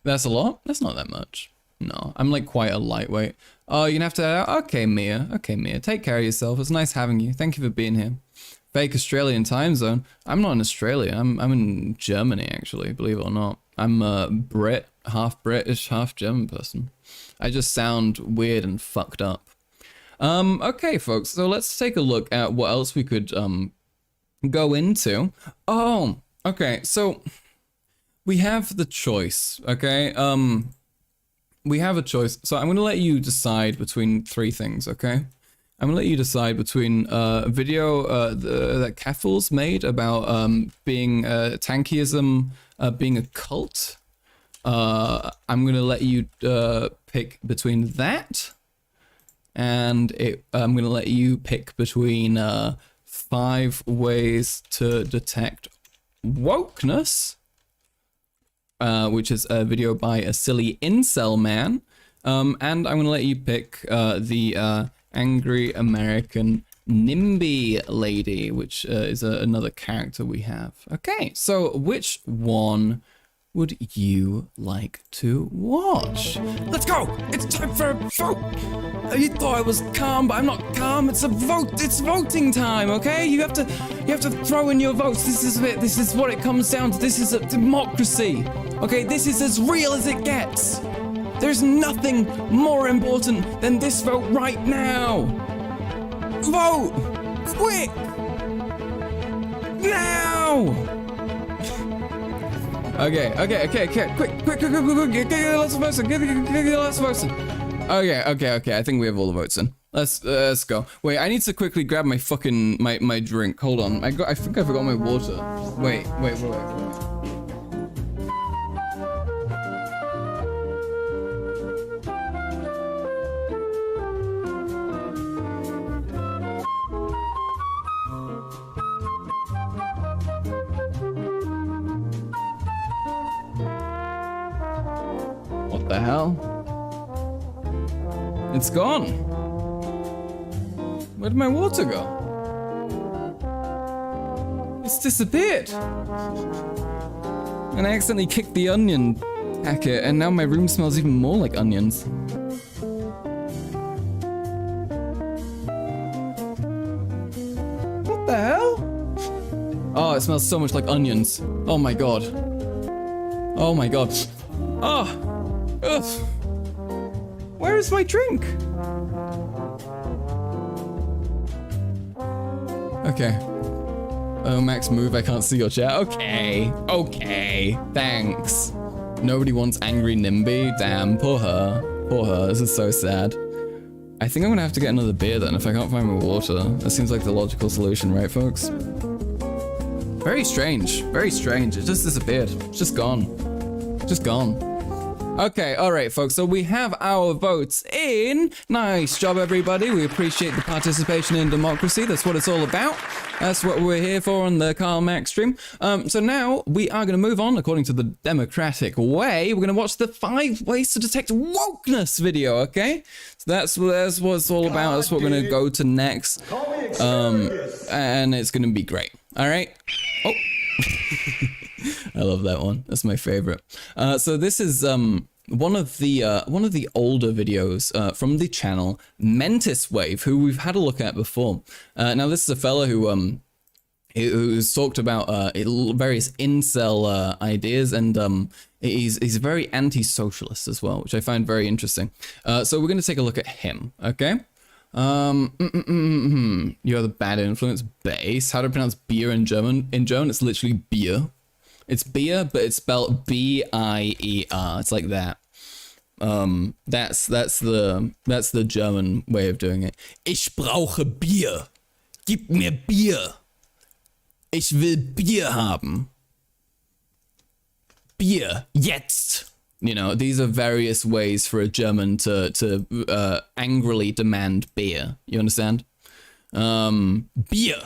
That's a lot? That's not that much. No, I'm like quite a lightweight. Oh, you're gonna have to, okay, Mia, take care of yourself. It's nice having you. Thank you for being here. Fake Australian time zone. I'm not in Australia. I'm in Germany, actually, believe it or not. I'm a Brit, half British, half German person. I just sound weird and fucked up. Okay, folks, so let's take a look at what else we could, go into. Oh, okay, so we have the choice, okay? We have a choice. So I'm gonna let you decide between 3 things, okay? I'm gonna let you decide between a video that Kaffles made about being Tankieism being a cult. I'm gonna let you pick between that, and I'm gonna let you pick between 5 ways to detect wokeness, which is a video by a silly incel man, and I'm gonna let you pick the angry American NIMBY lady, which is another character we have. Okay, so which one would you like to watch? Let's go! It's time for a vote! You thought I was calm, but I'm not calm. It's a vote. It's voting time, okay? You have to throw in your votes. This is it. This is what it comes down to. This is a democracy. Okay, this is as real as it gets. There's nothing more important than this vote right now. Vote! Quick! Now! Okay, quick, get the last votes in, get the last votes in. Okay, I think we have all the votes in. Let's go. Wait, I need to quickly grab my fucking, my drink. Hold on, I think I forgot my water. Wait. What the hell? It's gone. Where did my water go? It's disappeared. And I accidentally kicked the onion packet, and now my room smells even more like onions. What the hell? Oh, it smells so much like onions. Oh my god. Oh my god. Oh. Ugh. Where is my drink? Okay. Oh, Max, move. I can't see your chat. Okay. Thanks. Nobody wants angry NIMBY. Damn, poor her. This is so sad. I think I'm gonna have to get another beer then if I can't find my water. That seems like the logical solution, right, folks? Very strange. It just disappeared. It's just gone. Okay, alright folks, so we have our votes in. Nice job everybody, we appreciate the participation in democracy, that's what it's all about. That's what we're here for on the Karl Max stream. So now we are going to move on according to the democratic way. We're going to watch the 5 ways to detect wokeness video, okay? So that's what it's all about, that's what we're going to go to next. And it's going to be great, alright? Oh. I love that one. That's my favorite. So this is one of the older videos from the channel Mentis Wave, who we've had a look at before. Now this is a fella who's talked about various incel ideas, and he's very anti-socialist as well, which I find very interesting. So we're going to take a look at him, okay? You're the bad influence base. How to pronounce beer in German? In German, it's literally beer. It's beer, but it's spelled B-I-E-R. It's like that. That's the German way of doing it. Ich brauche Bier. Gib mir Bier. Ich will Bier haben. Bier, jetzt. You know, these are various ways for a German to angrily demand beer. You understand? Beer.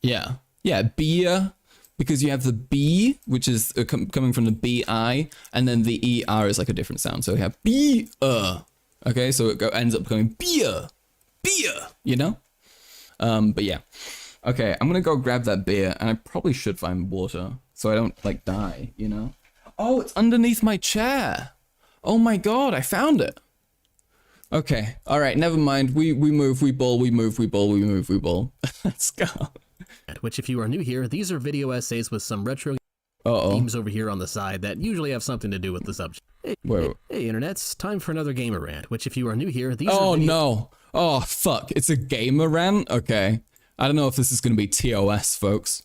Yeah, beer. Because you have the B, which is coming from the B-I, and then the E-R is like a different sound. So we have beer. Okay, so it ends up becoming beer. Beer, you know? But yeah. Okay, I'm gonna go grab that beer, and I probably should find water, so I don't, like, die, you know? Oh, it's underneath my chair. Oh my god, I found it. Okay, alright, never mind. We move, we ball, we move, we ball, we move, we ball. Let's go. Which, if you are new here, these are video essays with some retro themes over here on the side that usually have something to do with the subject. Hey, internets, time for another gamer rant, which if you are new here, these are no. Oh, fuck, it's a gamer rant? Okay. I don't know if this is gonna be TOS, folks.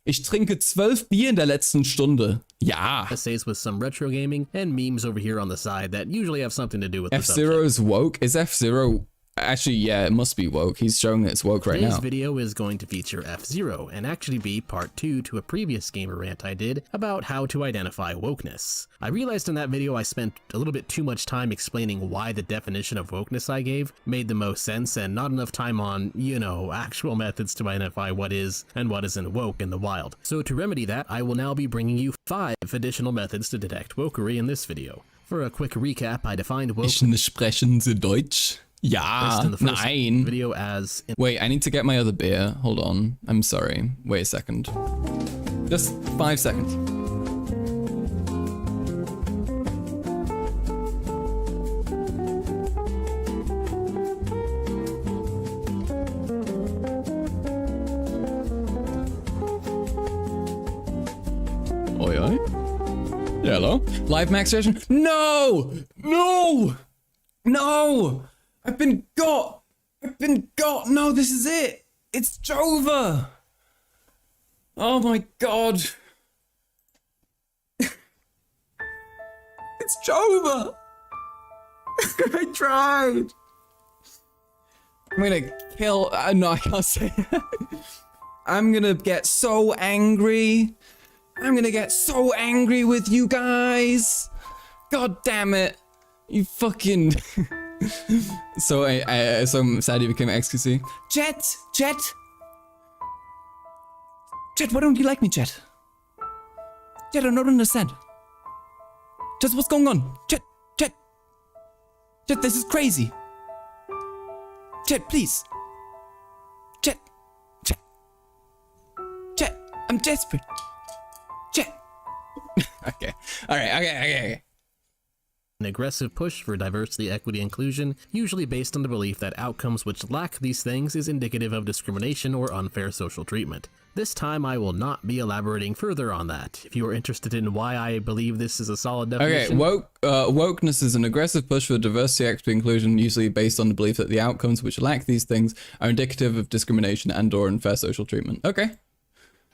Ich trinke 12 Bier in der letzten Stunde. Ja. Essays with some retro gaming and memes over here on the side that usually have something to do with the subject. F-Zero's woke? Is F-Zero... Actually, yeah, it must be woke. He's showing that it's woke right now. Today's video is going to feature F-Zero and actually be part 2 to a previous gamer rant I did about how to identify wokeness. I realized in that video I spent a little bit too much time explaining why the definition of wokeness I gave made the most sense and not enough time on, you know, actual methods to identify what is and what isn't woke in the wild. So to remedy that, I will now be bringing you 5 additional methods to detect wokery in this video. For a quick recap, I defined wokeness. Sprechen Sie Deutsch? Ja, nein. Video as wait, I need to get my other beer. Hold on. I'm sorry. Wait a second. Just 5 seconds. Oi, oi. Yeah, hello? Live max session? No! No! No! I've been got! No, this is it! It's Jova! Oh my god! It's Jova! I tried! I'm gonna kill... no, I can't say it. I'm gonna get so angry. I'm gonna get so angry with you guys! God damn it! You fucking... So I'm sad you became XQC. Jet, why don't you like me, Jet? Jet, I don't understand. Jet, what's going on? Jet, this is crazy. Jet, please. Jet, I'm desperate. Jet. Okay, alright, okay. An aggressive push for diversity, equity, inclusion, usually based on the belief that outcomes which lack these things is indicative of discrimination or unfair social treatment. This time I will not be elaborating further on that. If you are interested in why I believe this is a solid definition... Okay, wokeness is an aggressive push for diversity, equity, inclusion, usually based on the belief that the outcomes which lack these things are indicative of discrimination and or unfair social treatment. Okay.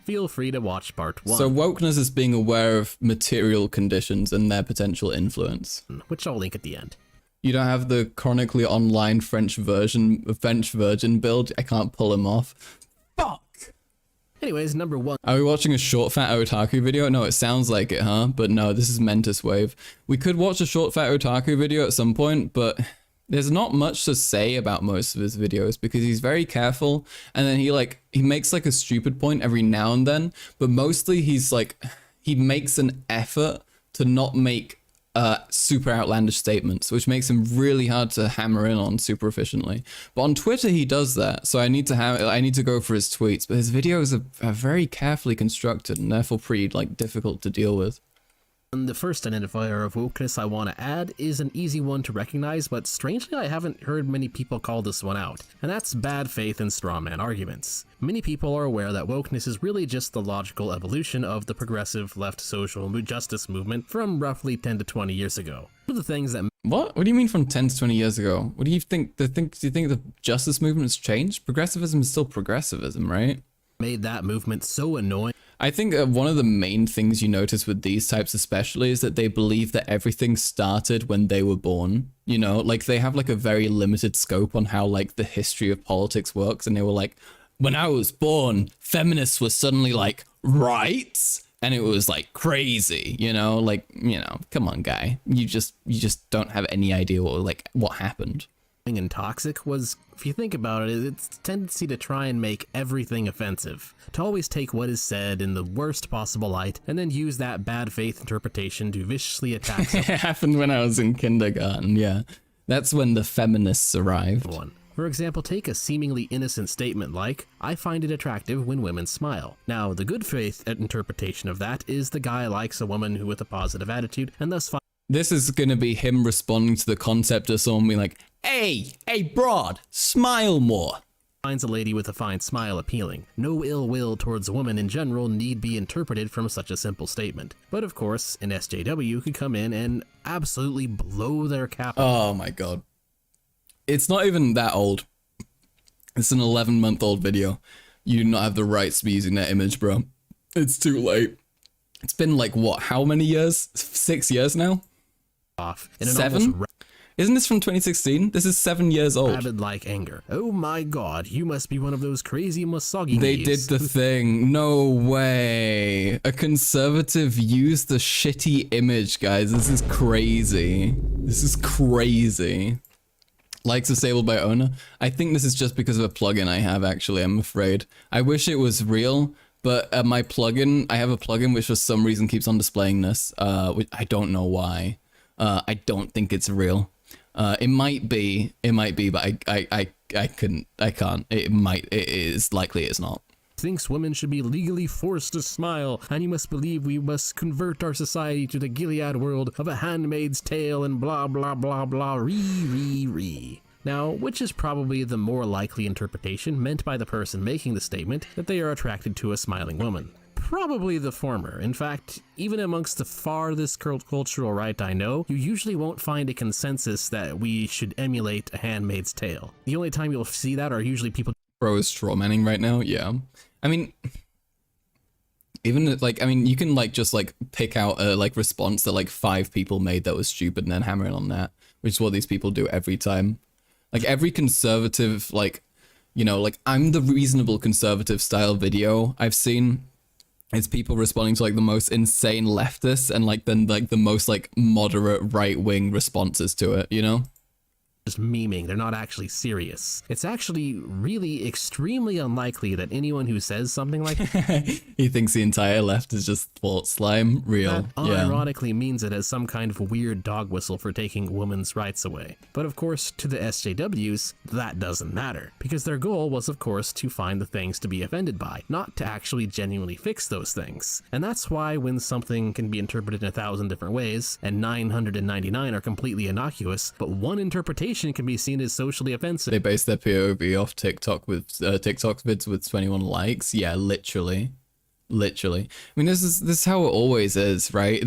Feel free to watch part 1. So wokeness is being aware of material conditions and their potential influence. Which I'll link at the end. You don't have the chronically online French Virgin build? I can't pull him off. Fuck! Anyways, number 1. Are we watching a short fat otaku video? No, it sounds like it, huh? But no, this is Mentis Wave. We could watch a short fat otaku video at some point, but... there's not much to say about most of his videos because he's very careful, and then he makes like a stupid point every now and then, but mostly he makes an effort to not make super outlandish statements, which makes him really hard to hammer in on super efficiently. But on Twitter he does that, so I need to go for his tweets, but his videos are very carefully constructed and therefore pretty like difficult to deal with. And the first identifier of wokeness I want to add is an easy one to recognize, but strangely I haven't heard many people call this one out, and that's bad faith and strawman arguments. Many people are aware that wokeness is really just the logical evolution of the progressive left social justice movement from roughly 10 to 20 years ago. One of the things that What do you mean from 10 to 20 years ago? What do you think? Do you think the justice movement has changed? Progressivism is still progressivism, right? made that movement so annoying. I think one of the main things you notice with these types especially is that they believe that everything started when they were born. You know, like they have like a very limited scope on how like the history of politics works. And they were like, when I was born, feminists were suddenly like rights. And it was like crazy, you know, like, you know, come on, guy. You just don't have any idea what happened. And toxic was, if you think about it, its tendency to try and make everything offensive, to always take what is said in the worst possible light and then use that bad faith interpretation to viciously attack someone. It happened when I was in kindergarten, yeah. That's when the feminists arrived. For example, take a seemingly innocent statement like, I find it attractive when women smile. Now, the good faith interpretation of that is the guy likes a woman who with a positive attitude and thus this is going to be him responding to the concept of someone being like, hey, broad, smile more. Finds a lady with a fine smile appealing. No ill will towards a woman in general need be interpreted from such a simple statement. But of course, an SJW could come in and absolutely blow their cap. Oh my god. It's not even that old. It's an 11-month-old video. You do not have the rights to be using that image, bro. It's too late. It's been like, what, how many years? 6 years now? Off. 7? Isn't this from 2016? This is 7 years old. Rabid-like anger. Oh my god, you must be one of those crazy misogynies. They did the thing. No way. A conservative used the shitty image, guys. This is crazy. This is crazy. Likes disabled by owner. I think this is just because of a plugin I have, actually, I'm afraid. I wish it was real, but my plugin, I have a plugin which for some reason keeps on displaying this. Which I don't know why. I don't think it's real. It might be, but I can't. It is likely it's not. Thinks women should be legally forced to smile, and you must believe we must convert our society to the Gilead world of A Handmaid's Tale and blah blah blah blah re. Now, which is probably the more likely interpretation meant by the person making the statement that they are attracted to a smiling woman? Probably the former. In fact, even amongst the farthest cultural right I know, you usually won't find a consensus that we should emulate A Handmaid's Tale. The only time you'll see that are usually people. Bro is strawmanning right now, yeah. I mean, even like, I mean, you can like just like pick out a like response that like 5 people made that was stupid and then hammer it on that, which is what these people do every time. Like every conservative, like, you know, like I'm the reasonable conservative style video I've seen. It's people responding to like the most insane leftists and like then like the most like moderate right-wing responses to it, you know? Just memeing, they're not actually serious. It's actually really extremely unlikely that anyone who says something like he thinks the entire left is just thought slime real. That unironically means it as some kind of weird dog whistle for taking women's rights away. But of course, to the SJWs, that doesn't matter, because their goal was of course to find the things to be offended by, not to actually genuinely fix those things. And that's why when something can be interpreted in 1,000 different ways, and 999 are completely innocuous, but one interpretation can be seen as socially offensive. They base their POV off TikTok with TikTok vids with 21 likes. Yeah, literally. I mean, this is how it always is, right?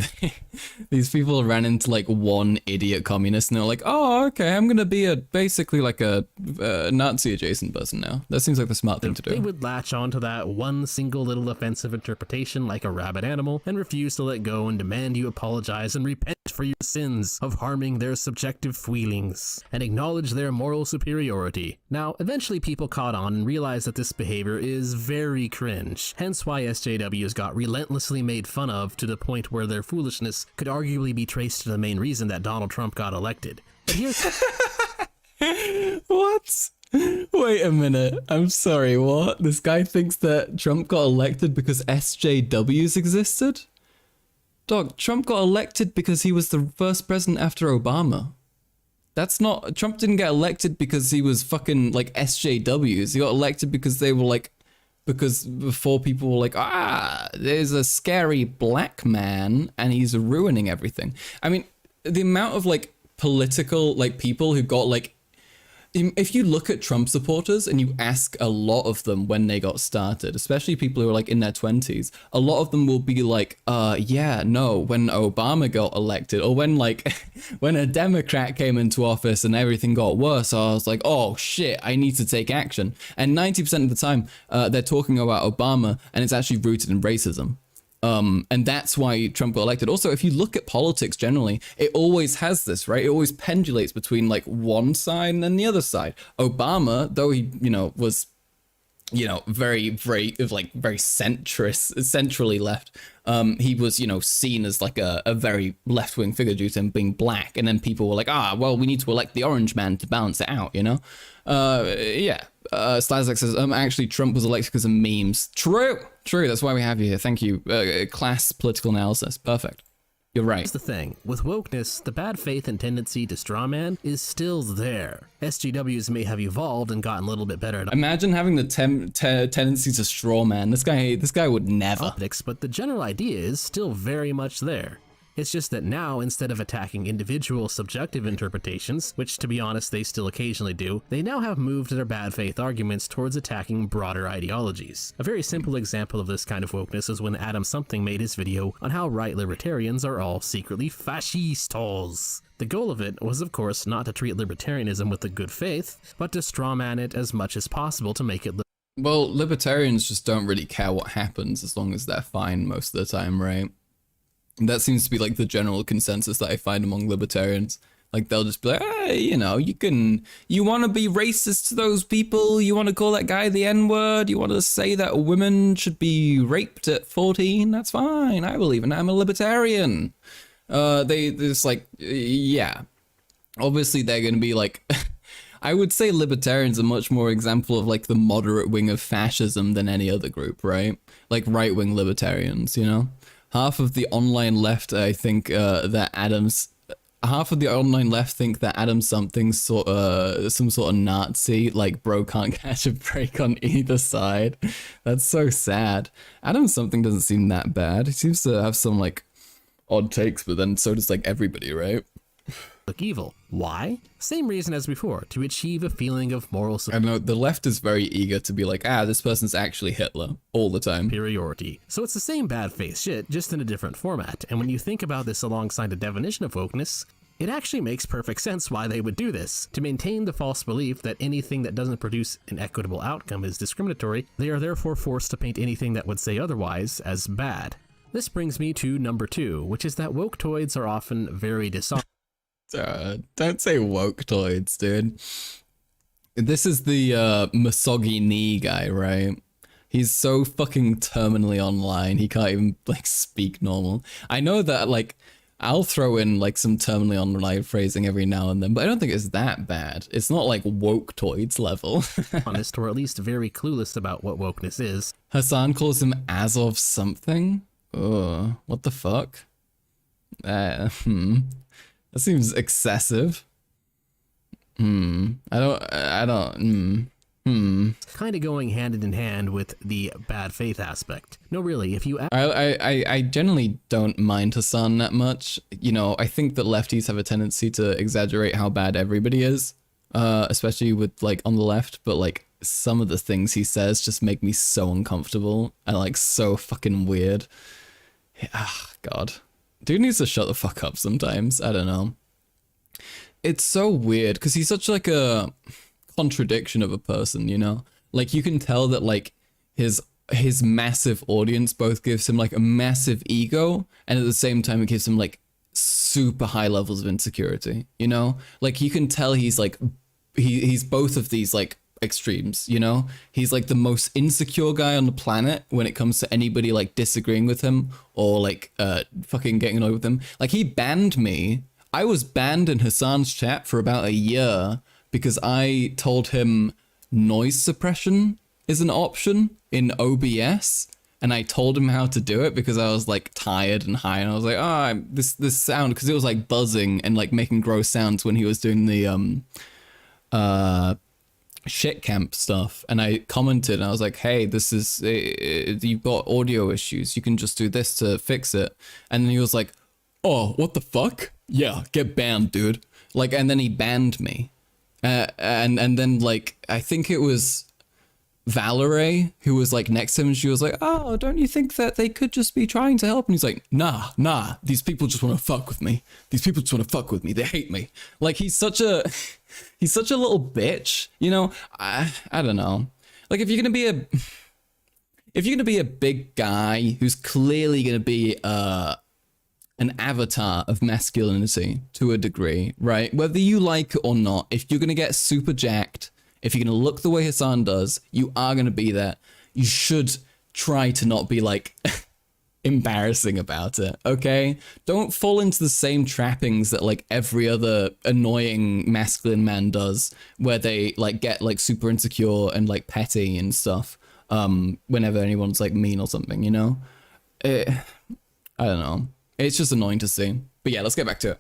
These people ran into like one idiot communist and they're like, oh, okay, I'm gonna be basically like a Nazi adjacent person now. That seems like the smart thing to do. They would latch onto that one single little offensive interpretation like a rabid animal and refuse to let go and demand you apologize and repent for your sins of harming their subjective feelings and acknowledge their moral superiority. Now, eventually people caught on and realized that this behavior is very cringe, hence why SJWs got relentlessly made fun of to the point where their foolishness could arguably be traced to the main reason that Donald Trump got elected. But here's what? Wait a minute. I'm sorry, what? This guy thinks that Trump got elected because SJWs existed? Dog, Trump got elected because he was the first president after Obama. That's not... Trump didn't get elected because he was fucking, like, SJWs. He got elected because they were, like, because before people were like, there's a scary black man and he's ruining everything. I mean, the amount of like political like people who got like, if you look at Trump supporters and you ask a lot of them when they got started, especially people who are like in their 20s, a lot of them will be like, yeah, no, when Obama got elected, or when like, when a Democrat came into office and everything got worse, I was like, oh shit, I need to take action. And 90% of the time, they're talking about Obama and it's actually rooted in racism. And that's why Trump got elected. Also, if you look at politics generally, it always has this, right? It always pendulates between like one side and then the other side. Obama, though he, was, very centrist, centrally left. He was, seen as like a very left-wing figure due to him being black. And then people were like, well, we need to elect the orange man to balance it out, yeah. Slazak says, actually, Trump was elected because of memes. True. That's why we have you here. Thank you. Class political analysis. Perfect. You're right. Here's the thing. With wokeness, the bad faith and tendency to strawman is still there. SJWs may have evolved and gotten a little bit better at Imagine having the tendency to strawman. This guy would never. Optics, but the general idea is still very much there. It's just that now, instead of attacking individual subjective interpretations, which to be honest they still occasionally do, they now have moved their bad faith arguments towards attacking broader ideologies. A very simple example of this kind of wokeness is when Adam Something made his video on how right libertarians are all secretly fascistas. The goal of it was of course not to treat libertarianism with a good faith, but to strawman it as much as possible to make it well, libertarians just don't really care what happens as long as they're fine most of the time, right? That seems to be like the general consensus that I find among libertarians. Like they'll just be like, hey, you want to be racist to those people? You want to call that guy the N-word? You want to say that women should be raped at 14? That's fine. I believe in it. I'm a libertarian. They just like, yeah. Obviously they're going to be like, I would say libertarians are much more example of like the moderate wing of fascism than any other group, right? Like right-wing libertarians, Half of the online left, I think, half of the online left think that Adam Something's some sort of Nazi, like bro can't catch a break on either side. That's so sad. Adam Something doesn't seem that bad. He seems to have some like odd takes, but then so does like everybody, right? look evil. Why? Same reason as before, to achieve a feeling of moral I know, the left is very eager to be like, this person's actually Hitler all the time. Superiority. So it's the same bad faith shit, just in a different format. And when you think about this alongside the definition of wokeness, it actually makes perfect sense why they would do this. To maintain the false belief that anything that doesn't produce an equitable outcome is discriminatory, they are therefore forced to paint anything that would say otherwise as bad. This brings me to number 2, which is that woketoids are often very dishonest. Don't say woketoids, dude. This is the misogyny guy, right? He's so fucking terminally online, he can't even, like, speak normal. I know that, like, I'll throw in, like, some terminally online phrasing every now and then, but I don't think it's that bad. It's not, like, woketoids level. Honest, or at least very clueless about what wokeness is. Hassan calls him Azov something? Ugh, what the fuck? That seems excessive. Kind of going hand in hand with the bad faith aspect. No, really, if you... I generally don't mind Hassan that much. You know, I think that lefties have a tendency to exaggerate how bad everybody is, especially with, like, on the left, but, like, some of the things he says just make me so uncomfortable and, like, so fucking weird. God. Dude needs to shut the fuck up sometimes. I don't know. It's so weird, because he's such, like, a contradiction of a person, you know? Like, you can tell that, like, his massive audience both gives him, like, a massive ego, and at the same time it gives him, like, super high levels of insecurity, you know? Like, you can tell he's, like, he's both of these, like, extremes, you know? He's, like, the most insecure guy on the planet when it comes to anybody, like, disagreeing with him or, like, fucking getting annoyed with him. Like, he banned me. I was banned in Hassan's chat for about a year because I told him noise suppression is an option in OBS, and I told him how to do it because I was, like, tired and high, and I was like, this sound, because it was, like, buzzing and, like, making gross sounds when he was doing the shit camp stuff, and I commented and I was like, hey, this is you've got audio issues, you can just do this to fix it. And then he was like, oh, what the fuck? Yeah, get banned, dude. Like, and then he banned me. And then like I think it was Valerie who was like next to him, and she was like, oh, don't you think that they could just be trying to help? And he's like, nah, these people just want to fuck with me. These people just want to fuck with me. They hate me. Like, he's such a little bitch, you know. I don't know. Like, if you're gonna be a big guy who's clearly gonna be an avatar of masculinity to a degree, right? Whether you like it or not, if you're gonna get super jacked, if you're gonna look the way Hassan does, you are gonna be that. You should try to not be like embarrassing about it, okay? Don't fall into the same trappings that like every other annoying masculine man does, where they like get like super insecure and like petty and stuff whenever anyone's like mean or something, you know? I don't know. It's just annoying to see. But yeah, let's get back to it.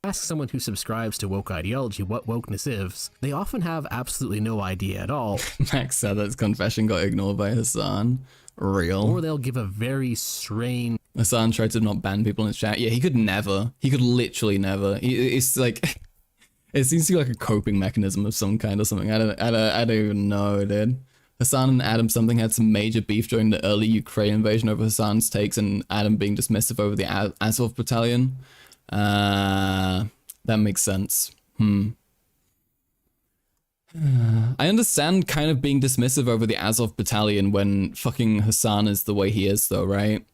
Ask someone who subscribes to woke ideology what wokeness is, they often have absolutely no idea at all. Max said that his confession got ignored by Hassan. Real. Or they'll give a very strange... Hassan tried to not ban people in his chat. Yeah, he could never. He could literally never. It's like... It seems to be like a coping mechanism of some kind or something. I don't even know, dude. Hassan and Adam something had some major beef during the early Ukraine invasion over Hassan's takes and Adam being dismissive over the Azov battalion. That makes sense. I understand kind of being dismissive over the Azov battalion when fucking Hassan is the way he is though, right?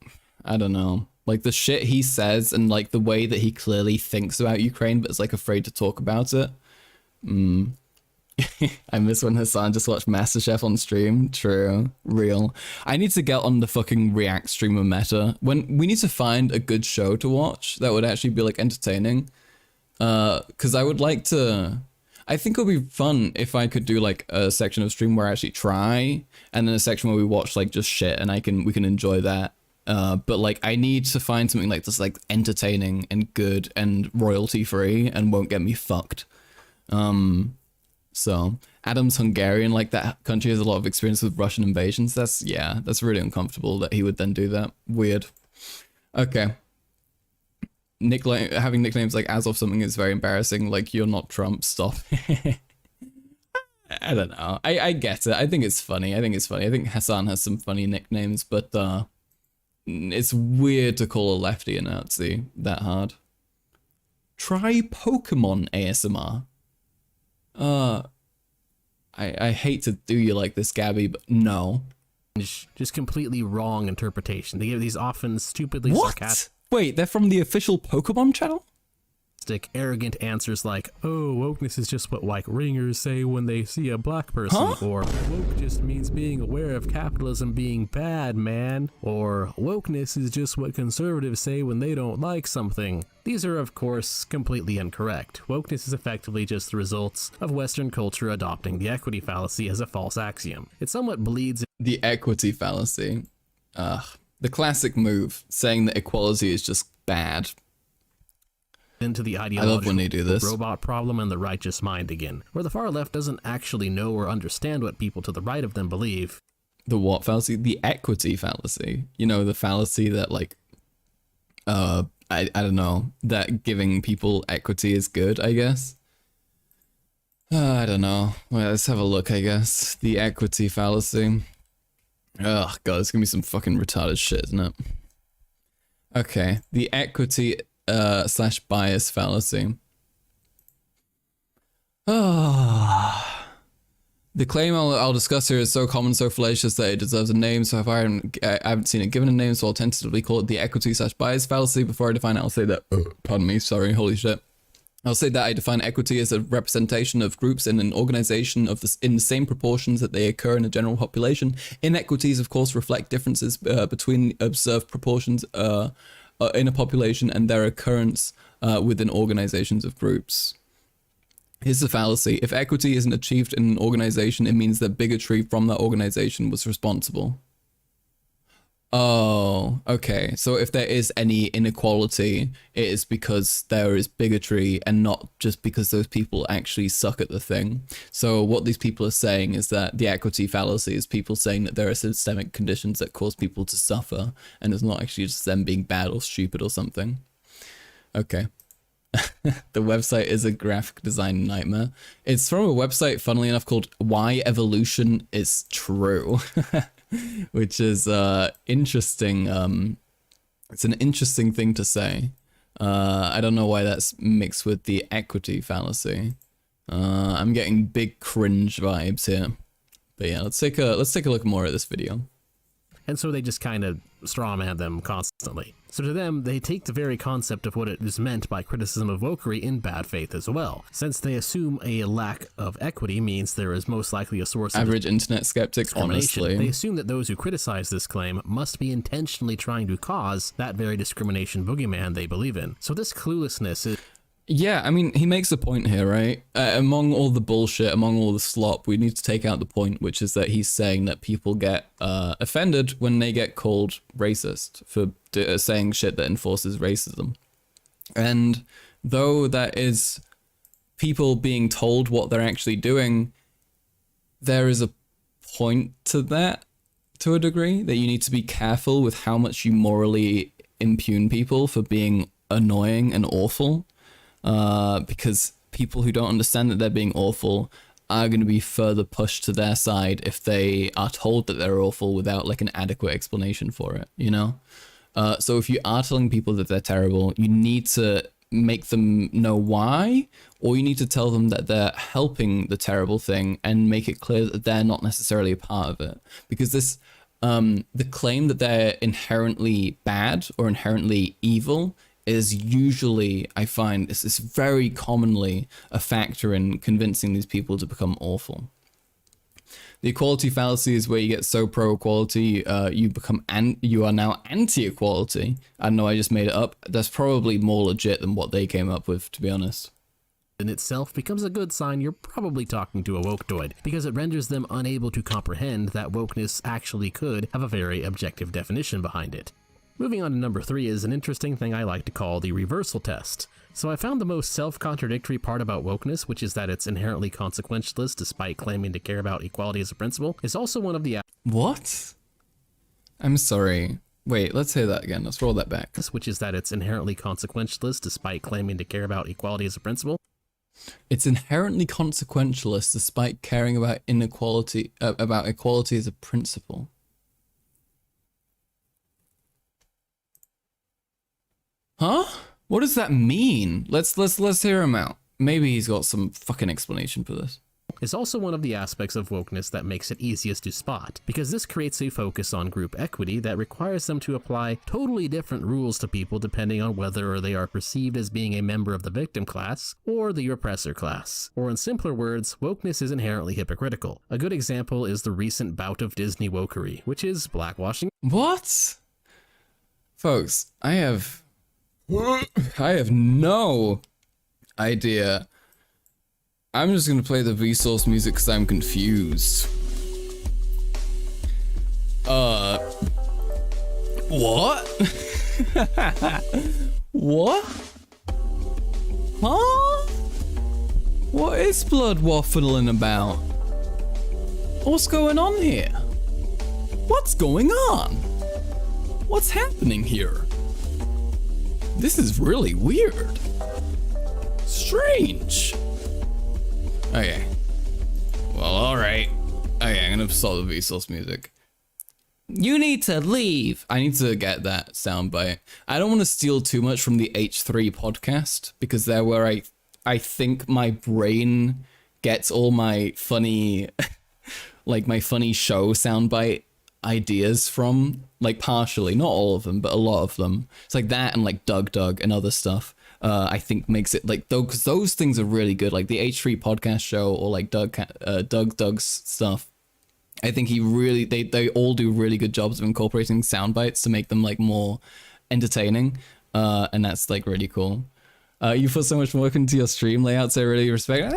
I don't know. Like the shit he says and like the way that he clearly thinks about Ukraine but is like afraid to talk about it. I miss when Hassan just watched MasterChef on stream. True. Real. I need to get on the fucking React streamer meta. When we need to find a good show to watch that would actually be like entertaining. Because I would like to... I think it would be fun if I could do like a section of stream where I actually try, and then a section where we watch like just shit and we can enjoy that. But like I need to find something like this, like entertaining and good and royalty free and won't get me fucked. So Adam's Hungarian, like that country has a lot of experience with Russian invasions. That's really uncomfortable that he would then do that. Weird. Okay. Having nicknames like Azov something is very embarrassing. Like, you're not Trump, stop. I don't know. I get it. I think it's funny. I think Hassan has some funny nicknames, but it's weird to call a lefty a Nazi that hard. Try Pokemon ASMR. I hate to do you like this, Gabby, but no. Just completely wrong interpretation. They give these often stupidly sarcastic... Wait, they're from the official Pokemon channel? Arrogant answers like, oh, wokeness is just what white ringers say when they see a black person, or woke just means being aware of capitalism being bad, man, or wokeness is just what conservatives say when they don't like something. These are, of course, completely incorrect. Wokeness is effectively just the results of Western culture adopting the equity fallacy as a false axiom. It somewhat bleeds... The equity fallacy. The classic move, saying that equality is just bad. Into the ideological robot problem and the righteous mind again, where the far left doesn't actually know or understand what people to the right of them believe. The what fallacy? The equity fallacy. You know, the fallacy that like, I don't know, that giving people equity is good, I guess. I don't know. Well, let's have a look, I guess. The equity fallacy. Oh god, it's gonna be some fucking retarded shit, isn't it? Okay, the equity / bias fallacy. The claim I'll discuss here is so common, so fallacious that it deserves a name, so if I haven't seen it given a name, so I'll tentatively call it the equity / bias fallacy. Before I define it, I'll say that, pardon me, sorry, holy shit. I'll say that I define equity as a representation of groups in an organization in the same proportions that they occur in a general population. Inequities, of course, reflect differences between observed proportions in a population and their occurrence within organizations of groups. Here's the fallacy. If equity isn't achieved in an organization, it means that bigotry from that organization was responsible. Oh, okay. So if there is any inequality, it is because there is bigotry and not just because those people actually suck at the thing. So what these people are saying is that the equity fallacy is people saying that there are systemic conditions that cause people to suffer, and it's not actually just them being bad or stupid or something. Okay. The website is a graphic design nightmare. It's from a website, funnily enough, called Why Evolution is True. Which is interesting. It's an interesting thing to say. I don't know why that's mixed with the equity fallacy. I'm getting big cringe vibes here. But yeah, let's take a look more at this video. And so they just kind of strawman them constantly. So to them, they take the very concept of what it is meant by criticism of wokery in bad faith as well, since they assume a lack of equity means there is most likely a source of average internet skeptic, honestly. They assume that those who criticize this claim must be intentionally trying to cause that very discrimination boogeyman they believe in. So this cluelessness is... Yeah, I mean, he makes a point here, right? Among all the bullshit, among all the slop, we need to take out the point, which is that he's saying that people get offended when they get called racist for saying shit that enforces racism. And though that is people being told what they're actually doing, there is a point to that, to a degree, that you need to be careful with how much you morally impugn people for being annoying and awful. Because people who don't understand that they're being awful are going to be further pushed to their side if they are told that they're awful without like an adequate explanation for it, you know? So if you are telling people that they're terrible, you need to make them know why, or you need to tell them that they're helping the terrible thing and make it clear that they're not necessarily a part of it. Because this, the claim that they're inherently bad or inherently evil is usually, I find, this is very commonly a factor in convincing these people to become awful. The equality fallacy is where you get so pro-equality, you are now anti-equality. I don't know, I just made it up. That's probably more legit than what they came up with, to be honest. In itself becomes a good sign you're probably talking to a woketoid, because it renders them unable to comprehend that wokeness actually could have a very objective definition behind it. Moving on to number 3 is an interesting thing I like to call the reversal test. So I found the most self-contradictory part about wokeness, which is that it's inherently consequentialist despite claiming to care about equality as a principle, is also one of the... What? I'm sorry. Wait, let's say that again. Let's roll that back. Which is that it's inherently consequentialist despite claiming to care about equality as a principle. It's inherently consequentialist despite caring about equality as a principle. Huh? What does that mean? Let's hear him out. Maybe he's got some fucking explanation for this. Is also one of the aspects of wokeness that makes it easiest to spot, because this creates a focus on group equity that requires them to apply totally different rules to people depending on whether they are perceived as being a member of the victim class or the oppressor class. Or in simpler words, wokeness is inherently hypocritical. A good example is the recent bout of Disney wokery, which is blackwashing. What? Folks, I have no idea. I'm just gonna play the Vsauce music because I'm confused. What? What? Huh? What is blood waffling about? What's going on here? What's going on? What's happening here? This is really weird. Strange. Okay. Well, alright. Okay, I'm gonna stop the Vsauce music. You need to leave. I need to get that soundbite. I don't want to steal too much from the H3 podcast, because they're where I think my brain gets all my funny, like my funny show soundbite ideas from, like partially, not all of them, but a lot of them. It's like that and like Doug and other stuff. I think makes it like though, because those things are really good, like the H3 podcast show or like Doug's stuff. I think they all do really good jobs of incorporating sound bites to make them like more entertaining, and that's like really cool. You put so much work into your stream layouts. I really respect it.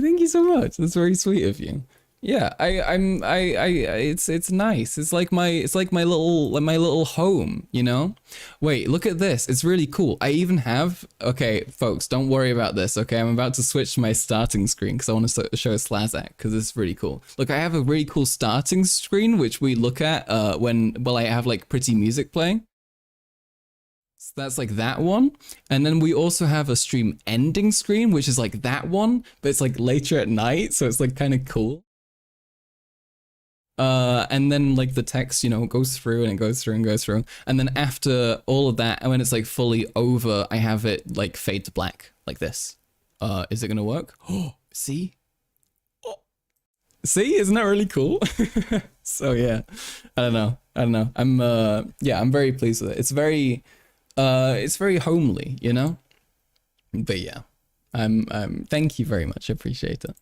Thank you so much. That's very sweet of you. Yeah, it's nice. It's like my little home, you know? Wait, look at this. It's really cool. I even have, okay, folks, don't worry about this, okay? I'm about to switch to my starting screen because I want to show Slazak because it's really cool. Look, I have a really cool starting screen which we look at well, I have like pretty music playing. So that's like that one. And then we also have a stream ending screen, which is like that one, but it's like later at night, so it's like kind of cool. And then like the text, you know, goes through and it goes through and goes through. And then after all of that, and when it's like fully over, I have it like fade to black like this. Is it gonna work? Oh, see? Oh. See, isn't that really cool? So yeah, I don't know. I'm very pleased with it. It's very homely, you know? But yeah, thank you very much. I appreciate it.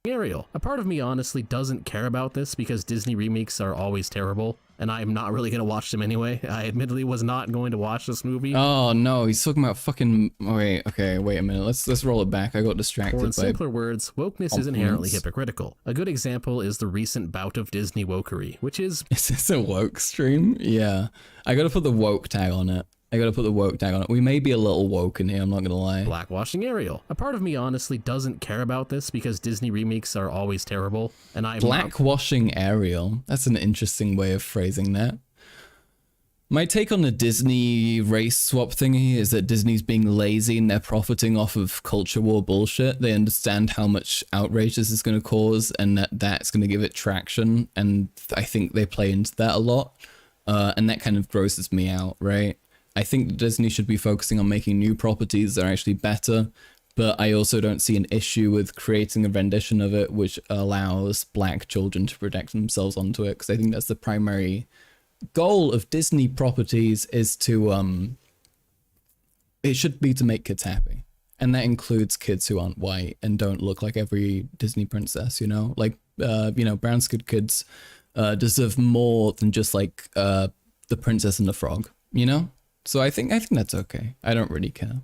Ariel. A part of me honestly doesn't care about this because Disney remakes are always terrible, and I'm not really going to watch them anyway. I admittedly was not going to watch this movie. Oh no, he's talking about fucking... Wait a minute. Let's roll it back. I got distracted Or in by... simpler words, wokeness is inherently hypocritical. A good example is the recent bout of Disney wokery, which is... Is this a woke stream? Yeah. I gotta put the woke tag on it. We may be a little woke in here, I'm not gonna lie. Blackwashing Ariel. A part of me honestly doesn't care about this because Disney remakes are always terrible, and I'm Blackwashing Ariel. That's an interesting way of phrasing that. My take on the Disney race swap thingy is that Disney's being lazy and they're profiting off of culture war bullshit. They understand how much outrage this is going to cause and that that's going to give it traction, and I think they play into that a lot, and that kind of grosses me out, right? I think Disney should be focusing on making new properties that are actually better, but I also don't see an issue with creating a rendition of it which allows black children to project themselves onto it, because I think that's the primary goal of Disney properties, is to, it should be to make kids happy. And that includes kids who aren't white and don't look like every Disney princess, you know? Like, you know, brown-skinned kids deserve more than just like the Princess and the Frog, you know? So I think that's okay. I don't really care.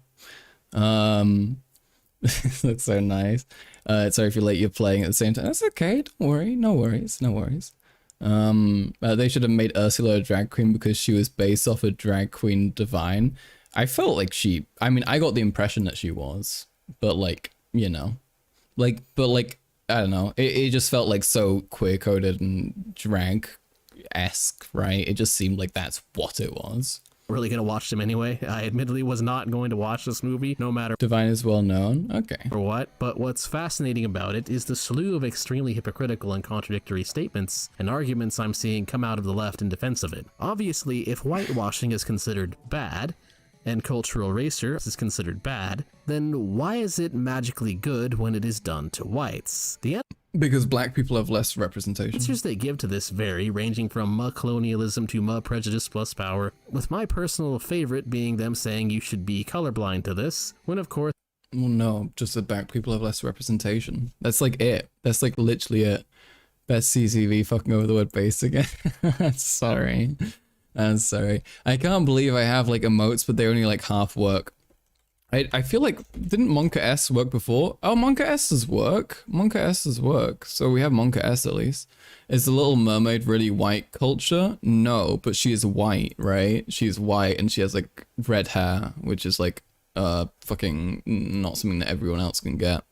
That's so nice. Sorry if you're late, you're playing at the same time. That's okay. Don't worry. No worries. They should have made Ursula a drag queen because she was based off a drag queen divine. I felt like I got the impression that she was, but like, you know, I don't know. It just felt like so queer coded and drag-esque, right? It just seemed like that's what it was. Really gonna watch them anyway. I admittedly was not going to watch this movie, no matter Divine is well known. Okay. or what, but what's fascinating about it is the slew of extremely hypocritical and contradictory statements and arguments I'm seeing come out of the left in defense of it. Obviously, if whitewashing is considered bad, and cultural erasure is considered bad, then why is it magically good when it is done to whites? Because black people have less representation. Answers they give to this vary, ranging from colonialism to prejudice plus power, with my personal favorite being them saying you should be colorblind to this, when of course... Well, no, just that black people have less representation. That's like it. That's like literally it. Best CCV fucking over the word base again. Sorry. I'm sorry. I can't believe I have like emotes, but they only like half work. I feel like, didn't Monka S work before? Oh, Monka S's work. So we have Monka S at least. Is the Little Mermaid really white culture? No, but she is white, right? She's white and she has like red hair, which is like fucking not something that everyone else can get.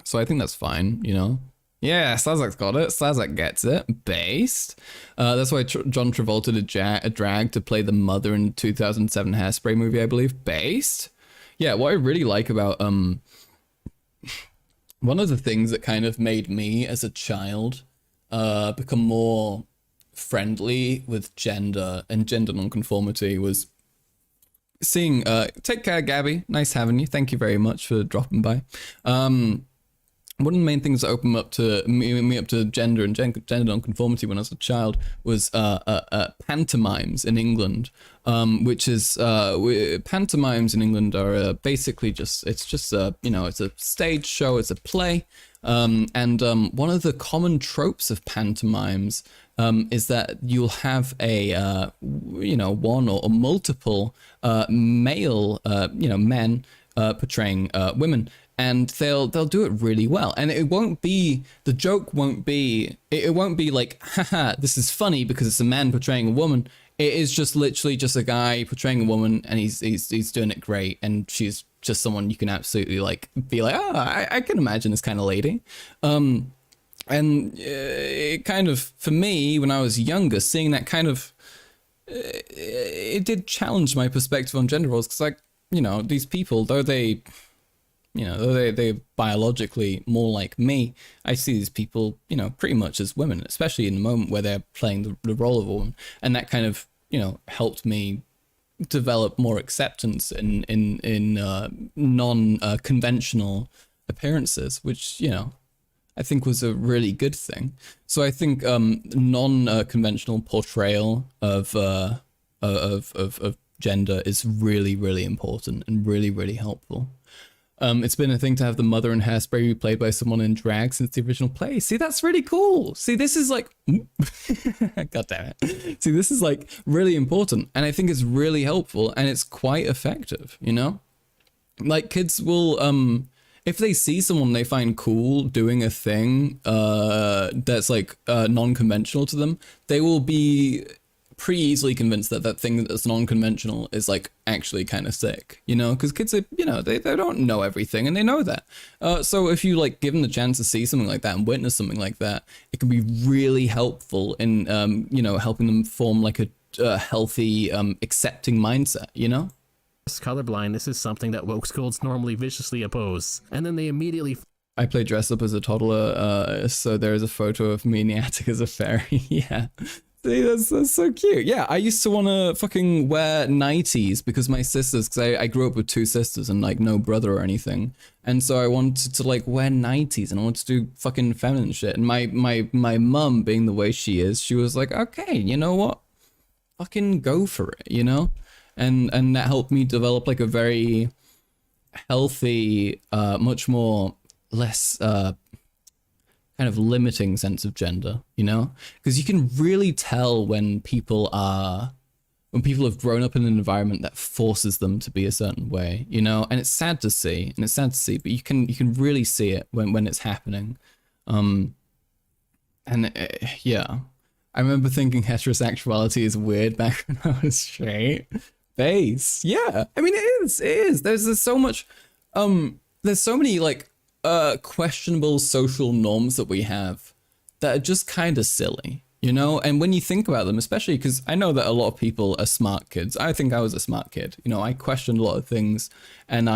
So I think that's fine, you know? Yeah, Slazak's got it. Slazak gets it. Based. That's why John Travolta did a drag to play the mother in the 2007 Hairspray movie, I believe. Based. Yeah, what I really like about, one of the things that kind of made me as a child become more friendly with gender and gender nonconformity was seeing, take care, Gabby. Nice having you. Thank you very much for dropping by. One of the main things that opened up to me up to gender and gender nonconformity when I was a child was pantomimes in England, which is pantomimes in England are basically just it's a stage show, it's a play, and one of the common tropes of pantomimes is that you'll have a one or multiple male men portraying women. and they'll do it really well. And it won't be, the joke won't be, it won't be like, haha, this is funny because it's a man portraying a woman. It is just literally just a guy portraying a woman, and he's doing it great, and she's just someone you can absolutely like be like, oh, I can imagine this kind of lady. And it kind of, for me, when I was younger, seeing that kind of, it did challenge my perspective on gender roles, because, like, you know, these people, though they, you know, though they're biologically more like me, I see these people, you know, pretty much as women, especially in the moment where they're playing the role of a woman. And that kind of, you know, helped me develop more acceptance in non-conventional appearances, which, you know, I think was a really good thing. So I think non-conventional portrayal of gender is really, really important and really, really helpful. It's been a thing to have the mother in Hairspray be played by someone in drag since the original play. See, that's really cool. See, this is like, God damn it. See, this is like really important, and I think it's really helpful, and it's quite effective, you know? Like, kids will, if they see someone they find cool doing a thing that's like non-conventional to them, they will be pretty easily convinced that that thing that's non-conventional is like actually kind of sick, you know, because kids are, you know, they don't know everything, and they know that. So if you like give them the chance to see something like that and witness something like that, it can be really helpful in you know, helping them form like a healthy accepting mindset, you know. Colorblind, this is something that woke schools normally viciously oppose, and then they immediately I play dress up as a toddler, so there is a photo of me in the attic as a fairy. Yeah. See, that's so cute. Yeah, I used to want to fucking wear nighties because my sisters, because I grew up with two sisters and like no brother or anything. And so I wanted to like wear nighties and I wanted to do fucking feminine shit. And my mum, being the way she is, she was like, okay, you know what? Fucking go for it, you know? And that helped me develop like a very healthy, much more less kind of limiting sense of gender, you know, because you can really tell when people have grown up in an environment that forces them to be a certain way, you know, and it's sad to see, but you can really see it when it's happening. Yeah, I remember thinking heterosexuality is weird back when I was straight. Base, yeah, I mean it is. There's so much, there's so many like questionable social norms that we have that are just kind of silly, you know? And when you think about them, especially because I know that a lot of people are smart kids. I think I was a smart kid, you know, I questioned a lot of things, and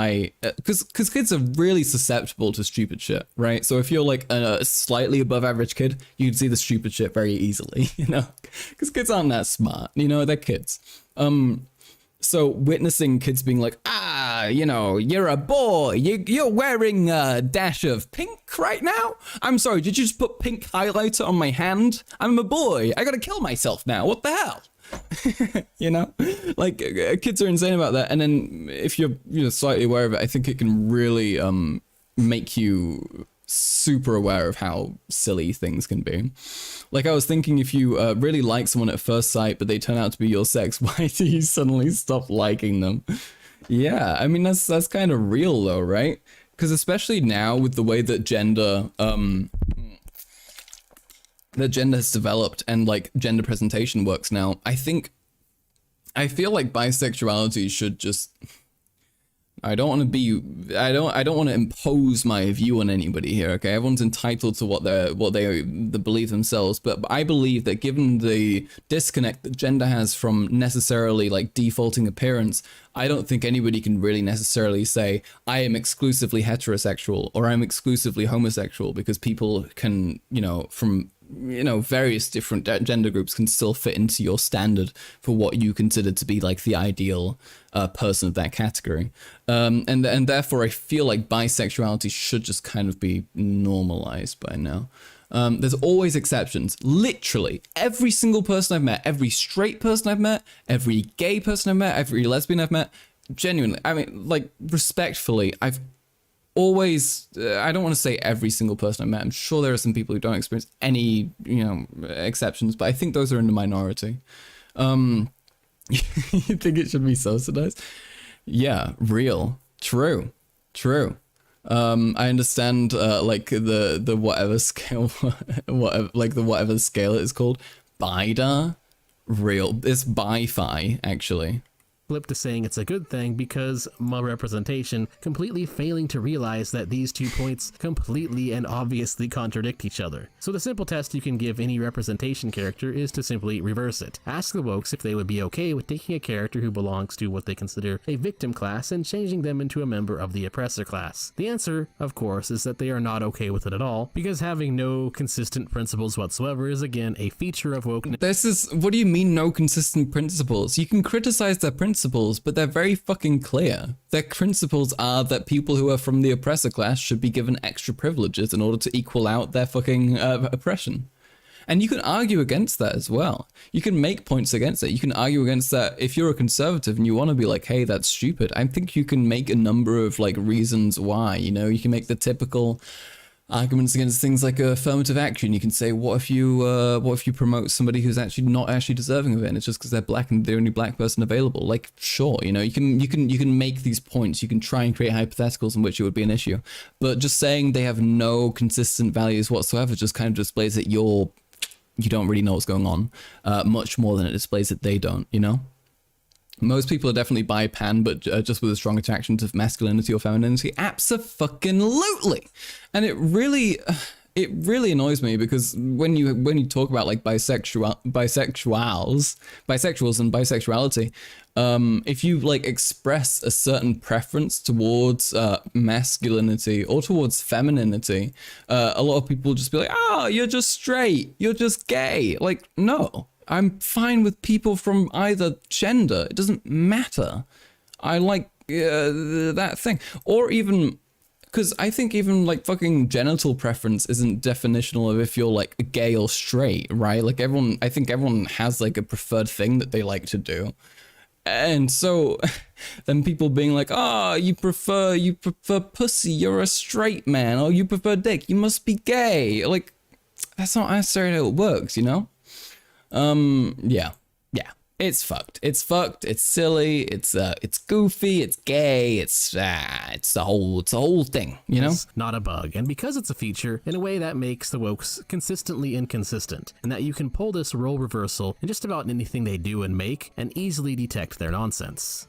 because kids are really susceptible to stupid shit, right? So if you're like a slightly above average kid, you'd see the stupid shit very easily, you know, because kids aren't that smart, you know, they're kids. So witnessing kids being like, you know, you're a boy, you're wearing a dash of pink right now? I'm sorry, did you just put pink highlighter on my hand? I'm a boy, I gotta kill myself now, what the hell? You know, like kids are insane about that. And then if you're, you know, slightly aware of it, I think it can really make you super aware of how silly things can be. Like I was thinking, if you really like someone at first sight but they turn out to be your sex, why do you suddenly stop liking them? Yeah, I mean that's kind of real though, right? Because especially now with the way that gender has developed and like gender presentation works now, I feel like bisexuality should just, I don't want to impose my view on anybody here, okay? Everyone's entitled to what they believe themselves, but I believe that given the disconnect that gender has from necessarily like defaulting appearance, I don't think anybody can really necessarily say I am exclusively heterosexual or I'm exclusively homosexual, because people can, you know, from, you know, various different gender groups can still fit into your standard for what you consider to be like the ideal person of that category. And therefore I feel like bisexuality should just kind of be normalized by now. There's always exceptions. Literally every single person I've met, every straight person I've met, every gay person I've met, every lesbian I've met, genuinely, I mean, like respectfully, I've always, I don't want to say every single person I met. I'm sure there are some people who don't experience any, you know, exceptions, but I think those are in the minority. You think it should be subsidized? Yeah, real, true. I understand like the whatever scale, whatever like the whatever scale it is called. Bida, real. It's bi-fi actually. Flip to saying it's a good thing because my representation completely failing to realize that these 2 points completely and obviously contradict each other. So the simple test you can give any representation character is to simply reverse it. Ask the wokes if they would be okay with taking a character who belongs to what they consider a victim class and changing them into a member of the oppressor class. The answer, of course, is that they are not okay with it at all, because having no consistent principles whatsoever is again a feature of wokeness. What do you mean no consistent principles? You can criticize their principles, but they're very fucking clear. Their principles are that people who are from the oppressor class should be given extra privileges in order to equal out their fucking oppression. And you can argue against that as well. You can make points against it. You can argue against that if you're a conservative and you want to be like, hey, that's stupid. I think you can make a number of like reasons why, you know, you can make the typical arguments against things like affirmative action. You can say, what if you promote somebody who's actually not actually deserving of it, and it's just because they're black and they're the only black person available? Like, sure, you know, you can make these points. You can try and create hypotheticals in which it would be an issue, but just saying they have no consistent values whatsoever just kind of displays that you don't really know what's going on, much more than it displays that they don't, you know? Most people are definitely bi-pan, but just with a strong attraction to masculinity or femininity. Abso-fucking-lutely. And it really annoys me because when you talk about like bisexuals and bisexuality, if you like express a certain preference towards masculinity or towards femininity, a lot of people just be like, oh, you're just straight, you're just gay. Like, no. I'm fine with people from either gender. It doesn't matter. I like that thing. Or even, because I think even like fucking genital preference isn't definitional of if you're like gay or straight, right? Like I think everyone has like a preferred thing that they like to do. And so then people being like, oh, you prefer pussy, you're a straight man. Or you prefer dick, you must be gay. Like, that's not necessarily how it works, you know? Yeah. It's fucked. It's silly. It's goofy. It's gay. It's a whole thing, you know? It's not a bug. And because it's a feature, in a way that makes the wokes consistently inconsistent, and that you can pull this role reversal in just about anything they do and make and easily detect their nonsense.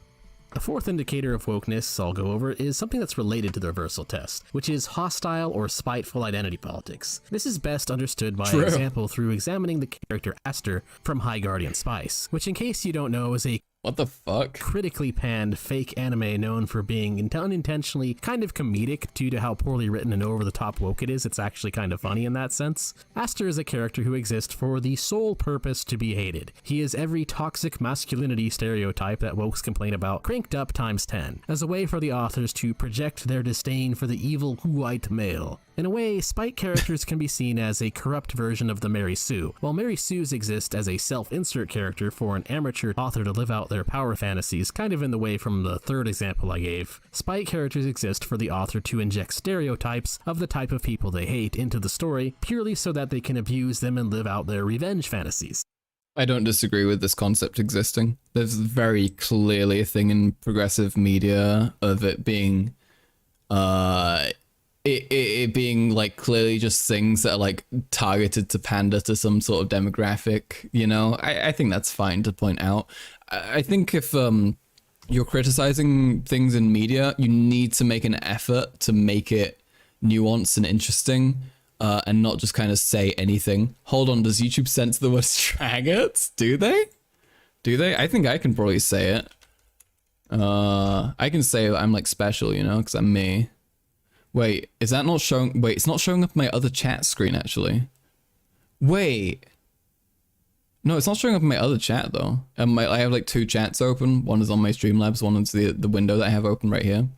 The fourth indicator of wokeness I'll go over is something that's related to the reversal test, which is hostile or spiteful identity politics. This is best understood by example through examining the character Aster from High Guardian Spice, which in case you don't know is a what the fuck? Critically panned fake anime known for being unintentionally kind of comedic due to how poorly written and over-the-top woke it is. It's actually kind of funny in that sense. Aster is a character who exists for the sole purpose to be hated. He is every toxic masculinity stereotype that wokes complain about, cranked up times 10, as a way for the authors to project their disdain for the evil white male. In a way, spite characters can be seen as a corrupt version of the Mary Sue, while Mary Sues exist as a self-insert character for an amateur author to live out their power fantasies, kind of in the way from the third example I gave. Spite characters exist for the author to inject stereotypes of the type of people they hate into the story, purely so that they can abuse them and live out their revenge fantasies. I don't disagree with this concept existing. There's very clearly a thing in progressive media of it being, it being like clearly just things that are like targeted to pander to some sort of demographic, you know? I think that's fine to point out. I think if you're criticizing things in media, you need to make an effort to make it nuanced and interesting, and not just kind of say anything. Hold on, does YouTube censor the word straggots? Do they? I think I can probably say it. I can say that I'm like special, you know, because I'm me. Wait, is that not showing? Wait, it's not showing up on my other chat screen, actually. Wait. No, it's not showing up in my other chat, though. I have like two chats open. One is on my Streamlabs, one is the window that I have open right here.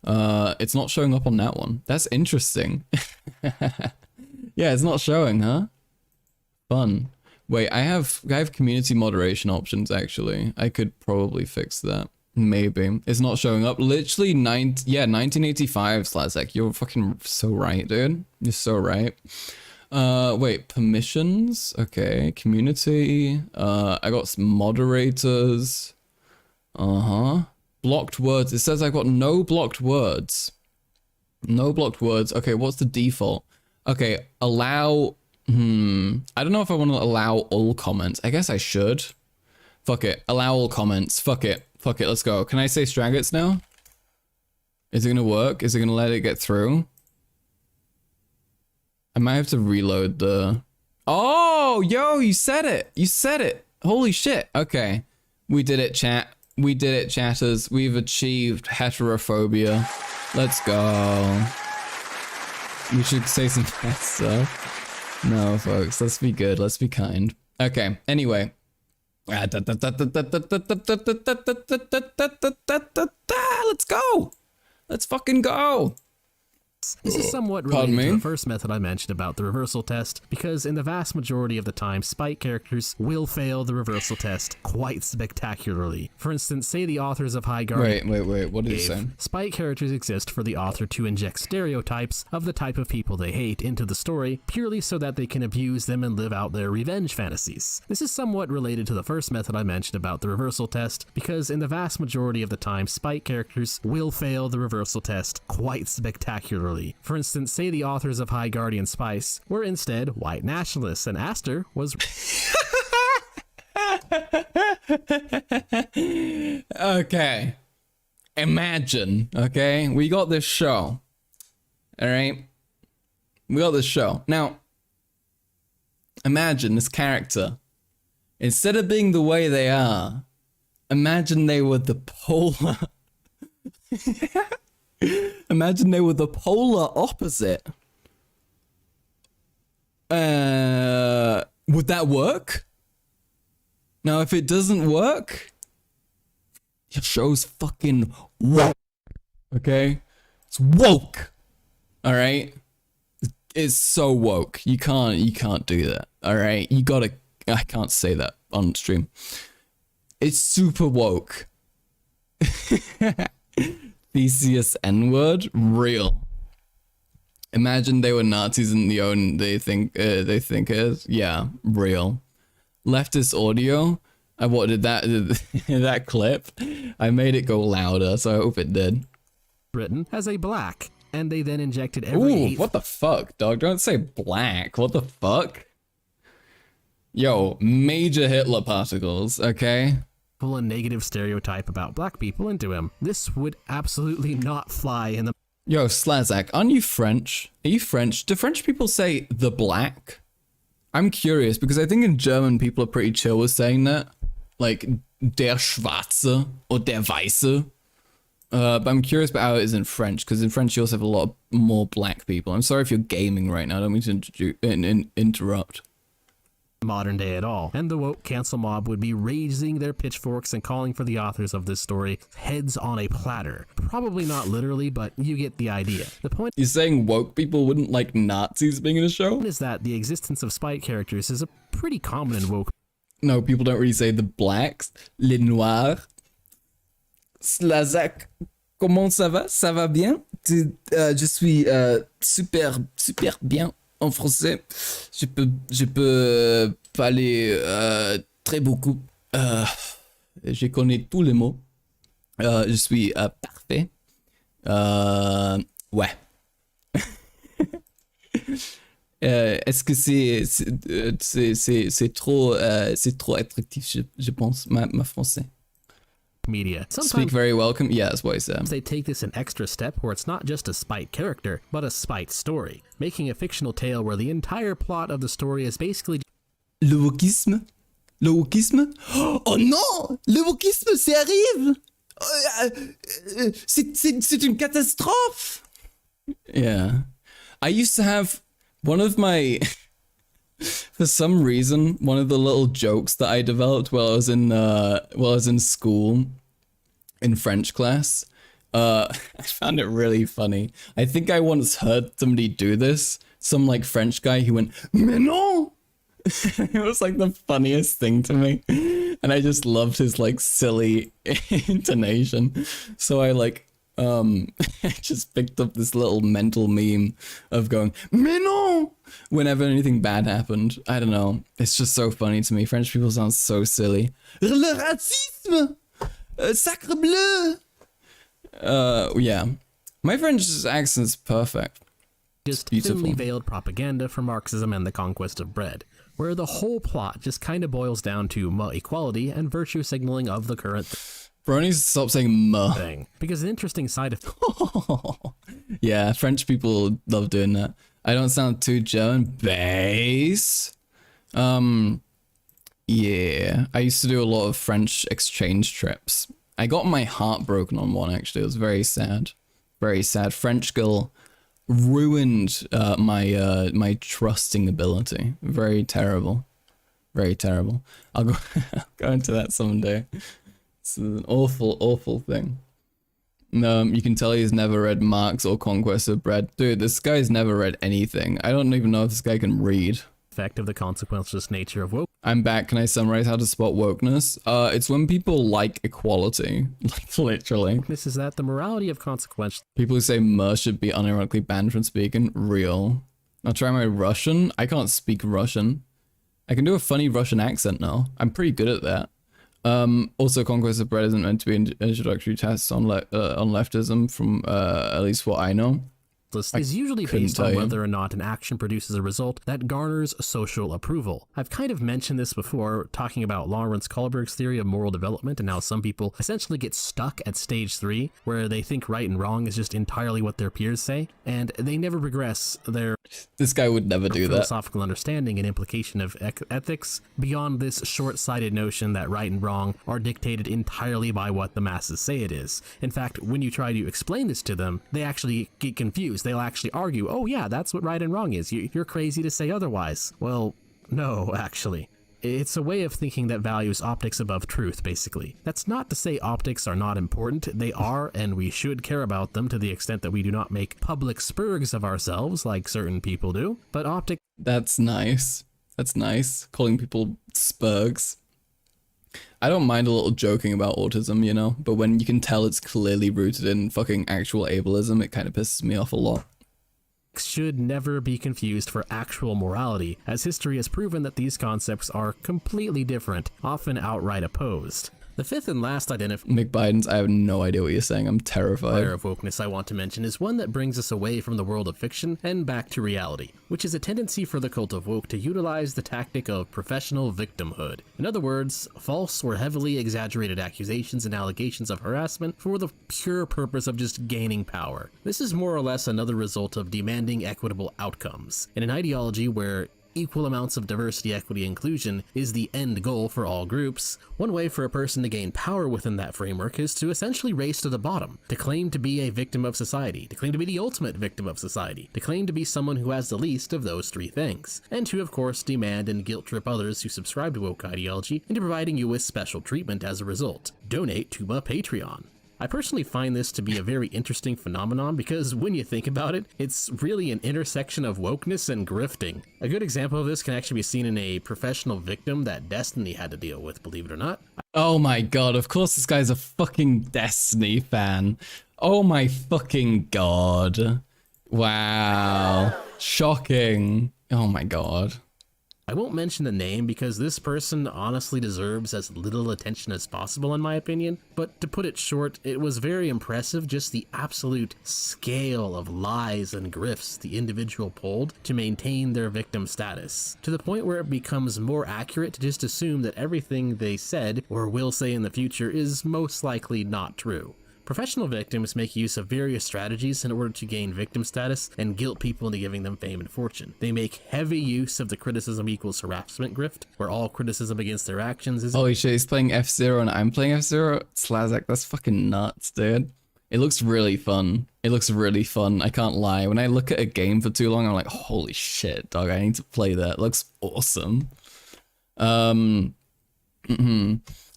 It's not showing up on that one. That's interesting. Yeah, it's not showing, huh? Fun. Wait, I have community moderation options, actually. I could probably fix that. Maybe. It's not showing up. Literally 1985 Slazek. You're fucking so right, dude. You're so right. Wait, permissions? Okay, community. I got some moderators. Blocked words. It says I've got no blocked words. No blocked words. Okay, what's the default? Okay, allow... I don't know if I want to allow all comments. I guess I should. Fuck it. Allow all comments. Fuck it. Fuck it. Let's go. Can I say Straggots now? Is it going to work? Is it going to let it get through? I might have to reload the... Oh, yo, you said it. You said it. Holy shit. Okay. We did it, chat. We did it, chatters. We've achieved heterophobia. Let's go. We should say some bad stuff. No, folks. Let's be good. Let's be kind. Okay. Anyway. Let's go. Let's fucking go. This is somewhat related to the first method I mentioned about the reversal test, because in the vast majority of the time, spite characters will fail the reversal test quite spectacularly. For instance, say the authors of High Guardian... Wait, what did you say? Spite characters exist for the author to inject stereotypes of the type of people they hate into the story, purely so that they can abuse them and live out their revenge fantasies. This is somewhat related to the first method I mentioned about the reversal test, because in the vast majority of the time, spite characters will fail the reversal test quite spectacularly. For instance, say the authors of High Guardian Spice were instead white nationalists, and Aster was... Okay. Imagine, okay? We got this show. Alright? We got this show. Now, imagine this character. Instead of being the way they are, imagine they were the polar... Imagine they were the polar opposite. Would that work? Now, if it doesn't work, your show's fucking woke. Okay? It's woke. Alright? It's so woke. You can't do that. Alright? You gotta... I can't say that on stream. It's super woke. Theseus N-word? Real. Imagine they were Nazis and the own they think is. Yeah, real. Leftist audio? I wanted that that clip. I made it go louder, so I hope it did. Written as a black, and they then injected every... Ooh, what the fuck, dog? Don't say black. What the fuck? Yo, major Hitler particles, okay? A negative stereotype about black people into him. This would absolutely not fly in the... Yo, Slazak, aren't you French? Are you French? Do French people say the black? I'm curious, because I think in German people are pretty chill with saying that. Like, der Schwarze or der Weiße. But I'm curious about how it is in French, because in French you also have a lot more black people. I'm sorry if you're gaming right now, I don't mean to interrupt. Modern day at all, and the woke cancel mob would be raising their pitchforks and calling for the authors of this story heads on a platter. Probably not literally, but you get the idea. The point... You're saying woke people wouldn't like Nazis being in a show? ...is that the existence of spite characters is a pretty common in woke... No, people don't really say the blacks, les noirs. Slazak, comment ça va? Ça va bien? Je suis super bien. En français, je peux parler très beaucoup. Je connais tous les mots. Je suis parfait. Ouais. Est-ce que c'est trop attractif, je pense, ma français. Media. Speak very welcome. Yeah, that's what I said. They take this an extra step where it's not just a spite character, but a spite story, making a fictional tale where the entire plot of the story is basically... Le wokisme? Le wokisme? Oh non! Le wokisme, ça arrive! C'est une catastrophe! Yeah. I used to have one of my... For some reason, one of the little jokes that I developed while I was in school, in French class, I found it really funny. I think I once heard somebody do this. Some like French guy who went, "Mais non!" It was like the funniest thing to me, and I just loved his like silly intonation. So I like just picked up this little mental meme of going, "Mais non!" whenever anything bad happened. I don't know. It's just so funny to me. French people sound so silly. Le racisme! Sacre bleu! Yeah. My French accent's perfect. Just beautiful. thinly veiled propaganda for Marxism and the conquest of bread, where the whole plot just kind of boils down to equality and virtue signaling of the current Bro needs to stop saying "muh." thing. Because an interesting side of Yeah, French people love doing that. I don't sound too German. Base. Yeah, I used to do a lot of French exchange trips. I got my heart broken on one, actually. It was very sad. Very sad. French girl ruined my trusting ability. Very terrible. Very terrible. I'll go, go into that someday. It's an awful thing. You can tell he's never read Marx or Conquest of Bread. Dude, this guy's never read anything. I don't even know if this guy can read. Effect of the consequenceless nature of woke. I'm back. Can I summarize how to spot wokeness? It's when people like equality. Like, literally. This is that the morality of consequence. People who say "mer" should be unironically banned from speaking. Real. I'll try my Russian. I can't speak Russian. I can do a funny Russian accent now. I'm pretty good at that. Also, Conquest of Bread isn't meant to be an introductory test on leftism, from at least what I know. Is usually based on whether or not an action produces a result that garners social approval. I've kind of mentioned this before, talking about Lawrence Kohlberg's theory of moral development and how some people essentially get stuck at stage 3, where they think right and wrong is just entirely what their peers say, and they never progress their This guy would never do that. Philosophical understanding and implication of ethics beyond this short-sighted notion that right and wrong are dictated entirely by what the masses say it is. In fact, when you try to explain this to them, they actually get confused. They'll actually argue, oh yeah, that's what right and wrong is. You're crazy to say otherwise. Well, no, actually. It's a way of thinking that values optics above truth, basically. That's not to say optics are not important. They are, and we should care about them to the extent that we do not make public spurgs of ourselves like certain people do. But optics... That's nice. That's nice. Calling people spurgs. I don't mind a little joking about autism, you know? But when you can tell it's clearly rooted in fucking actual ableism, it kind of pisses me off a lot. Should never be confused for actual morality, as history has proven that these concepts are completely different, often outright opposed. The fifth and last Mick Biden's, I have no idea what you're saying. I'm terrified. Layer of wokeness I want to mention is one that brings us away from the world of fiction and back to reality, which is a tendency for the cult of woke to utilize the tactic of professional victimhood. In other words, false or heavily exaggerated accusations and allegations of harassment for the pure purpose of just gaining power. This is more or less another result of demanding equitable outcomes, in an ideology where equal amounts of diversity, equity, inclusion is the end goal for all groups. One way for a person to gain power within that framework is to essentially race to the bottom, to claim to be a victim of society, to claim to be the ultimate victim of society, to claim to be someone who has the least of those three things, and to, of course, demand and guilt-trip others who subscribe to woke ideology into providing you with special treatment as a result. Donate to my Patreon. I personally find this to be a very interesting phenomenon because when you think about it, it's really an intersection of wokeness and grifting. A good example of this can actually be seen in a professional victim that Destiny had to deal with, believe it or not. Oh my god, of course this guy's a fucking Destiny fan. Oh my fucking god. Wow. Shocking. Oh my god. I won't mention the name because this person honestly deserves as little attention as possible in my opinion, but to put it short, it was very impressive just the absolute scale of lies and grifts the individual pulled to maintain their victim status, to the point where it becomes more accurate to just assume that everything they said or will say in the future is most likely not true. Professional victims make use of various strategies in order to gain victim status and guilt people into giving them fame and fortune. They make heavy use of the criticism equals harassment grift, where all criticism against their actions is— Holy shit, he's playing F-Zero and I'm playing F-Zero? Slazak, that's fucking nuts, dude. It looks really fun. It looks really fun, I can't lie. When I look at a game for too long, I'm like, holy shit, dog, I need to play that. It looks awesome.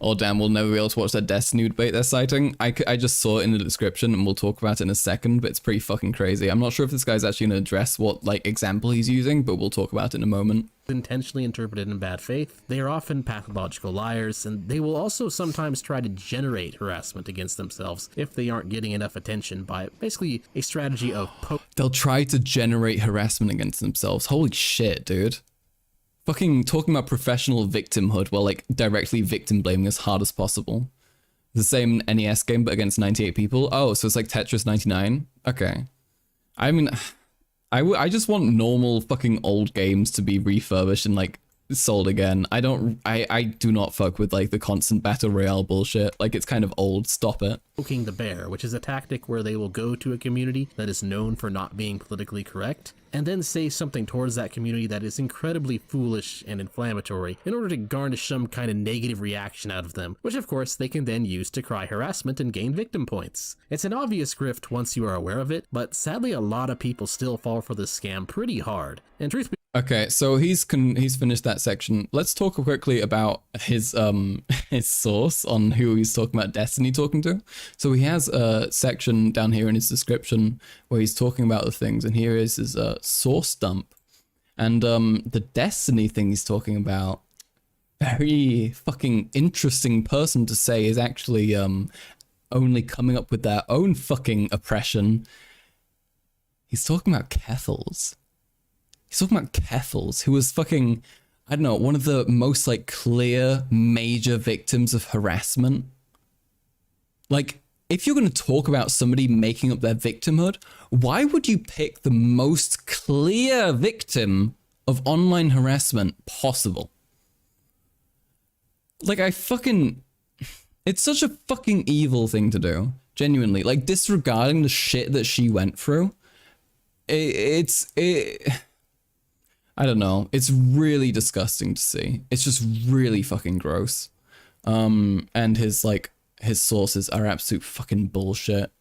Oh damn, we'll never be able to watch that Destiny debate they're citing. I just saw it in the description and we'll talk about it in a second, but it's pretty fucking crazy. I'm not sure if this guy's actually going to address what like example he's using, but we'll talk about it in a moment. Intentionally interpreted in bad faith. They are often pathological liars, and they will also sometimes try to generate harassment against themselves if they aren't getting enough attention by basically a strategy of They'll try to generate harassment against themselves. Holy shit, dude. Fucking talking about professional victimhood while like directly victim blaming as hard as possible. The same NES game, but against 98 people. Oh, so it's like Tetris 99? Okay. I mean, I just want normal fucking old games to be refurbished and like sold again. I do not fuck with like the constant battle royale bullshit. Like, it's kind of old. Stop it. Poking the bear, which is a tactic where they will go to a community that is known for not being politically correct, and then say something towards that community that is incredibly foolish and inflammatory in order to garnish some kind of negative reaction out of them, which of course they can then use to cry harassment and gain victim points. It's an obvious grift once you are aware of it, but sadly a lot of people still fall for this scam pretty hard. And truth be Okay, so he's finished that section. Let's talk quickly about his his source on who he's talking about Destiny talking to. So he has a section down here in his description where he's talking about the things, and here is his source dump. And the Destiny thing he's talking about, very fucking interesting person to say is actually only coming up with their own fucking oppression. He's talking about Keffals. He's talking about Keffals, who was fucking, I don't know, one of the most like clear major victims of harassment. Like, if you're going to talk about somebody making up their victimhood, why would you pick the most clear victim of online harassment possible? Like, it's such a fucking evil thing to do, genuinely. Like, disregarding the shit that she went through, I don't know. It's really disgusting to see. It's just really fucking gross. And his sources are absolute fucking bullshit.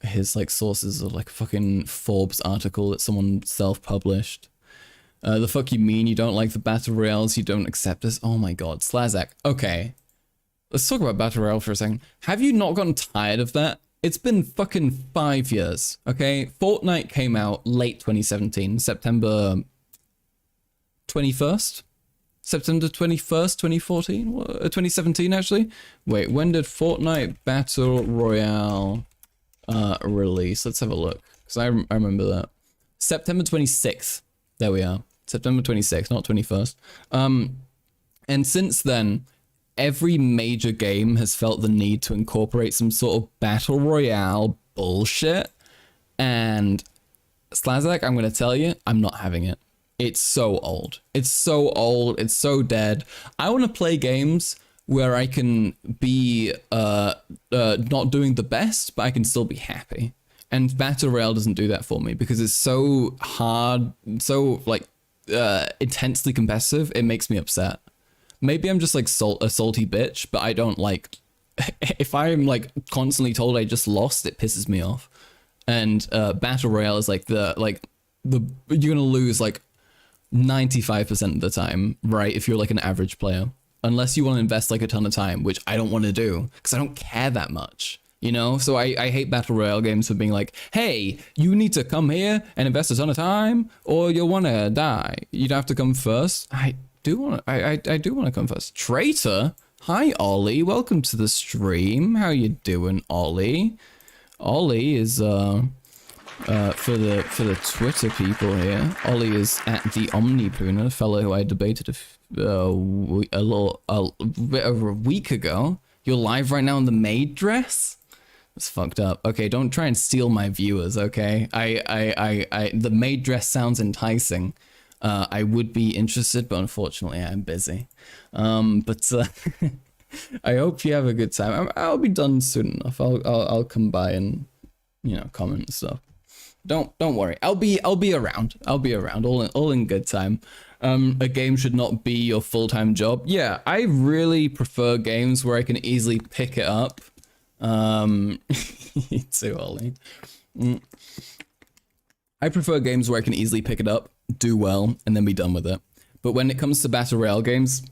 His like sources are like fucking Forbes article that someone self-published. The fuck you mean you don't like the battle royales? You don't accept this? Oh my god, Slazak. Okay, let's talk about battle royale for a second. Have you not gotten tired of that? It's been fucking 5 years, okay? Fortnite came out late 2017, September 21st? September 21st, 2014? 2017, actually? Wait, when did Fortnite Battle Royale release? Let's have a look, because I remember that. September 26th. There we are. September 26th, not 21st. And since then, every major game has felt the need to incorporate some sort of battle royale bullshit. And Slazak, I'm going to tell you, I'm not having it. It's so old. It's so old. It's so dead. I want to play games where I can be not doing the best, but I can still be happy. And Battle Royale doesn't do that for me because it's so hard, so like intensely competitive. It makes me upset. Maybe I'm just like a salty bitch, but I don't like, if I'm like constantly told I just lost, it pisses me off. And Battle Royale is like you're gonna lose like 95% of the time, right? If you're like an average player, unless you want to invest like a ton of time, which I don't want to do because I don't care that much, you know? So I hate Battle Royale games for being like, hey, you need to come here and invest a ton of time or you'll want to die. You'd have to come first. I do want to come first. Traitor, hi Ollie, welcome to the stream. How you doing, Ollie? Ollie is for the Twitter people here. Ollie is at the Omnipoon, a fellow who I debated a bit over a week ago. You're live right now in the maid dress. That's fucked up. Okay, don't try and steal my viewers. Okay, the maid dress sounds enticing. I would be interested, but unfortunately I'm busy. But I hope you have a good time. I'll be done soon enough. I'll come by and, you know, comment and stuff. Don't worry. I'll be around. I'll be around. All in good time. A game should not be your full-time job. Yeah, I really prefer games where I can easily pick it up. You too, Ollie. I prefer games where I can easily pick it up, do well, and then be done with it. But when it comes to Battle Royale games,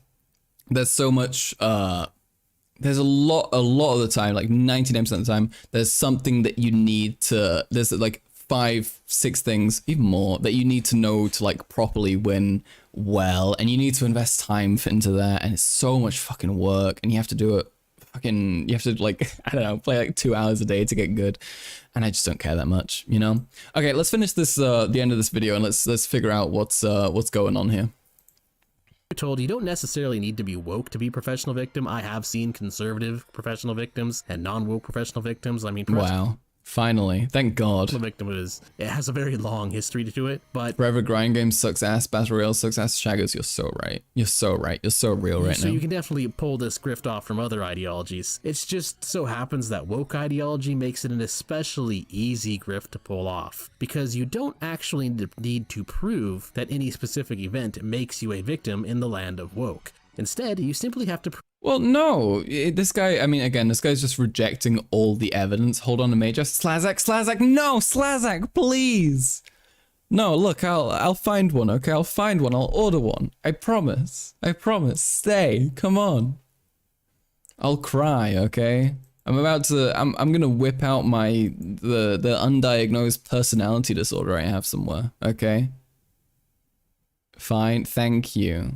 there's so much, there's a lot of the time, like 99% of the time, there's something that you need to, there's like 5-6 things, even more, that you need to know to like properly win well, and you need to invest time into that, and it's so much fucking work, and you have to do it fucking, you have to like, I don't know, play like 2 hours a day to get good, and I just don't care that much, you know? Okay, let's finish this, the end of this video, and let's figure out what's going on here. told you don't necessarily need to be woke to be a professional victim. I have seen conservative professional victims and non-woke professional victims. I mean, Wow. Finally. Thank God. the victim it has a very long history to it, but Forever Grind Game sucks ass, Battle Royale sucks ass. Shaggers, you're so right. You're so right. You're so real right so now. you can definitely pull this grift off from other ideologies. It's just so happens that woke ideology makes it an especially easy grift to pull off, because you don't actually need to prove that any specific event makes you a victim in the land of woke. Instead, you simply have to Well, no, this guy, I mean, again, this guy's just rejecting all the evidence. Hold on a Major. Slazak, no, Slazak, please. No, look, I'll find one, okay? I'll find one, I'll order one. I promise, stay, come on. I'll cry, okay? I'm gonna whip out the undiagnosed personality disorder I have somewhere, okay? Fine, thank you.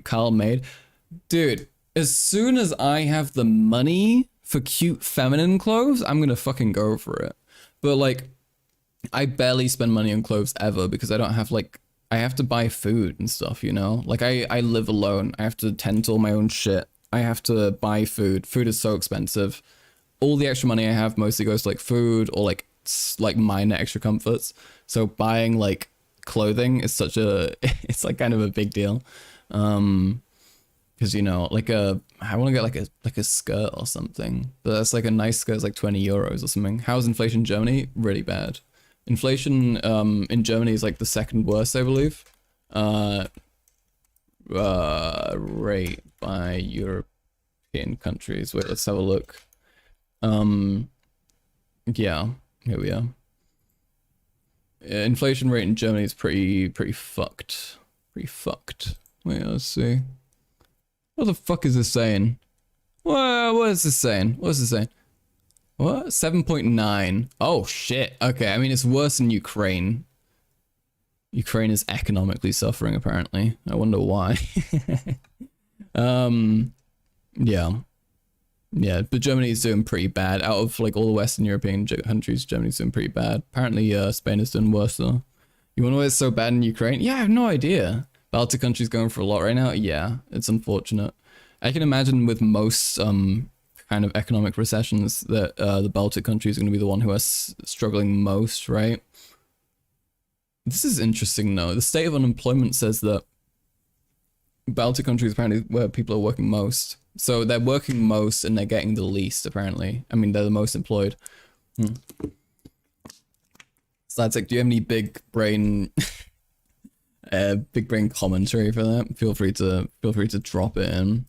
Carl made. Dude, as soon as I have the money for cute feminine clothes, I'm gonna fucking go for it. But like, I barely spend money on clothes ever because I don't have like, I have to buy food and stuff, you know? Like I live alone. I have to tend to all my own shit. I have to buy food. Food is so expensive. All the extra money I have mostly goes to like food or like minor extra comforts. So buying like clothing is it's like kind of a big deal. Because, you know, like I want to get like a skirt or something, but that's like a nice skirt is like 20 euros or something. How's inflation in Germany? Really bad. Inflation in Germany is like the second worst, I believe. Rate by European countries. Wait, let's have a look. Yeah, here we are. Inflation rate in Germany is pretty fucked. Wait, let's see. What the fuck is this saying? What is this saying? What? 7.9. Oh shit. Okay, I mean it's worse than Ukraine. Ukraine is economically suffering apparently. I wonder why. Yeah, but Germany is doing pretty bad. Out of like all the Western European countries, Germany's doing pretty bad. Apparently Spain is doing worse though. You wanna know why it's so bad in Ukraine? Yeah, I have no idea. Baltic countries going for a lot right now. Yeah, it's unfortunate. I can imagine with most kind of economic recessions that the Baltic countries are going to be the one who are struggling most, right? This is interesting though. The state of unemployment says that Baltic countries apparently where people are working most. So they're working most and they're getting the least apparently. I mean, they're the most employed. Slatic, do you have any big brain commentary for that? Feel free to drop it in.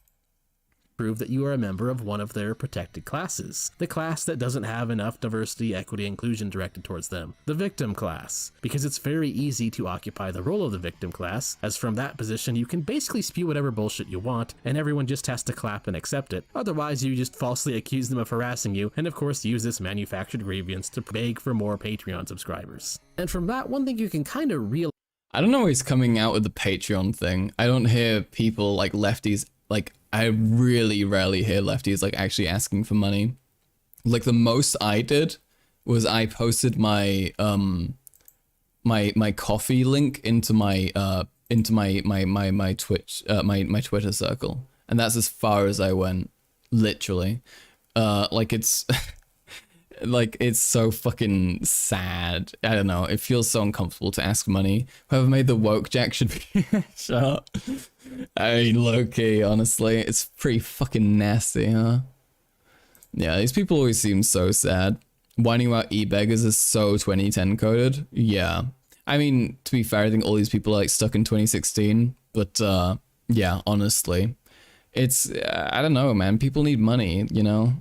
Prove that you are a member of one of their protected classes, the class that doesn't have enough diversity, equity, inclusion directed towards them, the victim class, because it's very easy to occupy the role of the victim class, as from that position you can basically spew whatever bullshit you want, and everyone just has to clap and accept it. Otherwise you just falsely accuse them of harassing you, and of course use this manufactured grievance to beg for more Patreon subscribers. And from that, one thing you can kind of realize, I don't know why he's coming out with the Patreon thing. I don't hear people like lefties, like I really rarely hear lefties like actually asking for money. Like the most I did was I posted my my coffee link into my Twitch my Twitter circle, and that's as far as I went, literally. Like it's like it's so fucking sad. I don't know. It feels so uncomfortable to ask money. Whoever made the woke jack should be shut up. I mean, low-key, honestly, it's pretty fucking nasty, huh? Yeah, these people always seem so sad. Whining about e-beggars is so 2010 coded. Yeah. I mean, to be fair, I think all these people are like stuck in 2016. But yeah, honestly. It's, I don't know, man. People need money, you know?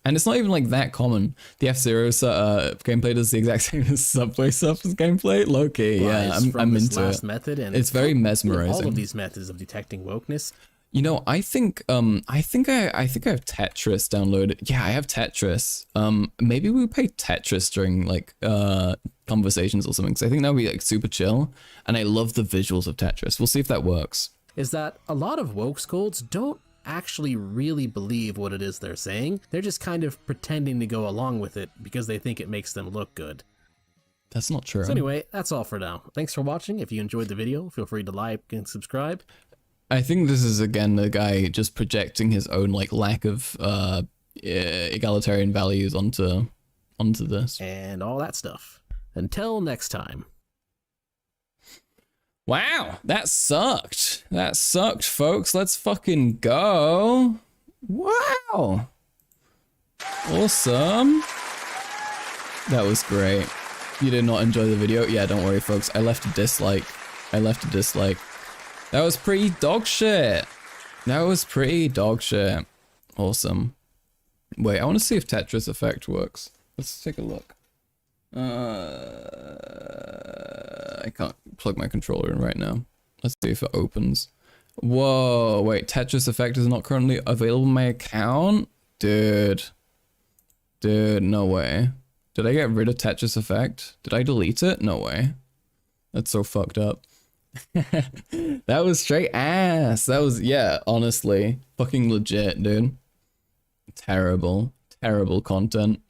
And it's not even like that common. The F-Zero gameplay does the exact same as Subway Surfers gameplay. Low-key, yeah, I'm into it. Method and it's very mesmerizing. All of these methods of detecting wokeness. You know, I think I have Tetris downloaded. Yeah, I have Tetris. Maybe we play Tetris during like conversations or something, because I think that would be like super chill. And I love the visuals of Tetris. We'll see if that works. Is that a lot of woke scolds don't actually really believe what it is they're saying. They're just kind of pretending to go along with it because they think it makes them look good. That's not true. So anyway, that's all for now. Thanks for watching. If you enjoyed the video, feel free to like and subscribe. I think this is again the guy just projecting his own like lack of egalitarian values onto this. And all that stuff. Until next time. Wow, that sucked. That sucked, folks. Let's fucking go. Wow. Awesome. That was great. You did not enjoy the video? Yeah, don't worry, folks. I left a dislike. That was pretty dog shit. Awesome. Wait, I want to see if Tetris Effect works. Let's take a look. I can't plug my controller in right now. Let's see if it opens. Whoa, wait, Tetris Effect is not currently available in my account? Dude, no way. Did I get rid of Tetris Effect? Did I delete it? No way. That's so fucked up. That was straight ass. That was, yeah, honestly, fucking legit, dude. Terrible content.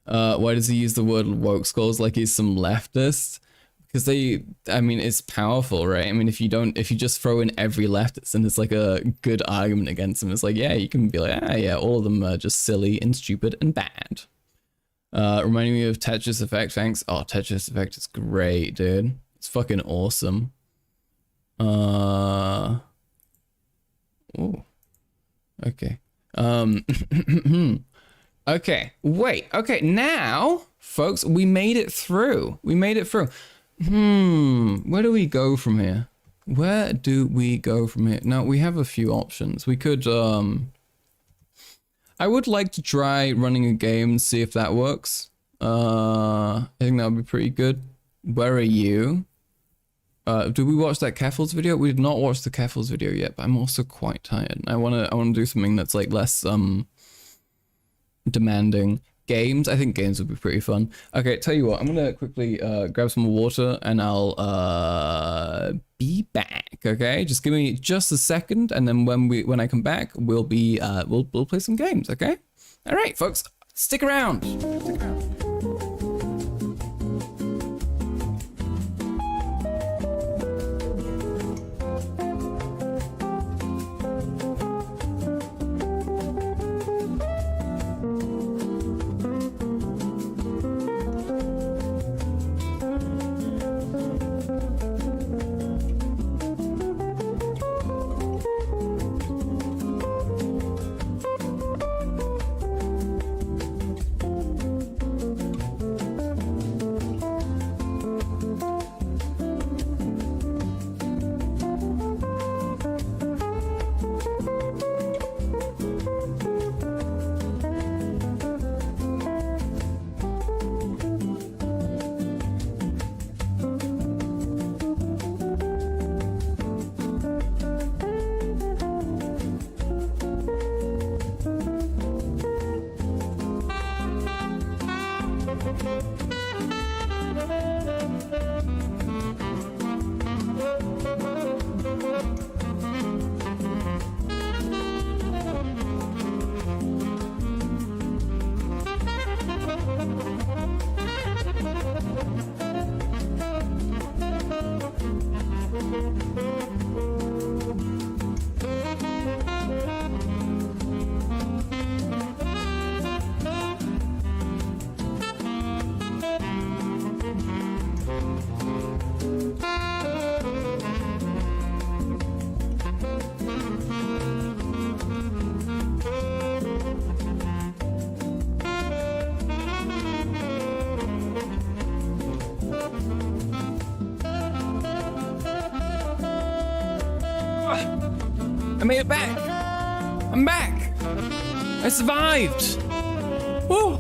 Why does he use the word woke skulls like he's some leftist? Because I mean, it's powerful, right? I mean, if you just throw in every leftist and it's like a good argument against them, it's like, yeah, you can be like, yeah, all of them are just silly and stupid and bad. Reminding me of Tetris Effect, thanks. Oh, Tetris Effect is great, dude. It's fucking awesome. Oh. Okay. Okay, wait. Okay, now, folks, we made it through. Where do we go from here? Now, we have a few options. We could, I would like to try running a game and see if that works. I think that would be pretty good. Where are you? Did we watch that Keffels video? We did not watch the Keffels video yet, but I'm also quite tired. I wanna do something that's like less demanding. Games, I think games would be pretty fun. Okay, tell you what, I'm gonna quickly grab some water and I'll be back. Okay, just give me just a second, and then when I come back, we'll play some games. Okay, all right, folks, stick around. I made it back. I'm back. I survived. Woo.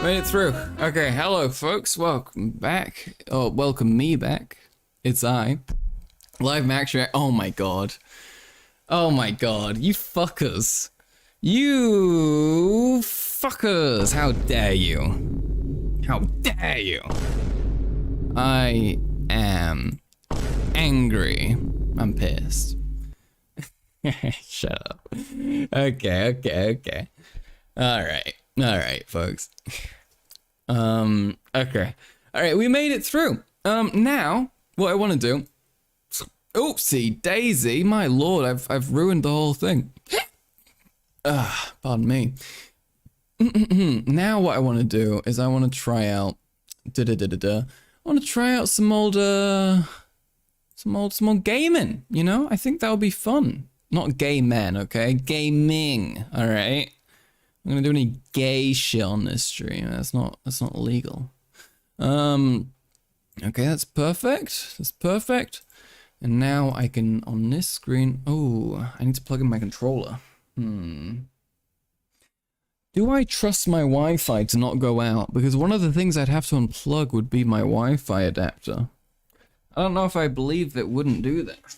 Made it through. Okay, hello folks. Welcome back. Oh, welcome me back. It's I. Live Max React. Oh my god. Oh my god. You fuckers. You fuckers. How dare you? How dare you? I am angry. I'm pissed. Shut up. Okay. All right, folks. Okay. All right, we made it through. Now what I want to do. Oopsie daisy, my lord, I've ruined the whole thing. Pardon me. Now what I want to do is I want to try out. I want to try out some old gaming. You know, I think that would be fun. Not gay men, okay? Gaming. All right. I'm gonna do any gay shit on this stream. That's not legal. Okay, that's perfect. That's perfect. And now I can, on this screen, oh, I need to plug in my controller. Do I trust my Wi-Fi to not go out? Because one of the things I'd have to unplug would be my Wi-Fi adapter. I don't know if I believe it wouldn't do that.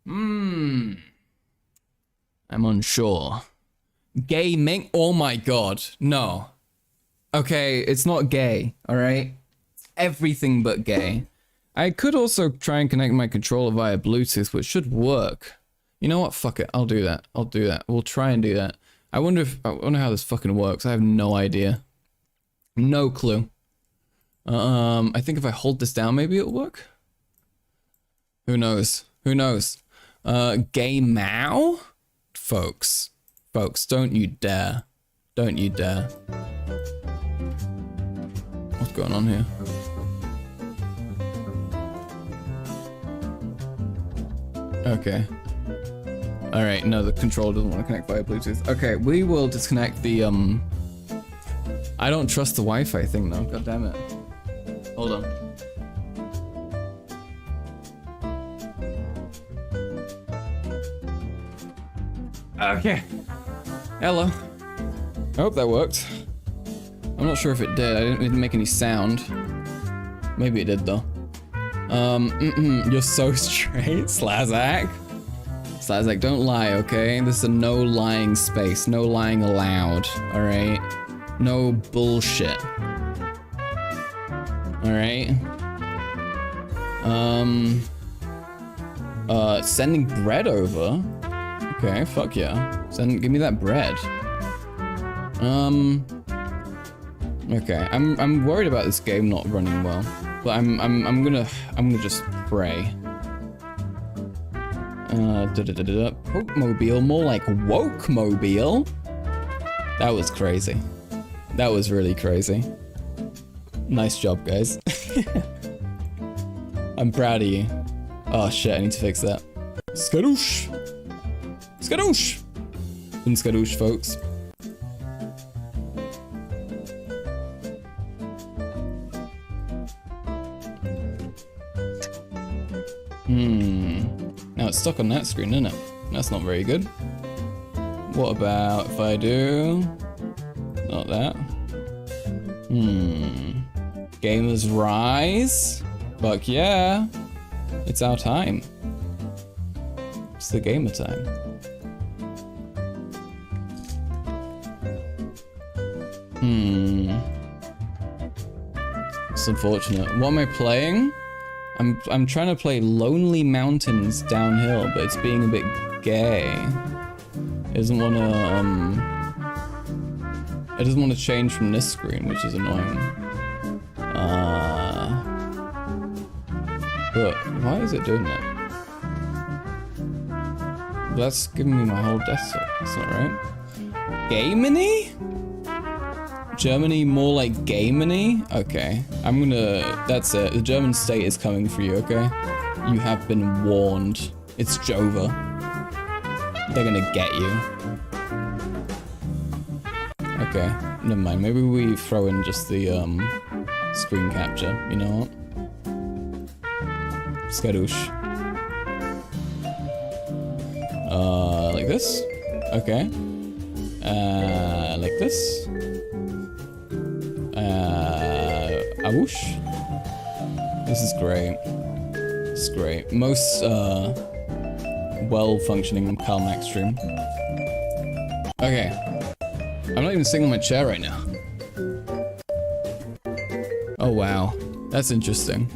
I'm unsure. Gaming? Oh my god, no. Okay, it's not gay, alright? Everything but gay. I could also try and connect my controller via Bluetooth, which should work. You know what? Fuck it. I'll do that. I'll do that. We'll try and do that. I wonder how this fucking works. I have no idea. No clue. I think if I hold this down, maybe it'll work. Who knows? Who knows? Gay Mao? Folks, don't you dare. Don't you dare. What's going on here? Okay. Alright, no, the controller doesn't want to connect via Bluetooth. Okay, we will disconnect the, I don't trust the Wi-Fi thing though, god damn it. Hold on. Okay. Hello. I hope that worked. I'm not sure if it did. I didn't make any sound. Maybe it did though. You're so straight, Slazak. Slazak, don't lie, okay? This is a no lying space. No lying allowed, alright? No bullshit. Alright? Sending bread over? Okay, fuck yeah. Give me that bread. Okay, I'm worried about this game not running well. But I'm gonna just pray. Pokemobile, more like Wokemobile. That was crazy. That was really crazy. Nice job, guys. I'm proud of you. Oh shit, I need to fix that. Skadoosh! Skadoosh! And skadoosh, folks. Now it's stuck on that screen, isn't it? That's not very good. What about if I do... Not that. Gamers Rise? Fuck yeah! It's our time. It's the gamer time. It's unfortunate. What am I playing? I'm trying to play Lonely Mountains Downhill, but it's being a bit gay. It doesn't want to change from this screen, which is annoying. But why is it doing that? That's giving me my whole desktop. That's not right. Gamini? Germany more like Gamini? Okay. That's it. The German state is coming for you, okay? You have been warned. It's Jova. They're gonna get you. Okay, never mind. Maybe we throw in just the screen capture. You know what? Skadoosh. Like this? Okay. Like this? Awoosh. This is great. This is great. Most well-functioning CalMax stream. Okay. I'm not even sitting on my chair right now. Oh wow. That's interesting.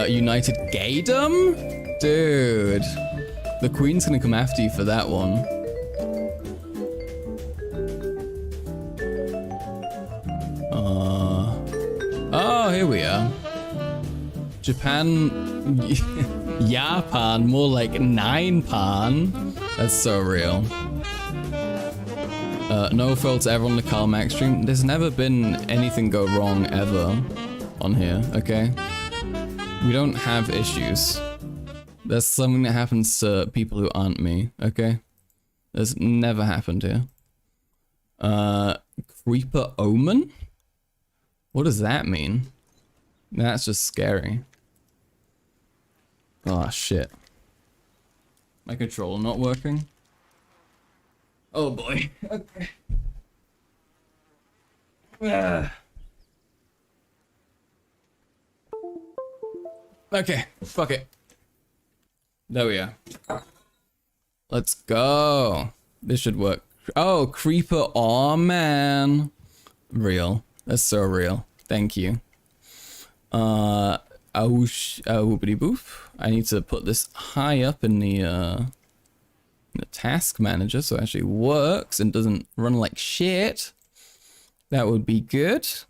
United Gaydom? Dude. The Queen's gonna come after you for that one. here we are. Japan, Japan, more like 9pan. That's so real. No faults ever on the Karl Max stream. There's never been anything go wrong ever on here, okay? We don't have issues. That's something that happens to people who aren't me, okay? That's never happened here. Creeper Omen? What does that mean? That's just scary. Oh shit. My controller not working? Oh boy. Okay. Okay, fuck it. There we are. Let's go. This should work. Oh, creeper. Aw, man. Real. That's so real. Thank you. Whoopity boof. I need to put this high up in the task manager so it actually works and doesn't run like shit. That would be good. If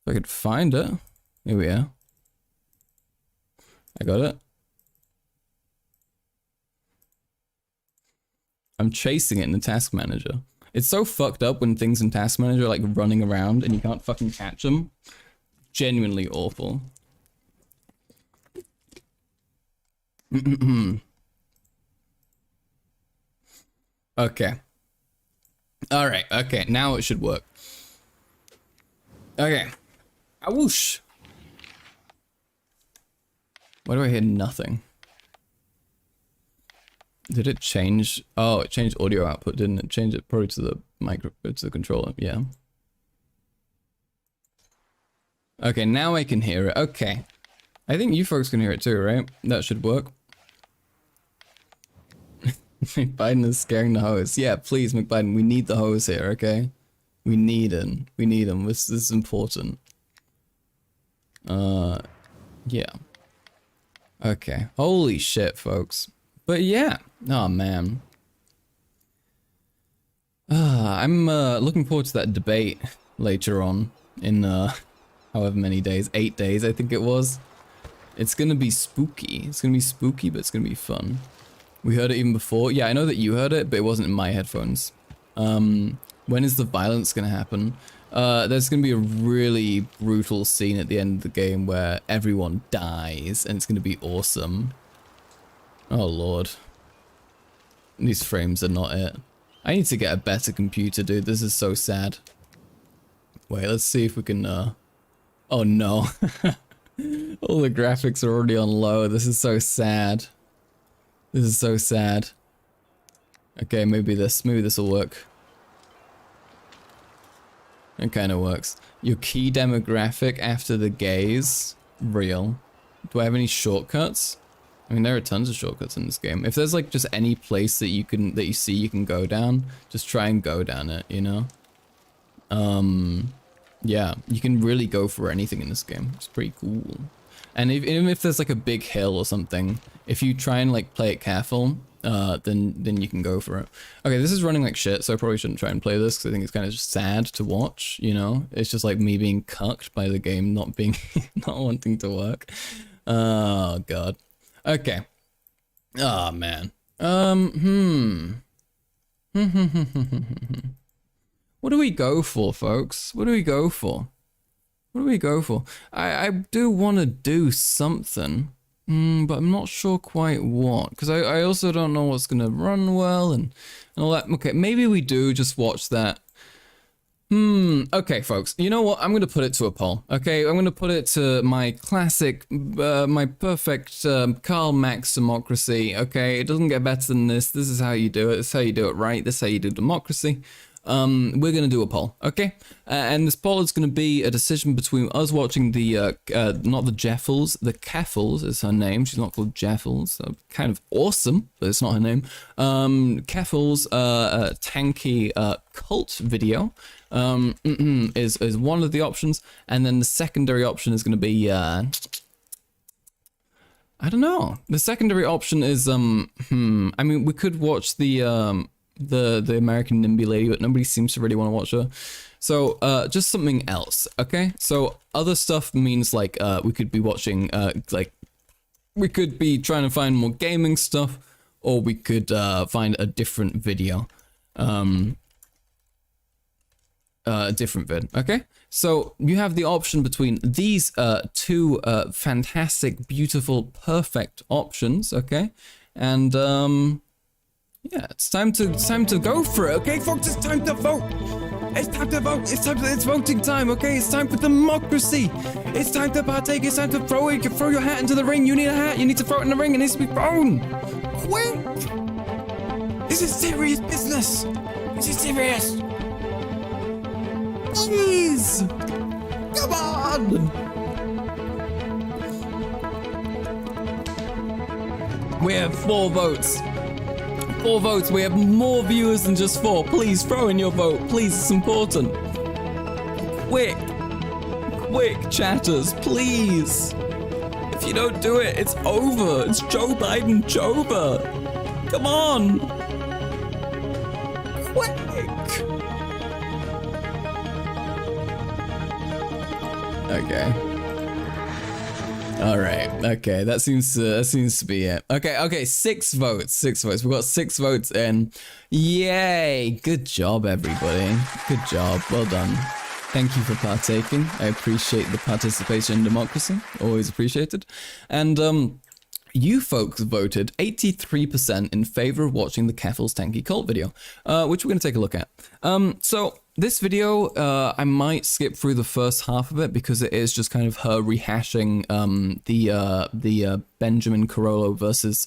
I could find it. Here we are. I got it. I'm chasing it in the task manager. It's so fucked up when things in task manager are like running around and you can't fucking catch them. Genuinely awful. Okay. Alright, okay, now it should work. Okay. Awoosh. Why do I hear nothing? Did it change? Oh, it changed audio output, didn't it? Change it probably to the micro, to the controller, yeah. Okay, now I can hear it. Okay. I think you folks can hear it too, right? That should work. McBiden is scaring the hose. Yeah, please, McBiden, we need the hose here, okay? We need him. We need him. This is important. Yeah. Okay. Holy shit, folks. But yeah. Oh, man. I'm looking forward to that debate later on in however many days. 8 days, I think it was. It's gonna be spooky. It's gonna be spooky, but it's gonna be fun. We heard it even before. Yeah, I know that you heard it, but it wasn't in my headphones. When is the violence gonna happen? There's gonna be a really brutal scene at the end of the game where everyone dies, and it's gonna be awesome. Oh lord. These frames are not it. I need to get a better computer, dude. This is so sad. Wait, let's see if we can, Oh no. All the graphics are already on low. This is so sad. This is so sad. Okay, maybe this will work. It kind of works. Your key demographic after the gaze. Real. Do I have any shortcuts? I mean, there are tons of shortcuts in this game. If there's like just any place that you see you can go down, just try and go down it, you know? Yeah, you can really go for anything in this game. It's pretty cool. And even if there's like a big hill or something, if you try and like play it careful, then you can go for it. Okay, this is running like shit, so I probably shouldn't try and play this because I think it's kind of just sad to watch, you know? It's just like me being cucked by the game not being, not wanting to work. Oh god. Okay. Oh man. What do we go for, folks? What do we go for? What do we go for? I do want to do something, but I'm not sure quite what. Because I also don't know what's going to run well and all that. Okay, maybe we do just watch that. Okay, folks. You know what? I'm going to put it to a poll. Okay, I'm going to put it to my classic, my perfect Karl Max democracy. Okay, it doesn't get better than this. This is how you do it. This is how you do it right. This is how you do democracy. We're gonna do a poll, okay? And this poll is gonna be a decision between us watching the, not the Jeffels, the Keffels is her name. She's not called Jeffels, so kind of awesome, but it's not her name. Keffels, Tankie, cult video, is one of the options. And then the secondary option is gonna be, I don't know. The secondary option is, I mean, we could watch the, the American NIMBY lady, but nobody seems to really want to watch her. So just something else, okay? So other stuff means like we could be watching like we could be trying to find more gaming stuff, or we could find a different video. Different vid, okay? So you have the option between these two fantastic, beautiful, perfect options, okay? And yeah, it's time to go for it, okay, folks? It's time to vote. It's time to vote. It's voting time, okay? It's time for democracy. It's time to partake. It's time to throw your hat into the ring. You need a hat. You need to throw it in the ring. It needs to be thrown. Quick! This is serious business. This is serious. Please! Come on! We have 4 votes. 4 votes. We have more viewers than just 4. Please throw in your vote. Please, it's important. Quick. Quick, chatters, please. If you don't do it, it's over. It's Joe Biden Jover. Come on. Quick. Okay. All right. Okay, that seems to be it. Okay. 6 votes. 6 votes. We've got 6 votes in. Yay! Good job, everybody. Good job. Well done. Thank you for partaking. I appreciate the participation in democracy. Always appreciated. And you folks voted 83% in favor of watching the Keffels Tankie cult video, which we're going to take a look at. So this video, I might skip through the first half of it because it is just kind of her rehashing the Benjamin Carollo versus